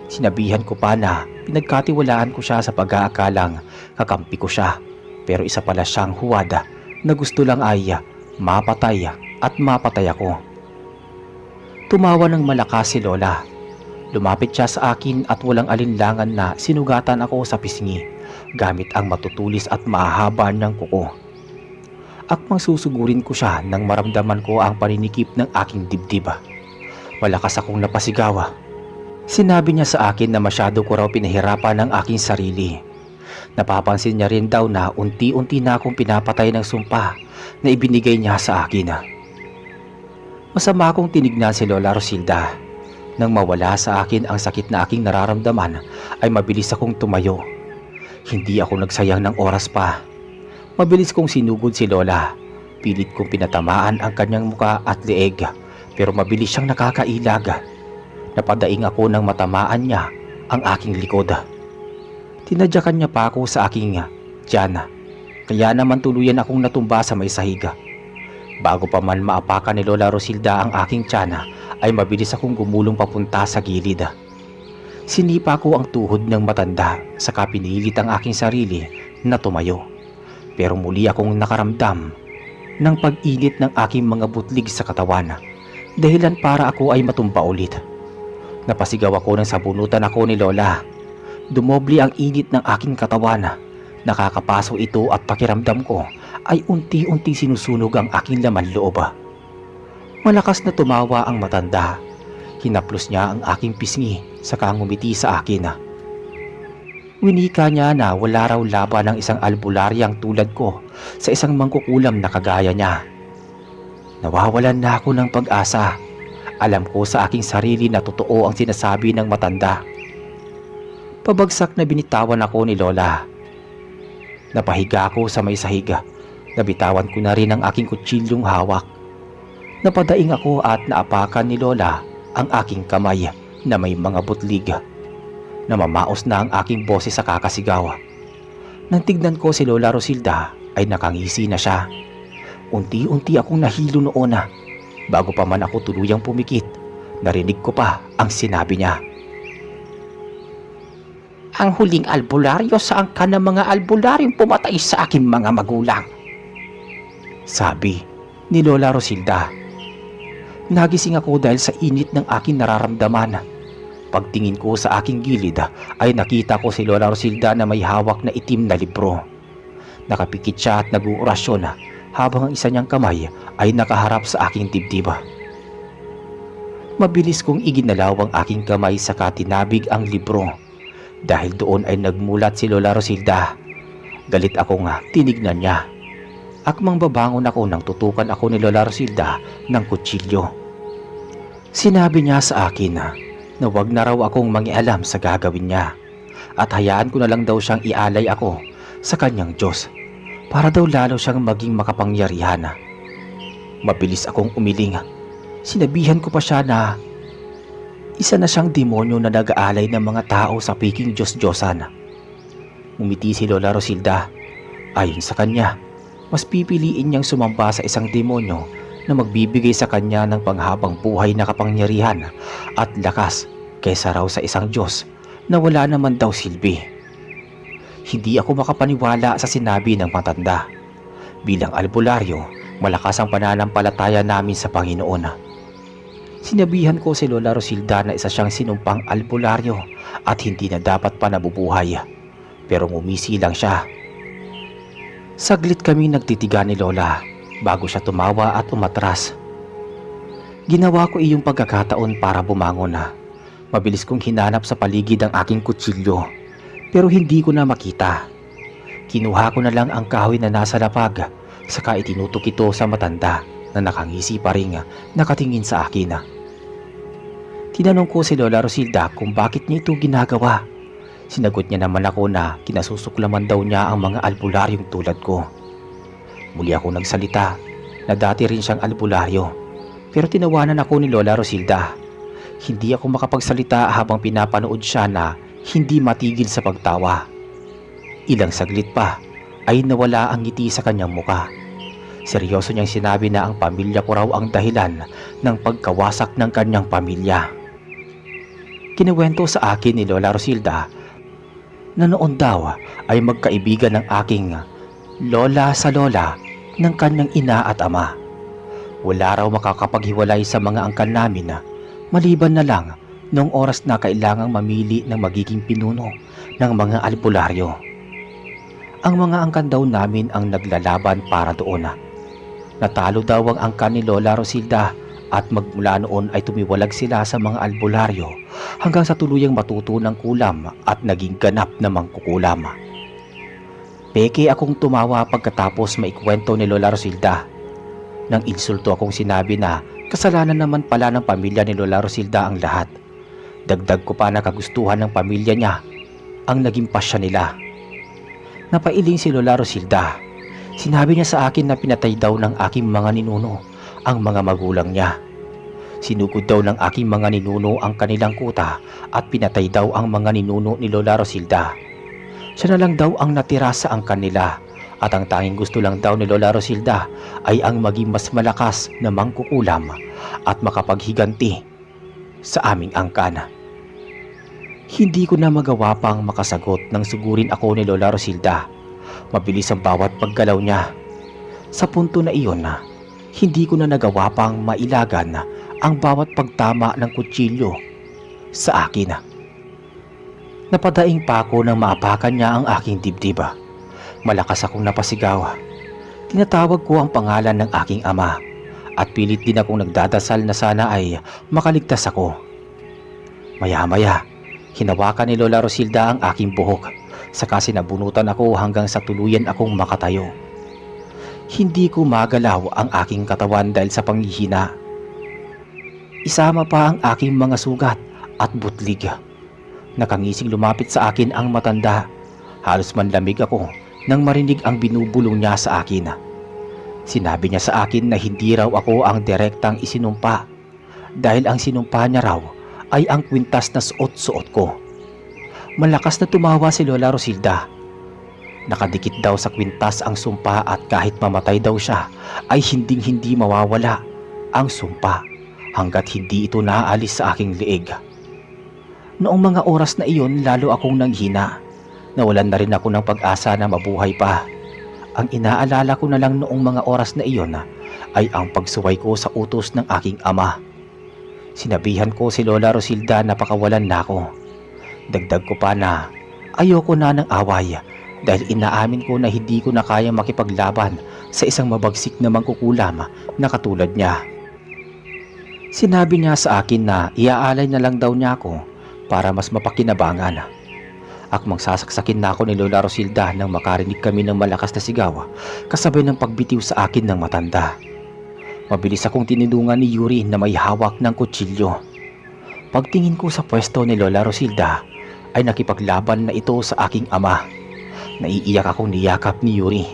Sinabihan ko pa na pinagkatiwalaan ko siya sa pag-aakalang kakampi ko siya. Pero isa pala siyang huwad na gusto lang ay mapatay at mapatay ako. Tumawa ng malakas si Lola. Lumapit siya sa akin at walang alinlangan na sinugatan ako sa pisngi gamit ang matutulis at mahahaba ng kuko. Akmang susugurin ko siya nang maramdaman ko ang paninikip ng aking dibdib. Malakas akong napasigaw. Sinabi niya sa akin na masyado ko raw pinahirapan ang aking sarili. Napapansin niya rin daw na unti-unti na akong pinapatay ng sumpa na ibinigay niya sa akin. Masama akong tinignan si Lola Rosilda. Nang mawala sa akin ang sakit na aking nararamdaman ay mabilis akong tumayo. Hindi ako nagsayang ng oras pa. Mabilis kong sinugod si Lola. Pilit kong pinatamaan ang kanyang muka at leeg, pero mabilis siyang nakakailag. Napadaing ako nang matamaan niya ang aking likod. Tinadyakan niya pa ako sa aking tiyan, kaya naman tuluyan akong natumba sa may sahig. Bago pa man maapakan ni Lola Rosilda ang aking tiyan, ay mabilis akong gumulong papunta sa gilid. Sinipa ko ang tuhod ng matanda, saka pinilit ang aking sarili na tumayo. Pero muli akong nakaramdam ng pag-init ng aking mga butlig sa katawan, dahilan para ako ay matumba ulit. Napasigaw ako nang sabunutan ako ni Lola. Dumoble ang init ng aking katawan. Nakakapaso ito at pakiramdam ko ay unti-unti sinusunog ang aking laman loob. Malakas na tumawa ang matanda. Hinaplos niya ang aking pisngi saka ngumiti sa akin. Winika niya na wala raw laban ng isang albularyang tulad ko sa isang mangkukulam na kagaya niya. Nawawalan na ako ng pag-asa. Alam ko sa aking sarili na totoo ang sinasabi ng matanda. Pabagsak na binitawan ako ni Lola. Napahiga ako sa may sahig. Nabitawan ko na rin ang aking kutsilyong hawak. Napadaing ako at naapakan ni Lola ang aking kamay na may mga butlig. Namamaos na ang aking boses sa kakasigaw. Nang tignan ko si Lola Rosilda ay nakangisi na siya. Unti-unti akong nahilo noon. Bago pa man ako tuluyang pumikit, narinig ko pa ang sinabi niya. Ang huling albularyo saan ka ng mga albularyong pumatay sa aking mga magulang? Sabi ni Lola Rosilda. Nagising ako dahil sa init ng aking nararamdaman. Pagtingin ko sa aking gilid ay nakita ko si Lola Rosilda na may hawak na itim na libro. Nakapikit siya at nag-uurasyon habang ang isa niyang kamay ay nakaharap sa aking dibdib. Mabilis kong iginalaw ang aking kamay saka tinabig ang libro. Dahil doon ay nagmulat si Lola Rosilda. Galit akong tinignan niya. Akmang babangon ako nang tutukan ako ni Lola Rosilda ng kutsilyo. Sinabi niya sa akin na wag na raw akong mangialam sa gagawin niya at hayaan ko na lang daw siyang ialay ako sa kanyang Diyos para daw lalo siyang maging makapangyarihan. Mabilis akong umiling. Sinabihan ko pa siya na isa na siyang demonyo na nag-aalay ng mga tao sa piking Diyos-Diyosan. Umiti si Lola Rosilda. Ayon sa kanya, mas pipiliin niyang sumamba sa isang demonyo na magbibigay sa kanya ng panghabang buhay na kapangyarihan at lakas kaysa raw sa isang Diyos na wala naman daw silbi. Hindi ako makapaniwala sa sinabi ng matanda. Bilang albularyo, malakas ang pananampalataya namin sa Panginoon. Sinabihan ko si Lola Rosilda na isa siyang sinumpang albularyo at hindi na dapat pa nabubuhay. Pero ngumisi lang siya. Saglit kami nagtitigan ni Lola bago siya tumawa at umatras. Ginawa ko iyong pagkakataon para bumangon. Mabilis kong hinanap sa paligid ang aking kutsilyo pero hindi ko na makita. Kinuha ko na lang ang kahoy na nasa lapag saka itinutok ito sa matanda na nakangisi pa rin nakatingin sa akin. Tinanong ko si Lola Rosilda kung bakit niya ito ginagawa. Sinagot niya naman ako na kinasusuklaman daw niya ang mga albularyong tulad ko. Muli ako nagsalita na dati rin siyang albularyo pero tinawanan ako ni Lola Rosilda. Hindi ako makapagsalita habang pinapanood siya na hindi matigil sa pagtawa. Ilang saglit pa ay nawala ang ngiti sa kanyang muka. Seryoso niyang sinabi na ang pamilya ko raw ang dahilan ng pagkawasak ng kanyang pamilya. Kinuwento sa akin ni Lola Rosilda na noon daw ay magkaibigan ng aking lola sa lola ng kanyang ina at ama. Wala raw makakapaghiwalay sa mga angkan namin maliban na lang noong oras na kailangang mamili ng magiging pinuno ng mga albularyo. Ang mga angkan daw namin ang naglalaban para doon. Natalo daw ang angkan ni Lola Rosilda at magmula noon ay tumiwalag sila sa mga albularyo hanggang sa tuluyang matuto ng kulam at naging ganap na mangkukulam. Peke akong tumawa pagkatapos maikwento ni Lola Rosilda. Nang insulto akong sinabi na kasalanan naman pala ng pamilya ni Lola Rosilda ang lahat. Dagdag ko pa na kagustuhan ng pamilya niya ang naging pasya nila. Napailing si Lola Rosilda. Sinabi niya sa akin na pinatay daw ng aking mga ninuno ang mga magulang niya. Sinugod daw ng aking mga ninuno ang kanilang kuta at pinatay daw ang mga ninuno ni Lola Rosilda. Siya na lang daw ang natira sa angkan nila at ang tanging gusto lang daw ni Lola Rosilda ay ang maging mas malakas na mangkukulam at makapaghiganti sa aming angkan. Hindi ko na magawa pang makasagot nang sugurin ako ni Lola Rosilda. Mabilis ang bawat paggalaw niya. Sa punto na iyon, hindi ko na nagawa pang mailagan ang bawat pagtama ng kutsilyo sa akin. Napadaing pa ako nang maapakan niya ang aking dibdib. Malakas akong napasigaw. Tinatawag ko ang pangalan ng aking ama at pilit din akong nagdadasal na sana ay makaligtas ako. Maya-maya, hinawakan ni Lola Rosilda ang aking buhok, saka sinabunutan ako hanggang sa tuluyan akong makatayo. Hindi ko magalaw ang aking katawan dahil sa panghihina. Isama pa ang aking mga sugat at butlig. Nakangising lumapit sa akin ang matanda. Halos manlamig ako nang marinig ang binubulong niya sa akin. Sinabi niya sa akin na hindi raw ako ang direktang isinumpa dahil ang sinumpa niya raw ay ang kwintas na suot-suot ko. Malakas na tumawa si Lola Rosilda. Nakadikit daw sa kwintas ang sumpa at kahit mamatay daw siya ay hinding-hindi mawawala ang sumpa hanggat hindi ito naaalis sa aking leeg. Noong mga oras na iyon lalo akong nanghina. Nawalan na rin ako ng pag-asa na mabuhay pa. Ang inaalala ko na lang noong mga oras na iyon ay ang pagsuway ko sa utos ng aking ama. Sinabihan ko si Lola Rosilda na pakawalan na ako. Dagdag ko pa na ayoko na ng away dahil inaamin ko na hindi ko na kaya makipaglaban sa isang mabagsik na mangkukulam na katulad niya. Sinabi niya sa akin na iaalay na lang daw niya ako para mas mapakinabangan. Akmang sasaksakin na ako ni Lola Rosilda nang makarinig kami ng malakas na sigaw kasabay ng pagbitiw sa akin ng matanda. Mabilis akong tinulungan ni Yuri na may hawak ng kutsilyo. Pagtingin ko sa pwesto ni Lola Rosilda ay nakipaglaban na ito sa aking ama. Naiiyak akong niyakap ni Yuri.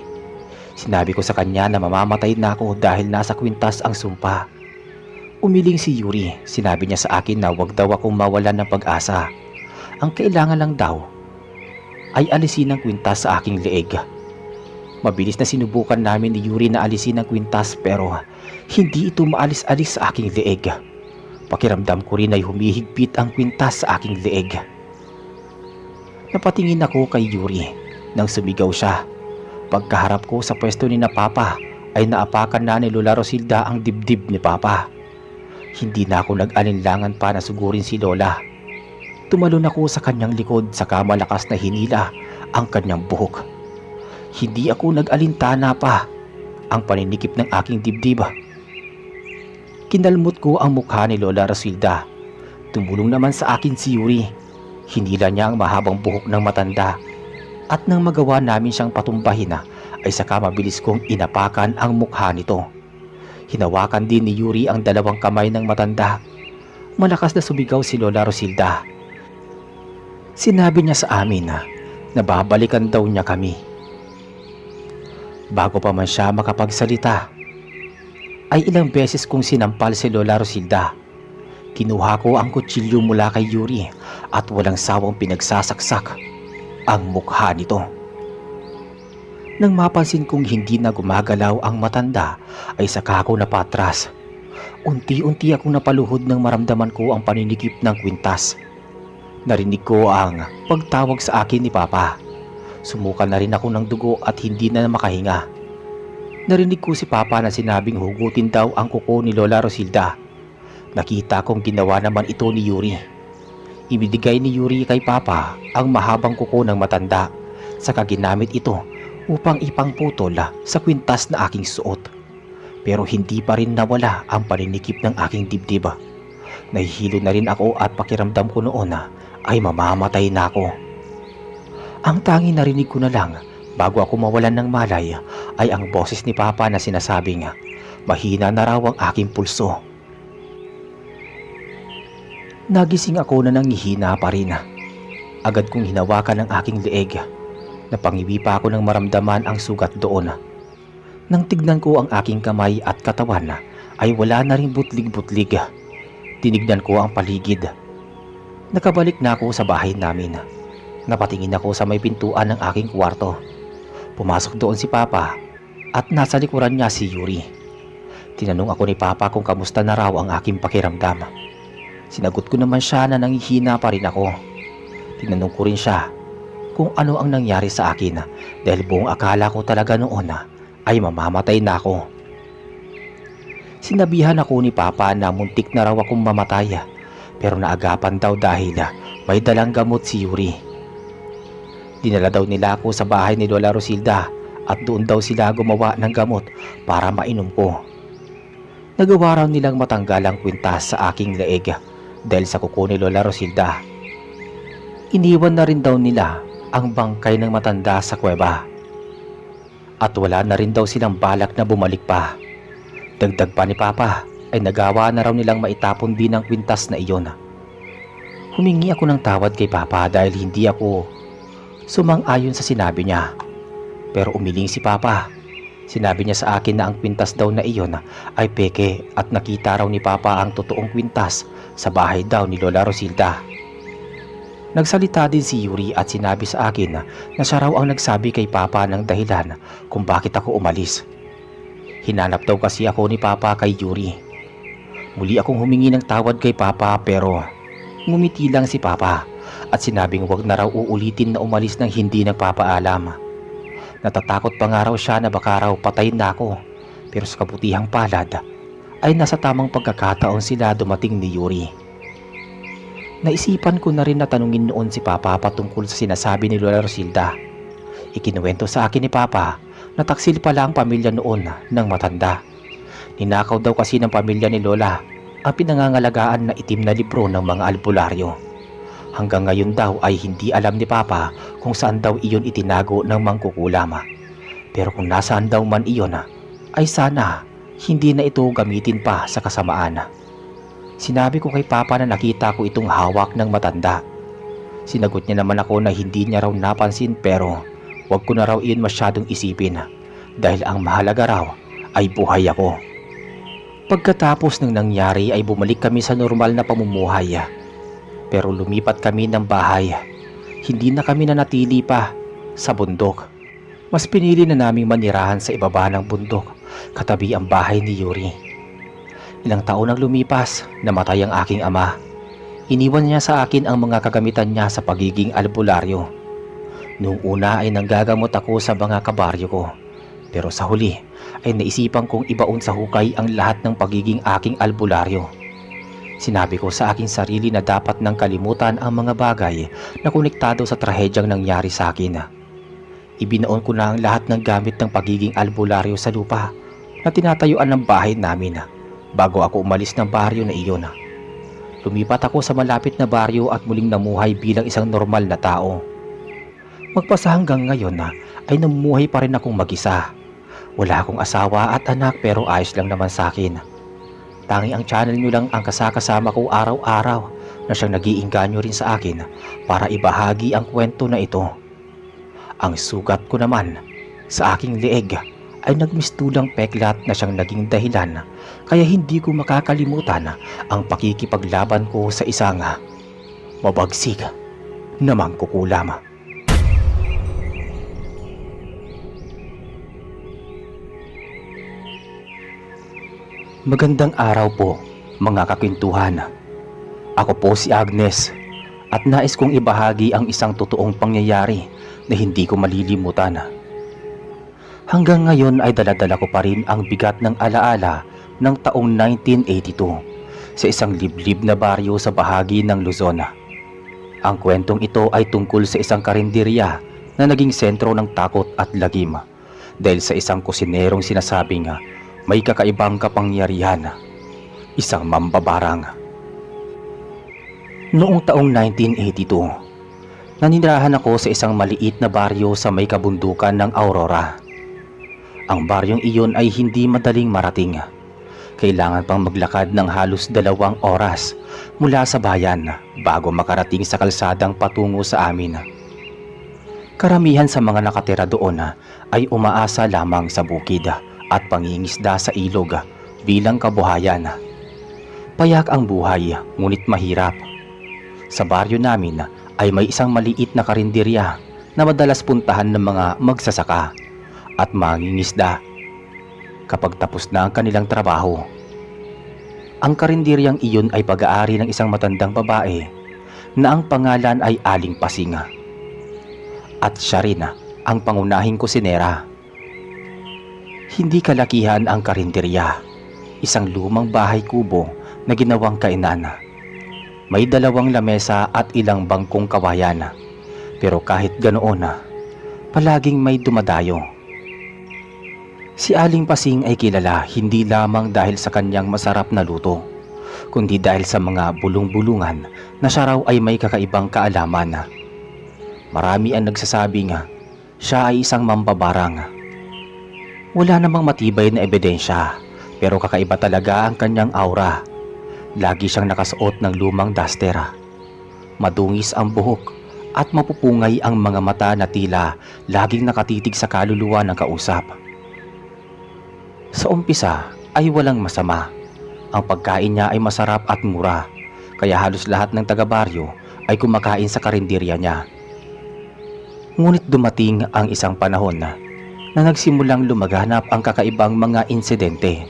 Sinabi ko sa kanya na mamamatay na ako dahil nasa kwintas ang sumpa. Umiling si Yuri. Sinabi niya sa akin na wag daw akong mawalan ng pag-asa. Ang kailangan lang daw ay alisin ang kwintas sa aking leeg. Mabilis na sinubukan namin ni Yuri na alisin ang kwintas pero hindi ito maalis-alis sa aking leeg. Pakiramdam ko rin ay humihigpit ang kwintas sa aking leeg. Napatingin ako kay Yuri nang sumigaw siya. Pagkaharap ko sa pwesto ni na Papa ay naapakan na ni Lola Rosilda ang dibdib ni Papa. Hindi na ako nag-alinlangan pa na sugurin si Lola. Tumalon ako sa kanyang likod saka malakas na hinila ang kanyang buhok. Hindi ako nag-alintana pa ang paninikip ng aking dibdib. Kinalmot ko ang mukha ni Lola Rosilda. Tumulong naman sa akin si Yuri. Hinila niya ang mahabang buhok ng matanda at nang magawa namin siyang patumbahin ay saka mabilis kong inapakan ang mukha nito. Hinawakan din ni Yuri ang dalawang kamay ng matanda. Malakas na sumigaw si Lola Rosilda. Sinabi niya sa amin na babalikan daw niya kami. Bago pa man siya makapagsalita, ay ilang beses kong sinampal si Lola Rosilda. Kinuha ko ang kutsilyo mula kay Yuri at walang sawang pinagsasaksak ang mukha nito. Nang mapansin kong hindi na gumagalaw ang matanda ay saka ako napatras. Unti-unti akong napaluhod nang maramdaman ko ang paninikip ng kwintas. Narinig ko ang pagtawag sa akin ni Papa. Sumuka na rin ako ng dugo at hindi na makahinga. Narinig ko si Papa na sinabing hugutin daw ang kuko ni Lola Rosilda. Nakita kong ginawa naman ito ni Yuri. Ibinigay ni Yuri kay Papa ang mahabang kuko ng matanda, saka ginamit ito upang ipangputol sa kwintas na aking suot. Pero hindi pa rin nawala ang paninikip ng aking dibdib. Nahihilo na rin ako at pakiramdam ko noon ay mamamatay na ako. Ang tanging narinig ko na lang bago ako mawalan ng malay ay ang boses ni Papa na sinasabing mahina na raw ang aking pulso. Nagising ako na nanghihina pa rin. Agad kong hinawakan ang aking leeg. Napangiwi pa ako nang maramdaman ang sugat doon. Nang tignan ko ang aking kamay at katawan ay wala na rin butlig-butlig. Tinignan ko ang paligid. Nakabalik na ako sa bahay namin. Napatingin ako sa may pintuan ng aking kwarto. Pumasok doon si Papa at nasa likuran niya si Yuri. Tinanong ako ni Papa kung kamusta na raw ang aking pakiramdam. Sinagot ko naman siya na nanghihina pa rin ako. Tinanong ko rin siya kung ano ang nangyari sa akin dahil buong akala ko talaga noon ay mamamatay na ako. Sinabihan ako ni Papa na muntik na raw akong mamatay pero naagapan daw dahil may dalang gamot si Yuri. Dinala daw nila ako sa bahay ni Lola Rosilda at doon daw sila gumawa ng gamot para mainom ko. Nagawa raw nilang matanggal ang kwintas sa aking leeg dahil sa kuko ni Lola Rosilda. Iniwan na rin daw nila ang bangkay ng matanda sa kuweba. At wala na rin daw silang balak na bumalik pa. Dagdag pa ni Papa ay nagawa na raw nilang maitapon din ang kwintas na iyon. Humingi ako ng tawad kay Papa dahil hindi ako sumang-ayon sa sinabi niya. Pero umiling si Papa. Sinabi niya sa akin na ang kwintas daw na iyon ay peke at nakita raw ni Papa ang totoong kwintas sa bahay daw ni Lola Rosilda. Nagsalita din si Yuri at sinabi sa akin na siya raw ang nagsabi kay Papa ng dahilan kung bakit ako umalis. Hinanap daw kasi ako ni Papa kay Yuri. Muli akong humingi ng tawad kay Papa pero ngumiti lang si Papa at sinabing wag na raw uulitin na umalis ng hindi nagpapaalam. Natatakot pa nga raw siya na baka raw patayin na ako pero sa kabutihang palad ay nasa tamang pagkakataon sila dumating ni Yuri. Naisipan ko na rin na tanungin noon si Papa patungkol sa sinasabi ni Lola Rosilda. Ikinuwento sa akin ni Papa na taksil pala ang pamilya noon ng matanda. Ninakaw daw kasi ng pamilya ni Lola ang pinangangalagaan na itim na libro ng mga albularyo. Hanggang ngayon daw ay hindi alam ni Papa kung saan daw iyon itinago ng mangkukulam. Pero kung nasaan daw man iyon ay sana hindi na ito gamitin pa sa kasamaan. Sinabi ko kay Papa na nakita ko itong hawak ng matanda. Sinagot niya naman ako na hindi niya raw napansin pero wag ko na raw iyon masyadong isipin dahil ang mahalaga raw ay buhay ako. Pagkatapos ng nangyari ay bumalik kami sa normal na pamumuhay. Pero lumipat kami ng bahay. Hindi na kami nanatili pa sa bundok. Mas pinili na naming manirahan sa ibaba ng bundok katabi ang bahay ni Yuri. Ilang taon ang lumipas, namatay ang aking ama. Iniwan niya sa akin ang mga kagamitan niya sa pagiging albularyo. Noong una ay nanggagamot ako sa mga kabaryo ko. Pero sa huli ay naisipan kong ibaon sa hukay ang lahat ng pagiging aking albularyo. Sinabi ko sa aking sarili na dapat nang kalimutan ang mga bagay na konektado sa trahedyang nangyari sa akin. Ibinaon ko na ang lahat ng gamit ng pagiging albularyo sa lupa na tinatayuan ng bahay namin bago ako umalis ng baryo na iyon. Lumipat ako sa malapit na baryo at muling namuhay bilang isang normal na tao. Magpasa hanggang ngayon ay namuhay pa rin akong mag-isa. Wala akong asawa at anak pero ayos lang naman sa akin. Tanging ang channel nyo lang ang kasakasama ko araw-araw na siyang nag-iinganyo rin sa akin para ibahagi ang kwento na ito. Ang sugat ko naman sa aking leeg ay nagmistulang peklat na siyang naging dahilan kaya hindi ko makakalimutan ang pakikipaglaban ko sa isang mabagsik na mangkukulam. Magandang araw po mga kakwentuhan. Ako po si Agnes at nais kong ibahagi ang isang totoong pangyayari na hindi ko malilimutan. Hanggang ngayon ay daladala ko pa rin ang bigat ng alaala ng taong 1982 sa isang liblib na baryo sa bahagi ng Luzon. Ang kwentong ito ay tungkol sa isang karinderya na naging sentro ng takot at lagim dahil sa isang kusinerong sinasabing may kakaibang kapangyarihan, isang mambabarang. Noong taong 1982, naninirahan ako sa isang maliit na baryo sa may kabundukan ng Aurora. Ang baryong iyon ay hindi madaling marating. Kailangan pang maglakad ng halos 2 oras mula sa bayan bago makarating sa kalsadang patungo sa amin. Karamihan sa mga nakatira doon ay umaasa lamang sa bukid at pangingisda sa ilog bilang kabuhayan. Payak ang buhay ngunit mahirap. Sa baryo namin ay may isang maliit na karinderya na madalas puntahan ng mga magsasaka at mangingisda kapag tapos na ang kanilang trabaho. Ang karinderyang iyon ay pag-aari ng isang matandang babae na ang pangalan ay Aling Pasing. At siya rin ang pangunahing kusinera. Hindi kalakihan ang karinderya, isang lumang bahay kubo na ginawang kainan. May 2 lamesa at ilang bangkong kawayan. Pero kahit ganoon, palaging may dumadayo. Si Aling Pasing ay kilala hindi lamang dahil sa kanyang masarap na luto, kundi dahil sa mga bulong-bulungan na siya raw ay may kakaibang kaalaman. Marami ang nagsasabing siya ay isang mambabarang. Wala namang matibay na ebidensya, pero kakaiba talaga ang kanyang aura. Lagi siyang nakasuot ng lumang duster. Madungis ang buhok at mapupungay ang mga mata na tila laging nakatitig sa kaluluwa ng kausap. Sa umpisa ay walang masama. Ang pagkain niya ay masarap at mura, kaya halos lahat ng taga-baryo ay kumakain sa karinderya niya. Ngunit dumating ang isang panahon na nagsimulang lumaganap ang kakaibang mga insidente.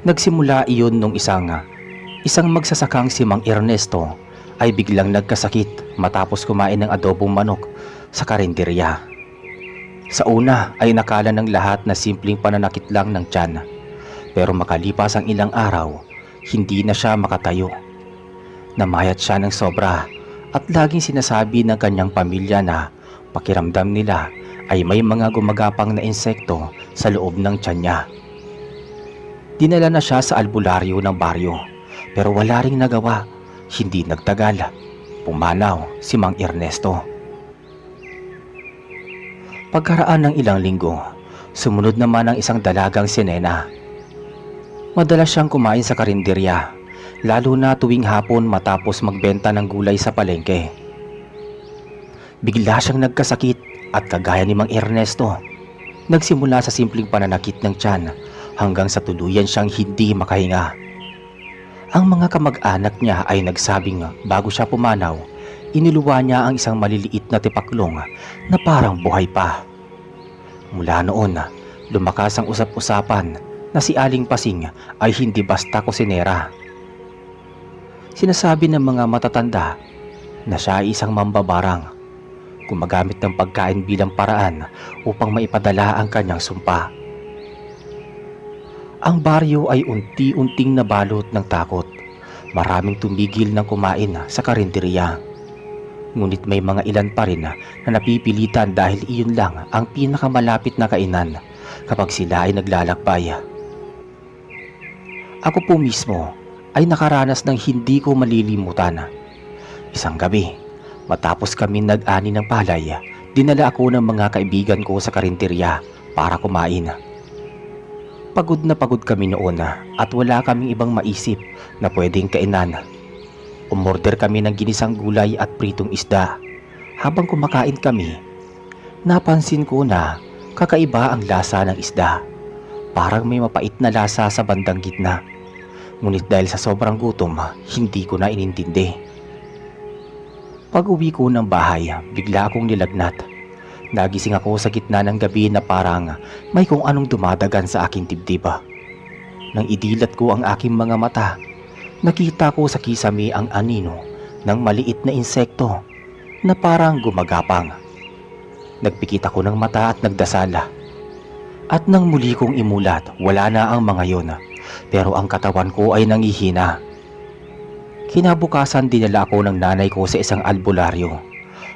Nagsimula iyon nung isang magsasakang si Mang Ernesto ay biglang nagkasakit matapos kumain ng adobong manok sa karinderya. Sa una ay nakala ng lahat na simpleng pananakit lang ng tiyan, pero makalipas ang ilang araw, hindi na siya makatayo. Namayat siya ng sobra at laging sinasabi ng kanyang pamilya na pakiramdam nila ay may mga gumagapang na insekto sa loob ng tiyan niya. Dinala na siya sa albularyo ng baryo, pero wala ring nagawa. Hindi nagtagal, pumanaw si Mang Ernesto. Pagkaraan ng ilang linggo, sumunod naman ang isang dalagang si Nena. Madalas siyang kumain sa karinderya, lalo na tuwing hapon matapos magbenta ng gulay sa palengke. Bigla siyang nagkasakit at kagaya ni Mang Ernesto, nagsimula sa simpleng pananakit ng tiyan hanggang sa tuluyan siyang hindi makahinga. Ang mga kamag-anak niya ay nagsabing bago siya pumanaw, iniluwa niya ang isang maliliit na tipaklong na parang buhay pa. Mula noon, lumakas ang usap-usapan na si Aling Pasing ay hindi basta kusinera. Sinasabi ng mga matatanda na siya ay isang mambabarang, gumagamit ng pagkain bilang paraan upang maipadala ang kanyang sumpa. Ang baryo ay unti-unting nabalot ng takot. Maraming tumigil ng kumain sa karinderya. Ngunit may mga ilan pa rin na napipilitan dahil iyon lang ang pinakamalapit na kainan kapag sila ay naglalakbay. Ako po mismo ay nakaranas ng hindi ko malilimutan. Isang gabi, matapos kami nag-ani ng palay, dinala ako ng mga kaibigan ko sa karinderya para kumain. Pagod na pagod kami noon at wala kaming ibang maisip na pwedeng kainan. Umorder kami ng ginisang gulay at pritong isda. Habang kumakain kami, napansin ko na kakaiba ang lasa ng isda. Parang may mapait na lasa sa bandang gitna. Ngunit dahil sa sobrang gutom, hindi ko na inintindi. Pag-uwi ko ng bahay, bigla akong nilagnat. Nagising ako sa gitna ng gabi na parang may kung anong dumadagan sa aking dibdib. Nang idilat ko ang aking mga mata, nakita ko sa kisame ang anino ng maliit na insekto na parang gumagapang. Nagpikit ako ng mata at nagdasal. At nang muli kong imulat, wala na ang mga yon, pero ang katawan ko ay nangihina. Kinabukasan dinala ako ng nanay ko sa isang albularyo.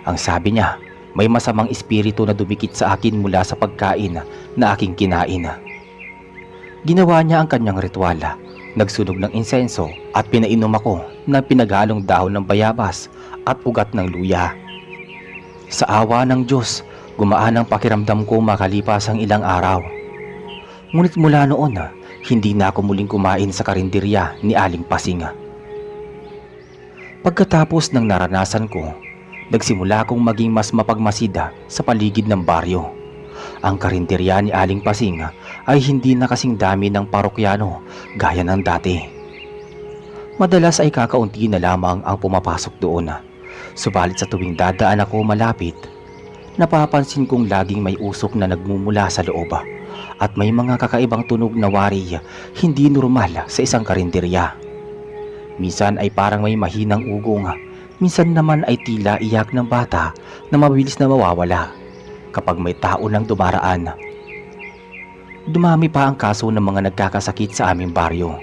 Ang sabi niya, may masamang espiritu na dumikit sa akin mula sa pagkain na aking kinain. Ginawa niya ang kanyang ritual. Nagsunog ng insenso at pinainom ako ng pinaghalong dahon ng bayabas at ugat ng luya. Sa awa ng Diyos, gumaan ang pakiramdam ko makalipas ang ilang araw. Ngunit mula noon, hindi na ako muling kumain sa karinderya ni Aling Pasing. Pagkatapos ng naranasan ko, nagsimula akong maging mas mapagmasida sa paligid ng baryo. Ang karinderya ni Aling Pasing ay hindi na kasing dami ng parokyano gaya ng dati. Madalas ay kakaunti na lamang ang pumapasok doon. Subalit sa tuwing dadaan ako malapit, napapansin kong laging may usok na nagmumula sa loob at may mga kakaibang tunog na wari hindi normal sa isang karinderya. Minsan ay parang may mahinang ugong, minsan naman ay tila iyak ng bata na mabilis na mawawala kapag may tao nang dumaraan. Dumami pa ang kaso ng mga nagkakasakit sa aming baryo.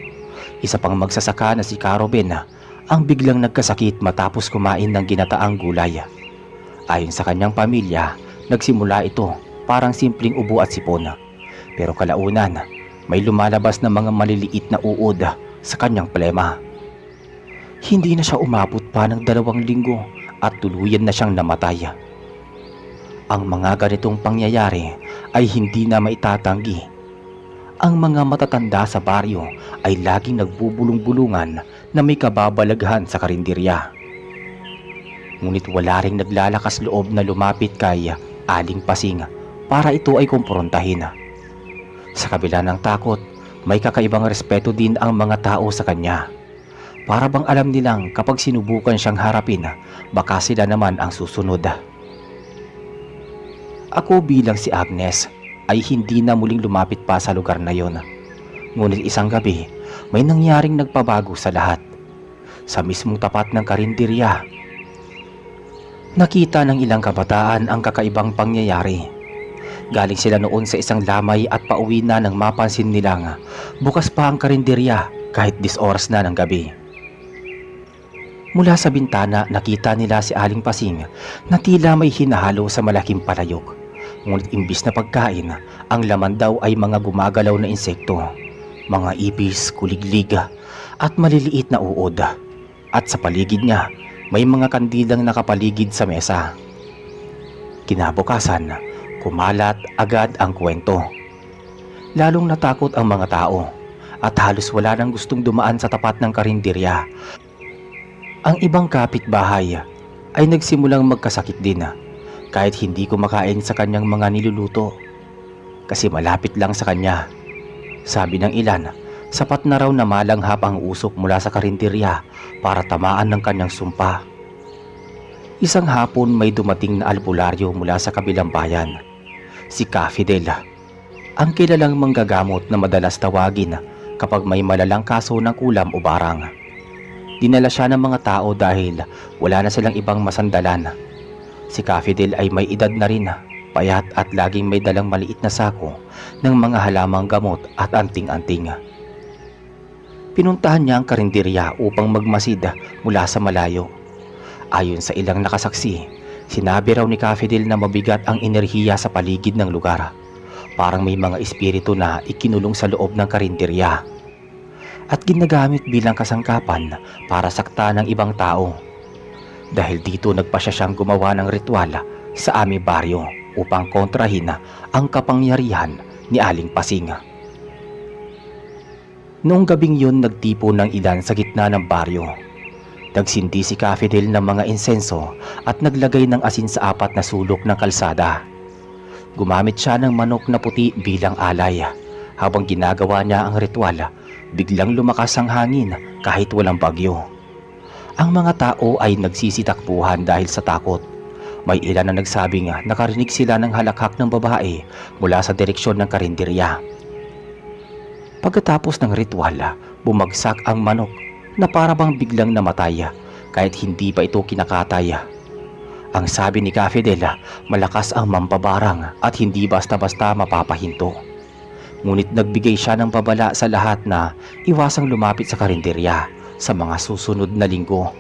Isa pang magsasaka na si Caroben ang biglang nagkasakit matapos kumain ng ginataang gulay. Ayon sa kanyang pamilya, nagsimula ito parang simpleng ubo at sipon. Pero kalaunan, may lumalabas na mga maliliit na uod sa kanyang plema. Hindi na siya umabot pa ng 2 linggo at tuluyan na siyang namatay. Ang mga ganitong pangyayari ay hindi na maitatanggi. Ang mga matatanda sa baryo ay laging nagbubulong-bulungan na may kababalaghan sa karinderya. Ngunit wala ring naglalakas loob na lumapit kay Aling Pasing para ito ay kumprontahin. Sa kabila ng takot, may kakaibang respeto din ang mga tao sa kanya. Para bang alam nilang kapag sinubukan siyang harapin, baka sila naman ang susunod. Ako bilang si Agnes ay hindi na muling lumapit pa sa lugar na yon. Ngunit isang gabi, may nangyaring nagpabago sa lahat. Sa mismong tapat ng karinderya, nakita ng ilang kabataan ang kakaibang pangyayari. Galing sila noon sa isang lamay at pauwi na nang mapansin nilang bukas pa ang karinderya kahit 10 oras na ng gabi. Mula sa bintana, nakita nila si Aling Pasing na tila may hinahalo sa malaking palayok. Ngunit imbis na pagkain, ang laman daw ay mga gumagalaw na insekto, mga ipis, kuliglig at maliliit na uod. At sa paligid niya, may mga kandilang nakapaligid sa mesa. Kinabukasan, kumalat agad ang kwento. Lalong natakot ang mga tao at halos wala nang gustong dumaan sa tapat ng karinderya. Ang ibang kapitbahay ay nagsimulang magkasakit din kahit hindi kumakain sa kanyang mga niluluto kasi malapit lang sa kanya. Sabi ng ilan, sapat na raw na malanghap ang usok mula sa karinderya para tamaan ng kanyang sumpa. Isang hapon may dumating na albularyo mula sa kabilang bayan. Si Ka Fidel, ang kilalang manggagamot na madalas tawagin kapag may malalang kaso ng kulam o barang. Dinala siya ng mga tao dahil wala na silang ibang masandalan. Si Ka Fidel ay may edad na rin, payat at laging may dalang maliit na sako ng mga halamang gamot at anting-anting. Pinuntahan niya ang karinderya upang magmasid mula sa malayo. Ayon sa ilang nakasaksi, sinabi raw ni Ka Fidel na mabigat ang enerhiya sa paligid ng lugar. Parang may mga espiritu na ikinulong sa loob ng karinderya at ginagamit bilang kasangkapan para sakta ng ibang tao. Dahil dito nagpasya siyang gumawa ng ritual sa aming baryo upang kontrahin ang kapangyarihan ni Aling Pasing. Noong gabing yun, nagtipo ng ilan sa gitna ng baryo. Nagsindi si Ka Fidel ng mga insenso at naglagay ng asin sa 4 na sulok ng kalsada. Gumamit siya ng manok na puti bilang alay. Habang ginagawa niya ang ritual, biglang lumakas ang hangin kahit walang bagyo. Ang mga tao ay nagsisitakbuhan dahil sa takot. May ilan na nagsabing nakarinig sila ng halakhak ng babae mula sa direksyon ng karinderya. Pagkatapos ng ritual, bumagsak ang manok na para bang biglang namatay kahit hindi pa ito kinakatay. Ang sabi ni Ka Fidel, malakas ang mampabarang at hindi basta-basta mapapahinto. Ngunit nagbigay siya ng babala sa lahat na iwasang lumapit sa karinderya sa mga susunod na linggo.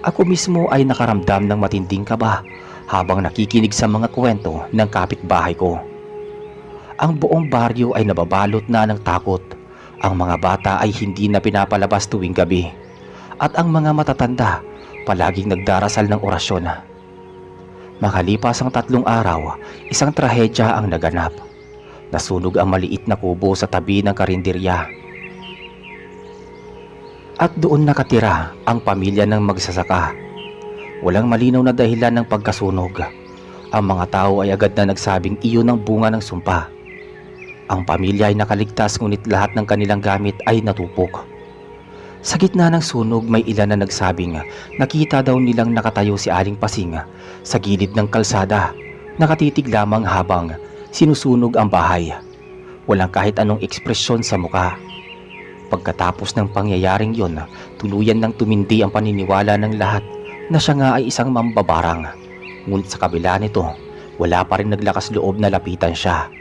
Ako mismo ay nakaramdam ng matinding kaba habang nakikinig sa mga kwento ng kapitbahay ko. Ang buong baryo ay nababalot na ng takot. Ang mga bata ay hindi na pinapalabas tuwing gabi. At ang mga matatanda palaging nagdarasal ng orasyon. Makalipas ang 3 araw, isang trahedya ang naganap. Nasunog ang maliit na kubo sa tabi ng karinderya. At doon nakatira ang pamilya ng magsasaka. Walang malinaw na dahilan ng pagkasunog. Ang mga tao ay agad na nagsabing iyon ang bunga ng sumpa. Ang pamilya ay nakaligtas ngunit lahat ng kanilang gamit ay natupok. Sa gitna ng sunog may ilan na nagsabing nakita daw nilang nakatayo si Aling Pasing sa gilid ng kalsada, nakatitig lamang habang sinusunog ang bahay. Walang kahit anong ekspresyon sa muka. Pagkatapos ng pangyayaring yon, tuluyan nang tumindi ang paniniwala ng lahat na siya nga ay isang mambabarang. Ngunit sa kabila nito, wala pa rin naglakas loob na lapitan siya.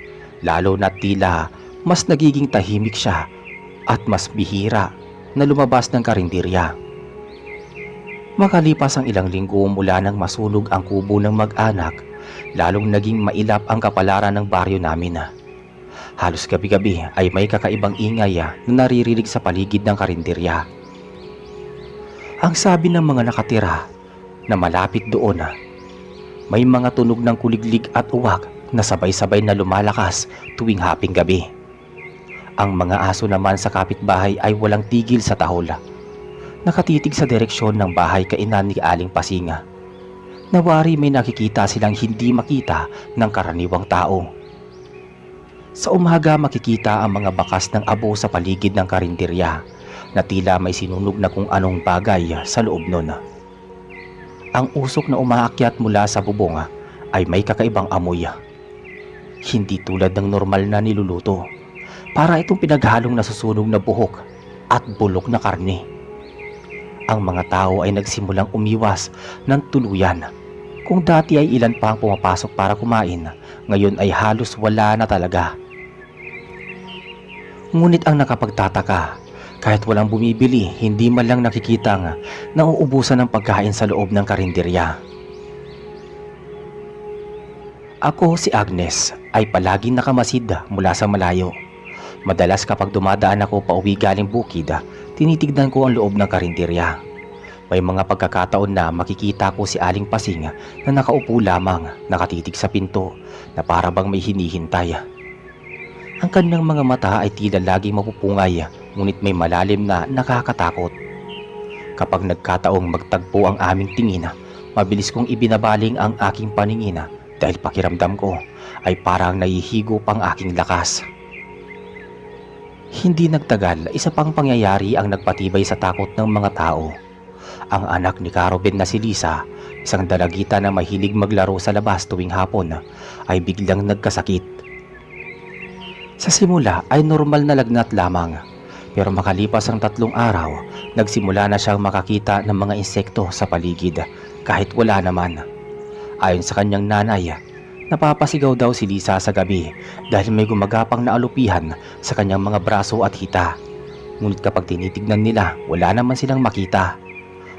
Lalo na tila mas nagiging tahimik siya at mas bihira na lumabas ng karinderya. Makalipas ang ilang linggo mula nang masunog ang kubo ng mag-anak, lalong naging mailap ang kapalaran ng baryo namin. Halos gabi-gabi ay may kakaibang ingay na naririnig sa paligid ng karinderya. Ang sabi ng mga nakatira na malapit doon, may mga tunog ng kuliglig at uwak na sabay-sabay na lumalakas tuwing haping gabi. Ang mga aso naman sa kapitbahay ay walang tigil sa tahol. Nakatitig sa direksyon ng bahay kainan ni Aling Pasing. Nawari may nakikita silang hindi makita ng karaniwang tao. Sa umaga makikita ang mga bakas ng abo sa paligid ng karinderya na tila may sinunog na kung anong bagay sa loob nun. Ang usok na umaakyat mula sa bubong ay may kakaibang amoy. Hindi tulad ng normal na niluluto. Para itong pinaghalong nasusunog na buhok at bulok na karne. Ang mga tao ay nagsimulang umiwas ng tuluyan. Kung dati ay ilan pa ang pumapasok para kumain, ngayon ay halos wala na talaga. Ngunit ang nakapagtataka, kahit walang bumibili, hindi man lang nakikita nga nauubusan ng pagkain sa loob ng karinderya. Ako si Agnes ay palaging nakamasid mula sa malayo. Madalas kapag dumadaan ako pauwi galing bukid, tinitignan ko ang loob ng karinderya. May mga pagkakataon na makikita ko si Aling Pasing na nakaupo lamang, nakatitig sa pinto na para bang may hinihintay. Ang kanyang mga mata ay tila laging mapupungay, ngunit may malalim na nakakatakot. Kapag nagkataong magtagpo ang aming tingin, mabilis kong ibinabaling ang aking paningin dahil pakiramdam ko ay parang nahihigop ang aking lakas. Hindi nagtagal, isa pang pangyayari ang nagpatibay sa takot ng mga tao. Ang anak ni Caroben na si Lisa, isang dalagita na mahilig maglaro sa labas tuwing hapon, ay biglang nagkasakit. Sa simula ay normal na lagnat lamang, pero makalipas ang 3 araw, nagsimula na siyang makakita ng mga insekto sa paligid kahit wala naman. Ayon sa kanyang nanay, napapasigaw daw si Lisa sa gabi dahil may gumagapang na alupihan sa kanyang mga braso at hita. Ngunit kapag tinitignan nila, wala naman silang makita.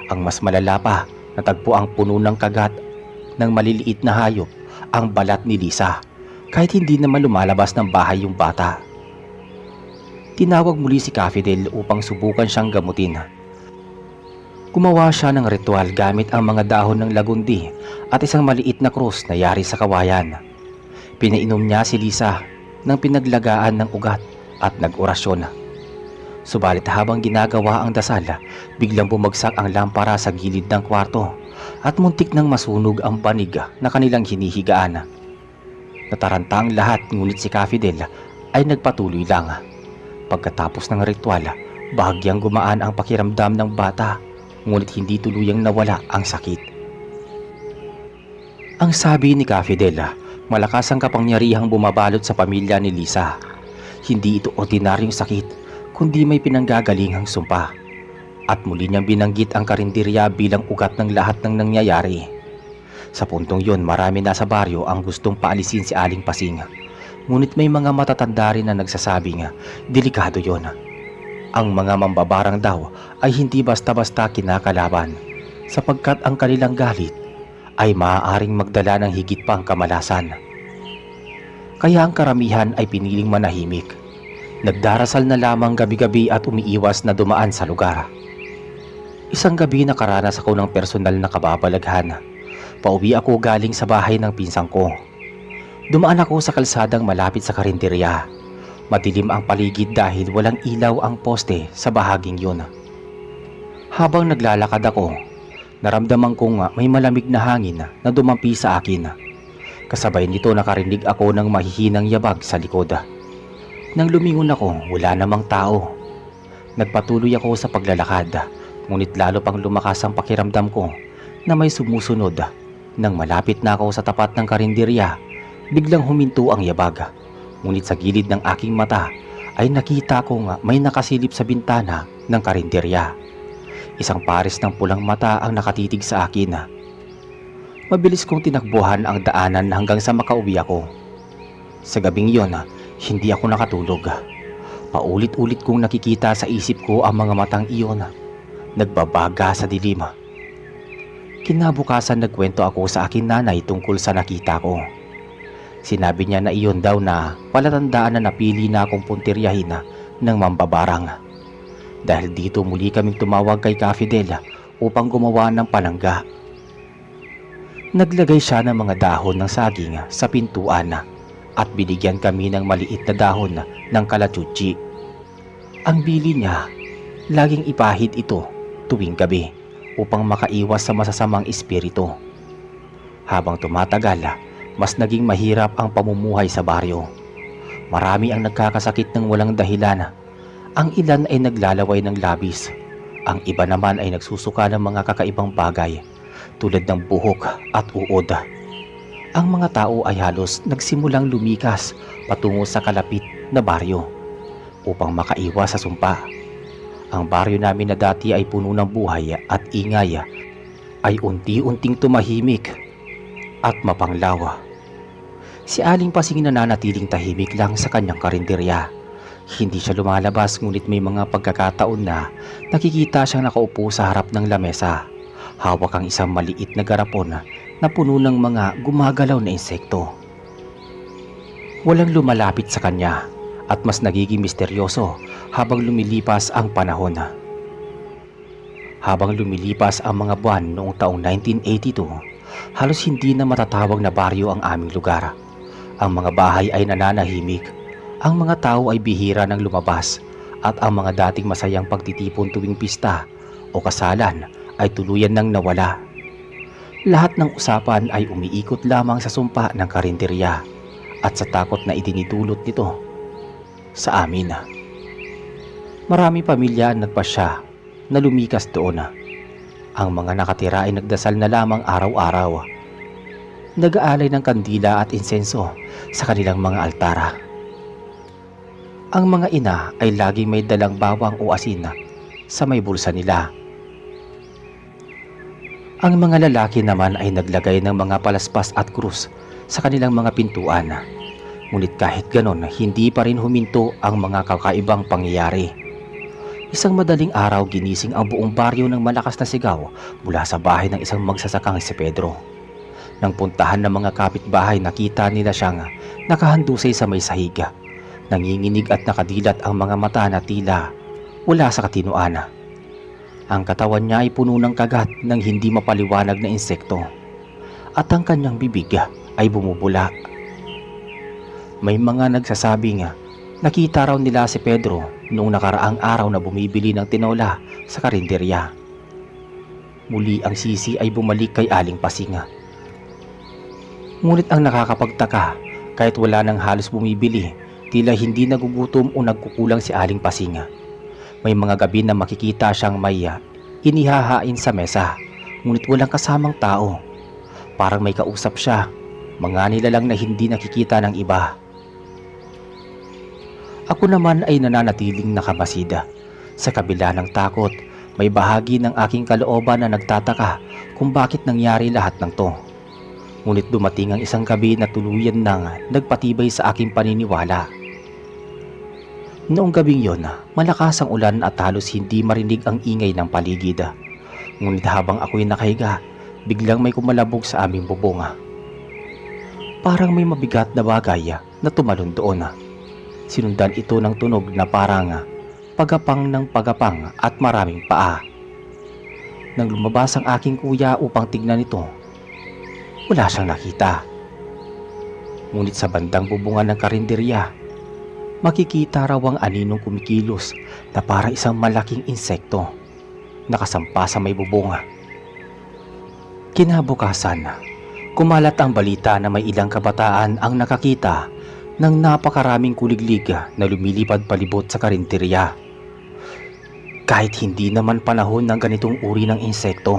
Ang mas malala pa, natagpo ang puno ng kagat ng maliliit na hayop ang balat ni Lisa, kahit hindi naman lumalabas ng bahay yung bata. Tinawag muli si Cafidel upang subukan siyang gamutin. Gumawa siya ng ritual gamit ang mga dahon ng lagundi at isang maliit na krus na yari sa kawayan. Pinainom niya si Lisa ng pinaglagaan ng ugat at nag-orasyon. Subalit habang ginagawa ang dasal, biglang bumagsak ang lampara sa gilid ng kwarto at muntik nang masunog ang banig na kanilang hinihigaan. Nataranta ang lahat, ngunit si Cafidel ay nagpatuloy lang. Pagkatapos ng ritual, bahagyang gumaan ang pakiramdam ng bata, ngunit hindi tuluyang nawala ang sakit. Ang sabi ni Cafidel, malakas ang kapangyarihang bumabalot sa pamilya ni Lisa. Hindi ito ordinaryong sakit, kundi may pinanggagalinghang sumpa. At muli niyang binanggit ang karinderya bilang ugat ng lahat ng nangyayari. Sa puntong yon, marami na sa baryo ang gustong paalisin si Aling Pasing. Ngunit may mga matatanda rin na nagsasabing delikado yon. Ang mga mambabarang daw ay hindi basta-basta kinakalaban, sapagkat ang kanilang galit ay maaaring magdala ng higit pang kamalasan. Kaya ang karamihan ay piniling manahimik. Nagdarasal na lamang gabi-gabi at umiiwas na dumaan sa lugar. Isang gabi nakaranas ako ng personal na kababalaghan. Pauwi ako galing sa bahay ng pinsang ko. Dumaan ako sa kalsadang malapit sa karinderya. Madilim ang paligid dahil walang ilaw ang poste sa bahaging yun. Habang naglalakad ako, naramdaman kong may malamig na hangin na dumampi sa akin. Kasabay nito nakarinig ako ng mahihinang yabag sa likod. Nang lumingon ako, wala namang tao. Nagpatuloy ako sa paglalakad, ngunit lalo pang lumakas ang pakiramdam ko na may sumusunod. Nang malapit na ako sa tapat ng karinderya, biglang huminto ang yabag. Ngunit sa gilid ng aking mata ay nakita kong may nakasilip sa bintana ng karinderya. Isang pares ng pulang mata ang nakatitig sa akin. Mabilis kong tinakbuhan ang daanan hanggang sa makauwi ako. Sa gabing yon, hindi ako nakatulog. Paulit-ulit kong nakikita sa isip ko ang mga matang iyon, nagbabaga sa dilim. Kinabukasan nagkwento ako sa aking nanay tungkol sa nakita ko. Sinabi niya na iyon daw na palatandaan na napili na akong puntiryahin ng mambabarang. Dahil dito muli kaming tumawag kay Ka Fidel upang gumawa ng palangga. Naglagay siya ng mga dahon ng saging sa pintuan at binigyan kami ng maliit na dahon ng kalachuchi. Ang bili niya, laging ipahid ito tuwing gabi upang makaiwas sa masasamang espiritu. Habang tumatagal, mas naging mahirap ang pamumuhay sa baryo. Marami ang nagkakasakit ng walang dahilan. Ang ilan ay naglalaway ng labis. Ang iba naman ay nagsusuka ng mga kakaibang bagay tulad ng buhok at uod. Ang mga tao ay halos nagsimulang lumikas patungo sa kalapit na baryo upang makaiwas sa sumpa. Ang baryo namin na dati ay puno ng buhay at ingay ay unti-unting tumahimik at mapanglaw. Si Aling Pasing nananatiling tahimik lang sa kanyang karinderya. Hindi siya lumalabas, ngunit may mga pagkakataon na nakikita siyang nakaupo sa harap ng lamesa. Hawak ang isang maliit na garapon na puno ng mga gumagalaw na insekto. Walang lumalapit sa kanya at mas nagiging misteryoso habang lumilipas ang panahon. Habang lumilipas ang mga buwan noong taong 1982, halos hindi na matatawag na baryo ang aming lugar. Ang mga bahay ay nananahimik, ang mga tao ay bihira ng lumabas, at ang mga dating masayang pagtitipon tuwing pista o kasalan ay tuluyan nang nawala. Lahat ng usapan ay umiikot lamang sa sumpa ng karinderya at sa takot na idinidulot nito sa amin. Marami pamilya ang nagpasya na lumikas doon. Ang mga nakatira ay nagdasal na lamang araw-araw. Nag-aalay ng kandila at insenso sa kanilang mga altara. Ang mga ina ay laging may dalang bawang o asin sa may bulsa nila. Ang mga lalaki naman ay naglagay ng mga palaspas at krus sa kanilang mga pintuan. Ngunit kahit ganon, hindi pa rin huminto ang mga kakaibang pangyayari. Isang madaling araw, ginising ang buong baryo ng malakas na sigaw mula sa bahay ng isang magsasakang si Pedro. Nang puntahan ng mga kapitbahay, nakita nila siyang nakahandusay sa may sahig. Nanginginig at nakadilat ang mga mata na tila wala sa katinuan. Ang katawan niya ay puno ng kagat ng hindi mapaliwanag na insekto at ang kanyang bibig ay bumubula. May mga nagsasabing nakita raw nila si Pedro noong nakaraang araw na bumibili ng tinola sa karinderya. Muli ang sisi ay bumalik kay Aling Pasing. Ngunit ang nakakapagtaka, kahit wala nang halos bumibili, tila hindi nagugutom o nagkukulang si Aling Pasing. May mga gabi na makikita siyang may inihahain sa mesa, ngunit walang kasamang tao. Parang may kausap siya, mga nilalang na hindi nakikita ng iba. Ako naman ay nananatiling nakamasida. Sa kabila ng takot, may bahagi ng aking kalooban na nagtataka kung bakit nangyari lahat ng to. Ngunit dumating ang isang gabi na tuluyan nang nagpatibay sa aking paniniwala. Noong gabing yon, malakas ang ulan at halos hindi marinig ang ingay ng paligid. Ngunit habang ako'y nakahiga, biglang may kumalabog sa aming bubong. Parang may mabigat na bagay na tumalon doon. Sinundan ito ng tunog na parang pagapang ng pagapang at maraming paa. Nang lumabas ang aking kuya upang tignan ito, wala siyang nakita. Ngunit sa bandang bubungan ng karinderya, makikita raw ang aninong kumikilos na para isang malaking insekto nakasampa sa may bubong. Kinabukasan, Kumalat ang balita na may ilang kabataan ang nakakita ng napakaraming kuliglig na lumilipad palibot sa karinderya. Kahit hindi naman panahon ng ganitong uri ng insekto,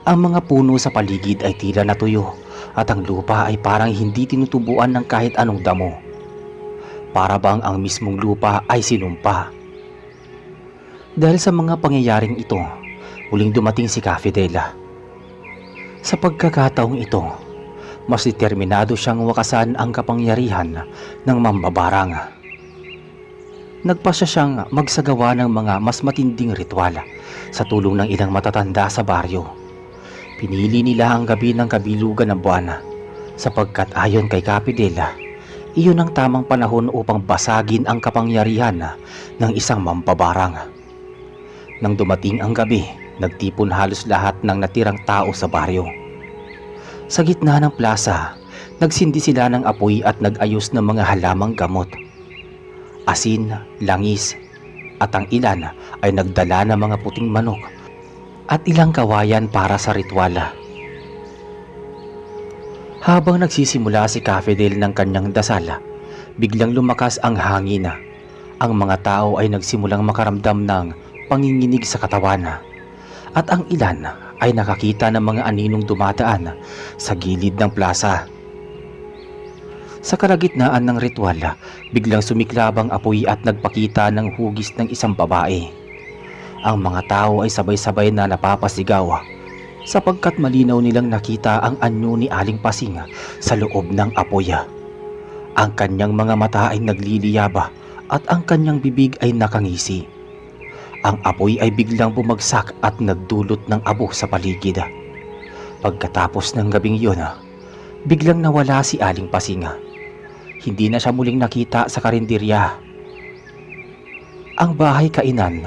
ang mga puno sa paligid ay tila natuyo at ang lupa ay parang hindi tinutubuan ng kahit anong damo. Para bang ang mismong lupa ay sinumpa. Dahil sa mga pangyayaring ito, muling dumating si Kafidel. Sa pagkakataong ito, mas determinado siyang wakasan ang kapangyarihan ng mambabarang. Nagpasya siyang magsagawa ng mga mas matinding ritual sa tulong ng ilang matatanda sa baryo. Pinili nila ang gabi ng kabilugan ng buwan sapagkat ayon kay Kafidel, iyon ang tamang panahon upang basagin ang kapangyarihan ng isang mambabarang. Nang dumating ang gabi, nagtipon halos lahat ng natirang tao sa baryo. Sa gitna ng plaza, nagsindi sila ng apoy at nag-ayos ng mga halamang gamot. Asin, langis, at ang ilan ay nagdala ng mga puting manok at ilang kawayan para sa ritual. Habang nagsisimula si Kafidel ng kanyang dasal, biglang lumakas ang hangin. Ang mga tao ay nagsimulang makaramdam ng panginginig sa katawan. At ang ilan ay nakakita ng mga aninong dumadaan sa gilid ng plaza. Sa kalagitnaan ng ritual, biglang sumiklab ang apoy at nagpakita ng hugis ng isang babae. Ang mga tao ay sabay-sabay na napapasigaw sapagkat malinaw nilang nakita ang anyo ni Aling Pasing sa loob ng apoy. Ang kanyang mga mata ay nagliliyab at ang kanyang bibig ay nakangisi. Ang apoy ay biglang bumagsak at nagdulot ng abo sa paligid. Pagkatapos ng gabing iyon, biglang nawala si Aling Pasing. Hindi na siya muling nakita sa karinderya. Ang bahay kainan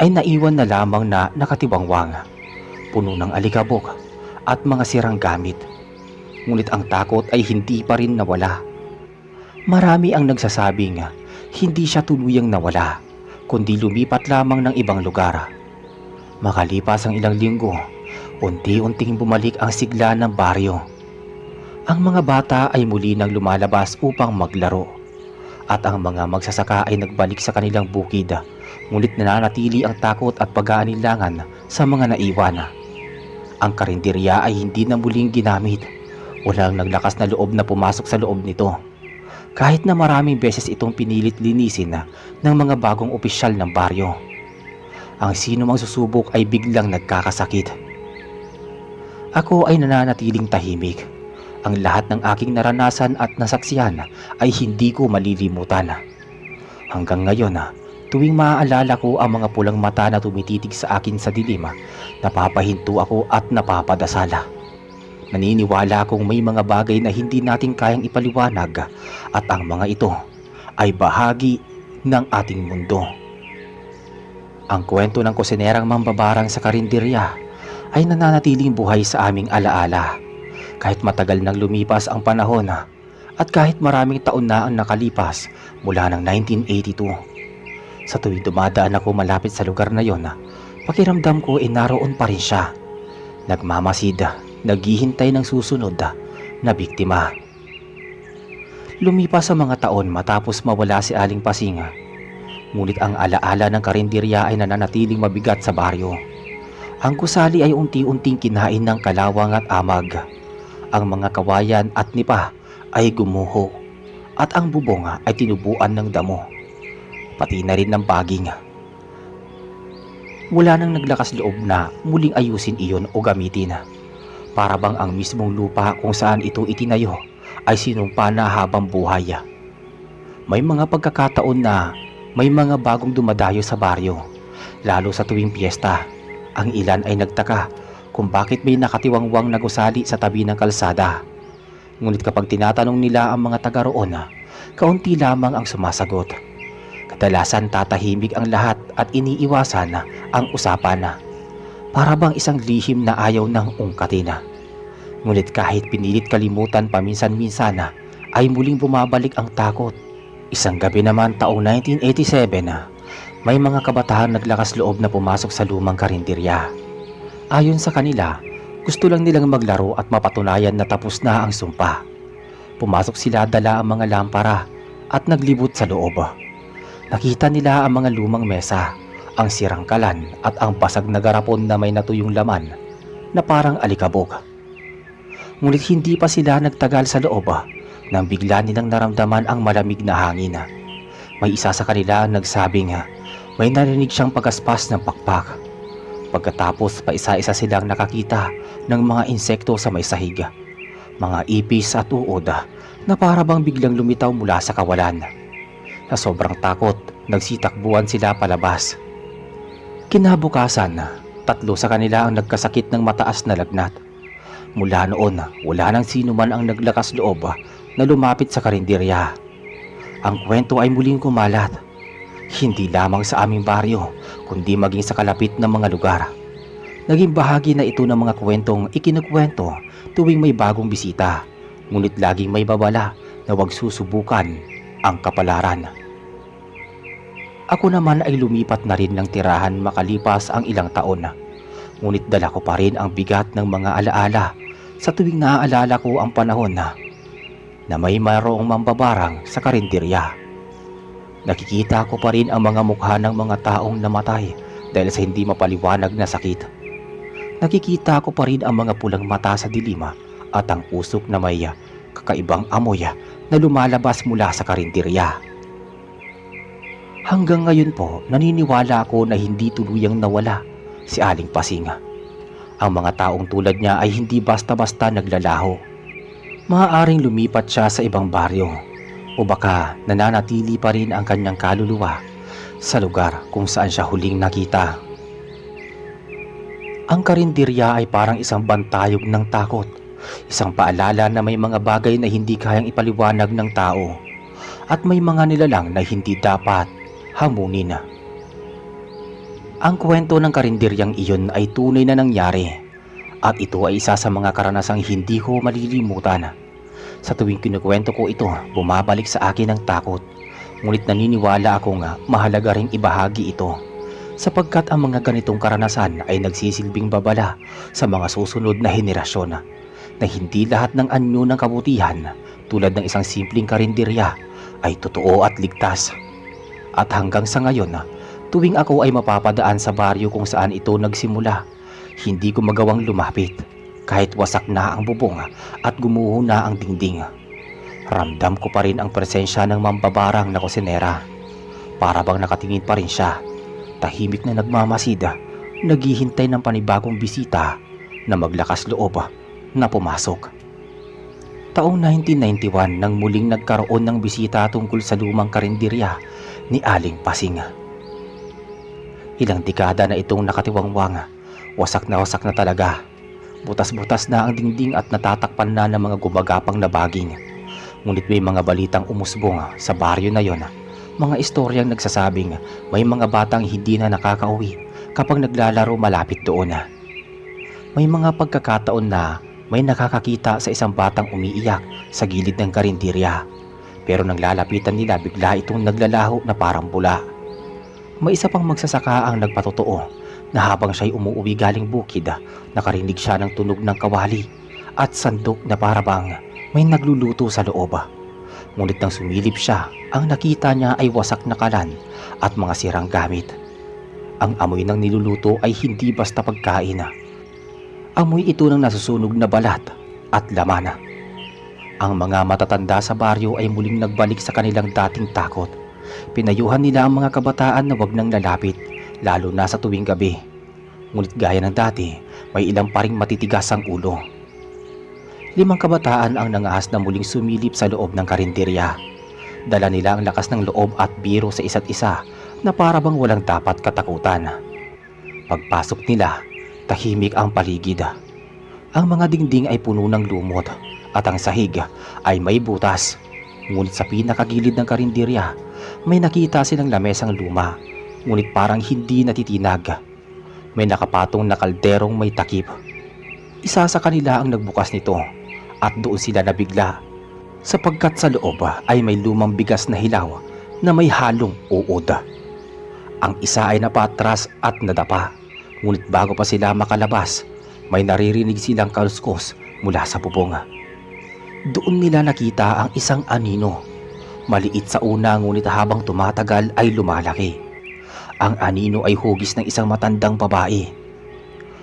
ay naiwan na lamang na nakatiwangwang, puno ng alikabok at mga sirang gamit. Ngunit ang takot ay hindi pa rin nawala. Marami ang nagsasabing hindi siya tuluyang nawala, kundi lumipat lamang ng ibang lugar. Makalipas ang ilang linggo, unti-unting bumalik ang sigla ng baryo. Ang mga bata ay muli nang lumalabas upang maglaro, at ang mga magsasaka ay nagbalik sa kanilang bukid, ngunit nananatili ang takot at pag-aalinlangan sa mga naiwan. Ang karinderya ay hindi na muling ginamit. Walang naglakas na loob na pumasok sa loob nito, kahit na maraming beses itong pinilit linisin ng mga bagong opisyal ng baryo. Ang sino mang susubok ay biglang nagkakasakit. Ako ay nananatiling tahimik. Ang lahat ng aking naranasan at nasaksihan ay hindi ko malilimutan. Hanggang ngayon, tuwing maaalala ko ang mga pulang mata na tumititig sa akin sa dilim, napapahinto ako at napapadasala. Naniniwala akong may mga bagay na hindi natin kayang ipaliwanag at ang mga ito ay bahagi ng ating mundo. Ang kwento ng kusinerang mambabarang sa karinderya ay nananatiling buhay sa aming alaala. Kahit matagal nang lumipas ang panahon at kahit maraming taon na ang nakalipas mula ng 1982. Sa tuwing dumadaan ako malapit sa lugar na yon, pakiramdam ko ay naroon pa rin siya. Nagmamasid, naghihintay ng susunod na biktima. Lumipas ang mga taon matapos mawala si Aling Pasing. Ngunit ang alaala ng karinderya ay nananatiling mabigat sa baryo. Ang gusali ay unti-unting kinain ng kalawang at amag. Ang mga kawayan at nipa ay gumuho at ang bubong ay tinubuan ng damo, pati na rin ng baging. Wala nang naglakas loob na muling ayusin iyon o gamitin. Para bang ang mismong lupa kung saan ito itinayo ay sinumpa na habang buhay. May mga pagkakataon na may mga bagong dumadayo sa baryo, lalo sa tuwing piyesta. Ang ilan ay nagtaka kung bakit may nakatiwangwang na gusali sa tabi ng kalsada. Ngunit kapag tinatanong nila ang mga taga roon, kaunti lamang ang sumasagot. Kadalasan tatahimik ang lahat at iniiwasan ang usapan. Para bang isang lihim na ayaw ng ungkatin. Ngunit kahit pinilit kalimutan paminsan-minsan, ay muling bumabalik ang takot. Isang gabi naman taong 1987, may mga kabataan naglakas loob na pumasok sa lumang karinderya. Ayon sa kanila, Gusto lang nilang maglaro at mapatunayan na tapos na ang sumpa. Pumasok sila, dala ang mga lampara at naglibot sa loob. Nakita nila ang mga lumang mesa, ang sirang kalan at ang basag na garapon na may natuyong laman na parang alikabok. Ngunit hindi pa sila nagtagal sa loob nang bigla nilang naramdaman ang malamig na hangin. May isa sa kanila ang nagsabing may narinig siyang pagaspas ng pakpak. Pagkatapos pa isa-isa silang nakakita ng mga insekto sa may sahig, mga ipis at uod na para bang biglang lumitaw mula sa kawalan. Sa sobrang takot, nagsitakbuhan sila palabas. Kinabukasan, 3 sa kanila ang nagkasakit ng mataas na lagnat. Mula noon, wala nang sino man ang naglakas loob na lumapit sa karinderya. Ang kwento ay muling kumalat, hindi lamang sa aming baryo, kundi maging sa kalapit na mga lugar. Naging bahagi na ito ng mga kwentong ikinukwento tuwing may bagong bisita, ngunit laging may babala na huwag susubukan ang kapalaran. Ako naman ay lumipat na rin ng tirahan makalipas ang ilang taon, ngunit dala ko pa rin ang bigat ng mga alaala sa tuwing naaalala ko ang panahon na may mayroong mambabarang sa karinderya. Nakikita ko pa rin ang mga mukha ng mga taong namatay dahil sa hindi mapaliwanag na sakit. Nakikita ko pa rin ang mga pulang mata sa dilima at ang usok na may kakaibang amoy na lumalabas mula sa karinderya. Hanggang ngayon po, naniniwala ako na hindi tuluyang nawala si Aling Pasing. Ang mga taong tulad niya ay hindi basta-basta naglalaho. Maaaring lumipat siya sa ibang baryo o baka nananatili pa rin ang kanyang kaluluwa sa lugar kung saan siya huling nakita. Ang karinderya ay parang isang bantayog ng takot, isang paalala na may mga bagay na hindi kayang ipaliwanag ng tao at may mga nilalang na hindi dapat hamunin. Ang kwento ng karinderyang iyon ay tunay na nangyari at ito ay isa sa mga karanasang hindi ko malilimutan. Sa tuwing kinukwento ko ito, bumabalik sa akin ang takot, ngunit naniniwala akong mahalaga ring ibahagi ito sapagkat ang mga ganitong karanasan ay nagsisilbing babala sa mga susunod na henerasyon na hindi lahat ng anyo ng kabutihan tulad ng isang simpleng karinderya ay totoo at ligtas. At hanggang sa ngayon, tuwing ako ay mapapadaan sa baryo kung saan ito nagsimula, hindi ko magawang lumapit kahit wasak na ang bubong at gumuho na ang dingding. Ramdam ko pa rin ang presensya ng mambabarang na kusinera. Para bang nakatingin pa rin siya, tahimik na nagmamasid, naghihintay ng panibagong bisita na maglakas loob na pumasok. Taong 1991 nang muling nagkaroon ng bisita tungkol sa lumang karinderya ni Aling Pasing. Ilang dekada na itong nakatiwangwang, wasak na talaga. Butas-butas na ang dingding at natatakpan na ng mga gumagapang na baging. Ngunit may mga balitang umusbong sa baryo na yon. Mga istoryang nagsasabing may mga batang hindi na nakakauwi kapag naglalaro malapit doon. May mga pagkakataon na may nakakakita sa isang batang umiiyak sa gilid ng karinderya. Pero nang lalapitan nila, bigla itong naglalaho na parang bula. May isa pang magsasaka ang nagpatotoo na habang siya'y umuuwi galing bukid, nakarinig siya ng tunog ng kawali at sandok na parabang may nagluluto sa loob. Ngunit nang sumilip siya, ang nakita niya ay wasak na kalan at mga sirang gamit. Ang amoy ng niluluto ay hindi basta pagkain. Amoy ito ng nasusunog na balat at laman. Ang mga matatanda sa baryo ay muling nagbalik sa kanilang dating takot. Pinayuhan nila ang mga kabataan na wag nang lalapit, lalo na sa tuwing gabi. Ngunit gaya ng dati, may ilang pa ring matitigas ang ulo. 5 kabataan ang nangahas na muling sumilip sa loob ng karinderya. Dala nila ang lakas ng loob at biro sa isa't isa na para bang walang dapat katakutan. Pagpasok nila, tahimik ang paligid. Ang mga dingding ay puno ng lumot at ang sahig ay may butas. Ngunit sa pinakagilid ng karinderya, may nakita silang lamesang luma, ngunit parang hindi natitinag. May nakapatong na kalderong may takip. Isa sa kanila ang nagbukas nito at doon sila nabigla sapagkat sa loob ay may lumang bigas na hilaw na may halong uod. Ang isa ay napatras at nadapa, ngunit bago pa sila makalabas, May naririnig silang kaluskos mula sa bubong. Doon nila nakita ang isang anino. Maliit sa una ngunit habang tumatagal ay lumalaki. Ang anino ay hugis ng isang matandang babae.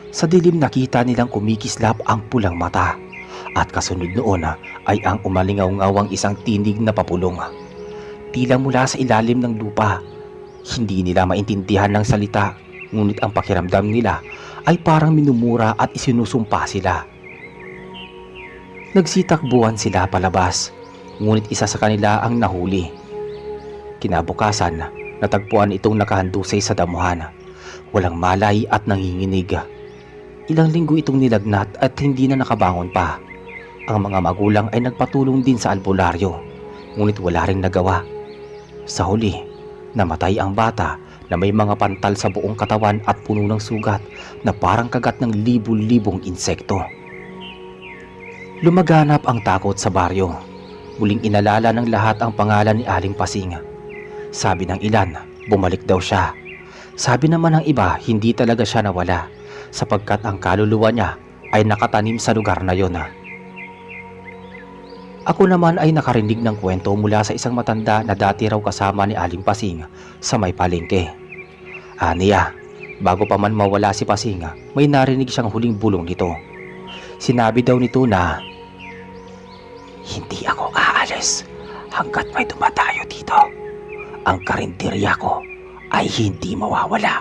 Sa dilim nakita nilang kumikislap ang pulang mata at kasunod noon ay ang umalingaw-ngawang isang tinig na papulong. Tila mula sa ilalim ng lupa. Hindi nila maintindihan ng salita ngunit ang pakiramdam nila ay parang minumura at isinusumpa sila. Nagsitakbuhan sila palabas ngunit isa sa kanila ang nahuli. Kinabukasan, natagpuan itong nakahandusay sa damuhan. Walang malay at nanginginig. Ilang linggo itong nilagnat at hindi na nakabangon pa. Ang mga magulang ay nagpatulong din sa albularyo, ngunit wala ring nagawa. Sa huli, namatay ang bata na may mga pantal sa buong katawan at puno ng sugat na parang kagat ng libu-libong insekto. Lumaganap ang takot sa baryo. Muling inalala ng lahat ang pangalan ni Aling Pasing. Sabi ng ilan, bumalik daw siya. Sabi naman ng iba, hindi talaga siya nawala sapagkat ang kaluluwa niya ay nakatanim sa lugar na yon. Ako naman ay nakarinig ng kwento mula sa isang matanda na dati raw kasama ni Aling Pasing sa may palengke. Aniya, bago pa man mawala si Pasing, may narinig siyang huling bulong nito. Sinabi daw nito na, "Hindi ako aalis hanggat may dumadayo dito. Ang karinderya ko ay hindi mawawala."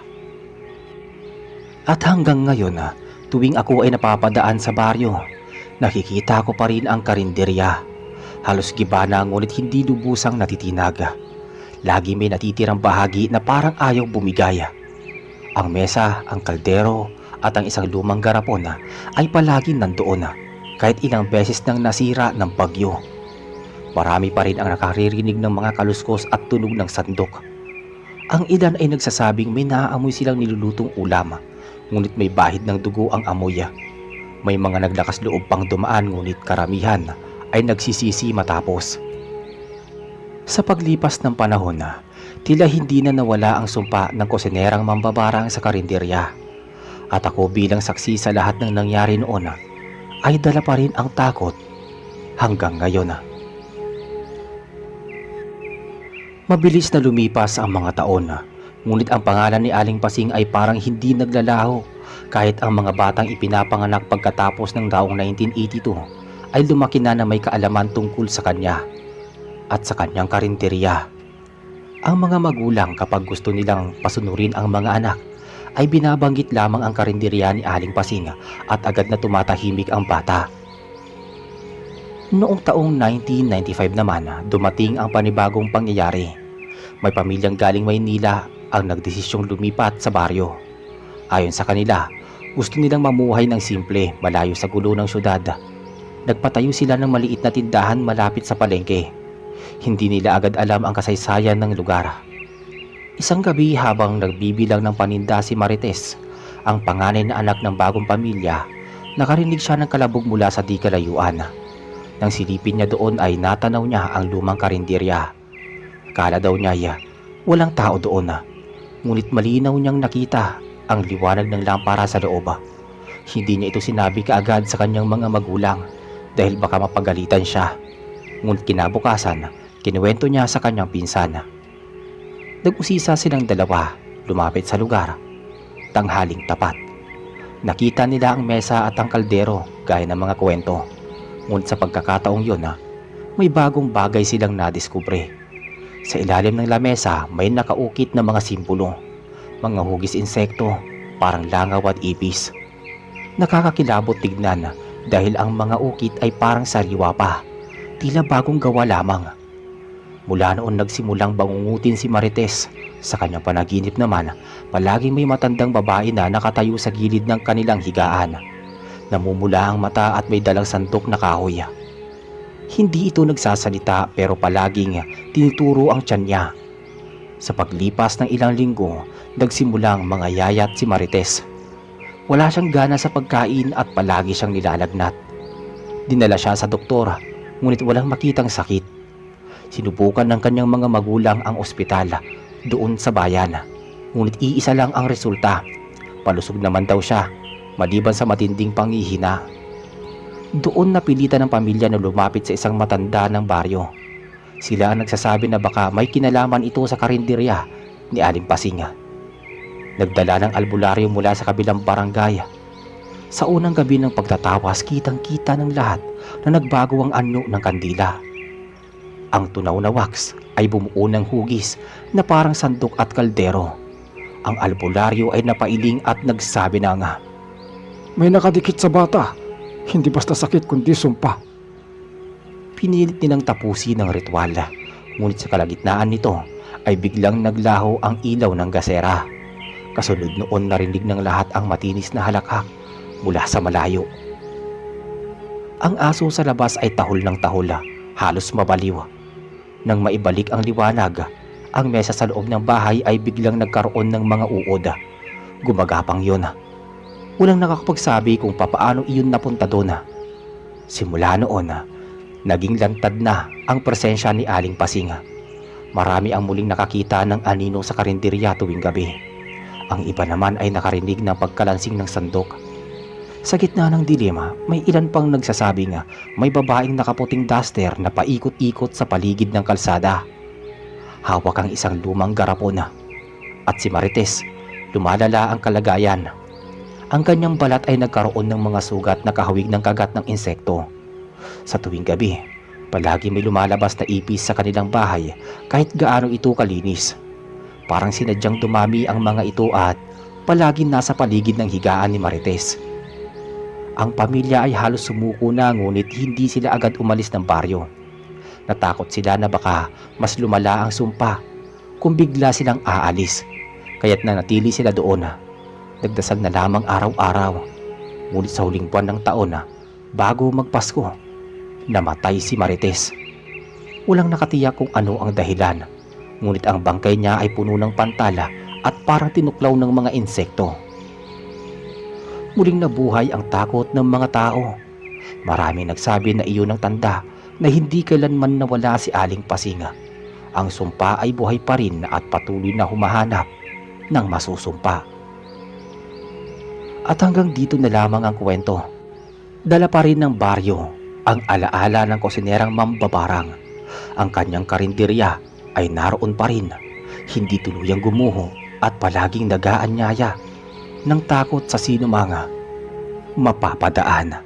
At hanggang ngayon, tuwing ako ay napapadaan sa baryo, nakikita ko pa rin ang karinderya. Halos giba na ngunit hindi lubusang natitinag. Lagi may natitirang bahagi na parang ayaw bumigay. Ang mesa, ang kaldero at ang isang lumang garapon ay palaging nandoon kahit ilang beses nang nasira ng bagyo. Marami pa rin ang nakaririnig ng mga kaluskos at tunog ng sandok. Ang ilan ay nagsasabing may naaamoy silang nilulutong ulam, ngunit may bahid ng dugo ang amoy. May mga naglakas loob pang dumaan ngunit karamihan ay nagsisisi matapos. Sa paglipas ng panahon, tila hindi na nawala ang sumpa ng kusinerang mambabarang sa karinderya. At ako bilang saksi sa lahat ng nangyari noon ay dala pa rin ang takot hanggang ngayon. Mabilis na lumipas ang mga taon, ngunit ang pangalan ni Aling Pasing ay parang hindi naglalaho kahit ang mga batang ipinapanganak pagkatapos ng taong 1982 ay lumaki na may kaalaman tungkol sa kanya at sa kanyang karinderya. Ang mga magulang kapag gusto nilang pasunurin ang mga anak ay binabanggit lamang ang karinderya ni Aling Pasing at agad na tumatahimik ang bata. Noong taong 1995 naman, dumating ang panibagong pangyayari. May pamilyang galing Maynila ang nagdesisyong lumipat sa baryo. Ayon sa kanila, gusto nilang mamuhay ng simple, malayo sa gulo ng syudad. Nagpatayo sila ng maliit na tindahan malapit sa palengke. Hindi nila agad alam ang kasaysayan ng lugar. Isang gabi habang nagbibilang ng paninda si Marites, ang panganay na anak ng bagong pamilya, nakarinig siya ng kalabog mula sa di kalayuan. Nang silipin niya doon ay natanaw niya ang lumang karinderya. Akala daw niya walang tao doon, ngunit malinaw niyang nakita ang liwanag ng lampara sa loob. Hindi niya ito sinabi kaagad sa kanyang mga magulang dahil baka mapagalitan siya. Ngunit kinabukasan, kinuwento niya sa kanyang pinsan. Nag-usisa silang dalawa, lumapit sa lugar. Tanghaling tapat. Nakita nila ang mesa at ang kaldero gaya ng mga kwento. Ngunit sa pagkakataong yun, may bagong bagay silang nadiskubre. Sa ilalim ng lamesa may nakaukit na mga simbolo, mga hugis insekto, parang langaw at ipis. Nakakakilabot tignan dahil ang mga ukit ay parang sariwa pa, tila bagong gawa lamang. Mula noon nagsimulang bangungutin si Marites. Sa kanyang panaginip naman, palaging may matandang babae na nakatayo sa gilid ng kanilang higaan. Namumula ang mata at may dalang sandok na kahoy. Hindi ito nagsasalita pero palaging tinuturo ang tiyan niya. Sa paglipas ng ilang linggo, nagsimulang mga yayat si Marites. Wala siyang gana sa pagkain at palagi siyang nilalagnat. Dinala siya sa doktor, ngunit walang makitang sakit. Sinubukan ng kanyang mga magulang ang ospital doon sa bayan, ngunit iisa lang ang resulta. Palusog naman daw siya. maliban sa matinding panghihina. Doon napilitan ng pamilya na lumapit sa isang matanda ng baryo. Sila ang nagsasabi na baka may kinalaman ito sa karinderya ni Aling Pasing. Nagdala ng albularyo mula sa kabilang barangay. Sa unang gabi ng pagtatawas, kitang-kita ng lahat na nagbago ang anyo ng kandila. Ang tunaw na wax ay bumuo ng hugis na parang sandok at kaldero. Ang albularyo ay napailing at nagsabi na nga, "May nakadikit sa bata. Hindi basta sakit kundi sumpa." Pinilit nilang tapusin ang ritual, ngunit sa kalagitnaan nito ay biglang naglaho ang ilaw ng gasera. Kasunod noon narinig ng lahat ang matinis na halakhak mula sa malayo. Ang aso sa labas ay tahol ng tahol, halos mabaliw. Nang maibalik ang liwanag, ang mesa sa loob ng bahay ay biglang nagkaroon ng mga uod. Gumagapang yun. Walang nakakapagsabi kung papaano iyon napunta doon. Simula noon, naging lantad na ang presensya ni Aling Pasing. Marami ang muling nakakita ng anino sa karinderya tuwing gabi. Ang iba naman ay nakarinig ng pagkalansing ng sandok. Sa gitna ng dilema, may ilan pang nagsasabing may babaeng nakaputing duster na paikot-ikot sa paligid ng kalsada. Hawak ang isang lumang garapon. At si Marites, lumalala ang kalagayan. Ang kanyang balat ay nagkaroon ng mga sugat na kahawig ng kagat ng insekto. Sa tuwing gabi, palagi may lumalabas na ipis sa kanilang bahay kahit gaano ito kalinis. Parang sinadyang dumami ang mga ito at palaging nasa paligid ng higaan ni Marites. Ang pamilya ay halos sumuko na ngunit hindi sila agad umalis ng baryo. Natakot sila na baka mas lumala ang sumpa kung bigla silang aalis, kaya't nanatili sila doon. Nagdasal na lamang araw-araw. Ngunit sa huling buwan ng taon bago magpasko, namatay si Marites. Walang nakatiyak kung ano ang dahilan, ngunit ang bangkay niya ay puno ng pantala at parang tinuklaw ng mga insekto. Muling nabuhay ang takot ng mga tao. Maraming nagsabi na iyon ang tanda na hindi kailanman nawala si Aling Pasing. Ang sumpa ay buhay pa rin at patuloy na humahanap ng masusumpa. At hanggang dito na lamang ang kwento. Dala pa rin ng baryo ang alaala ng kusinerang mambabarang. Ang kanyang karinderya ay naroon pa rin, hindi tuluyang gumuho at palaging nag-aanyaya ng takot sa sino mga mapapadaan.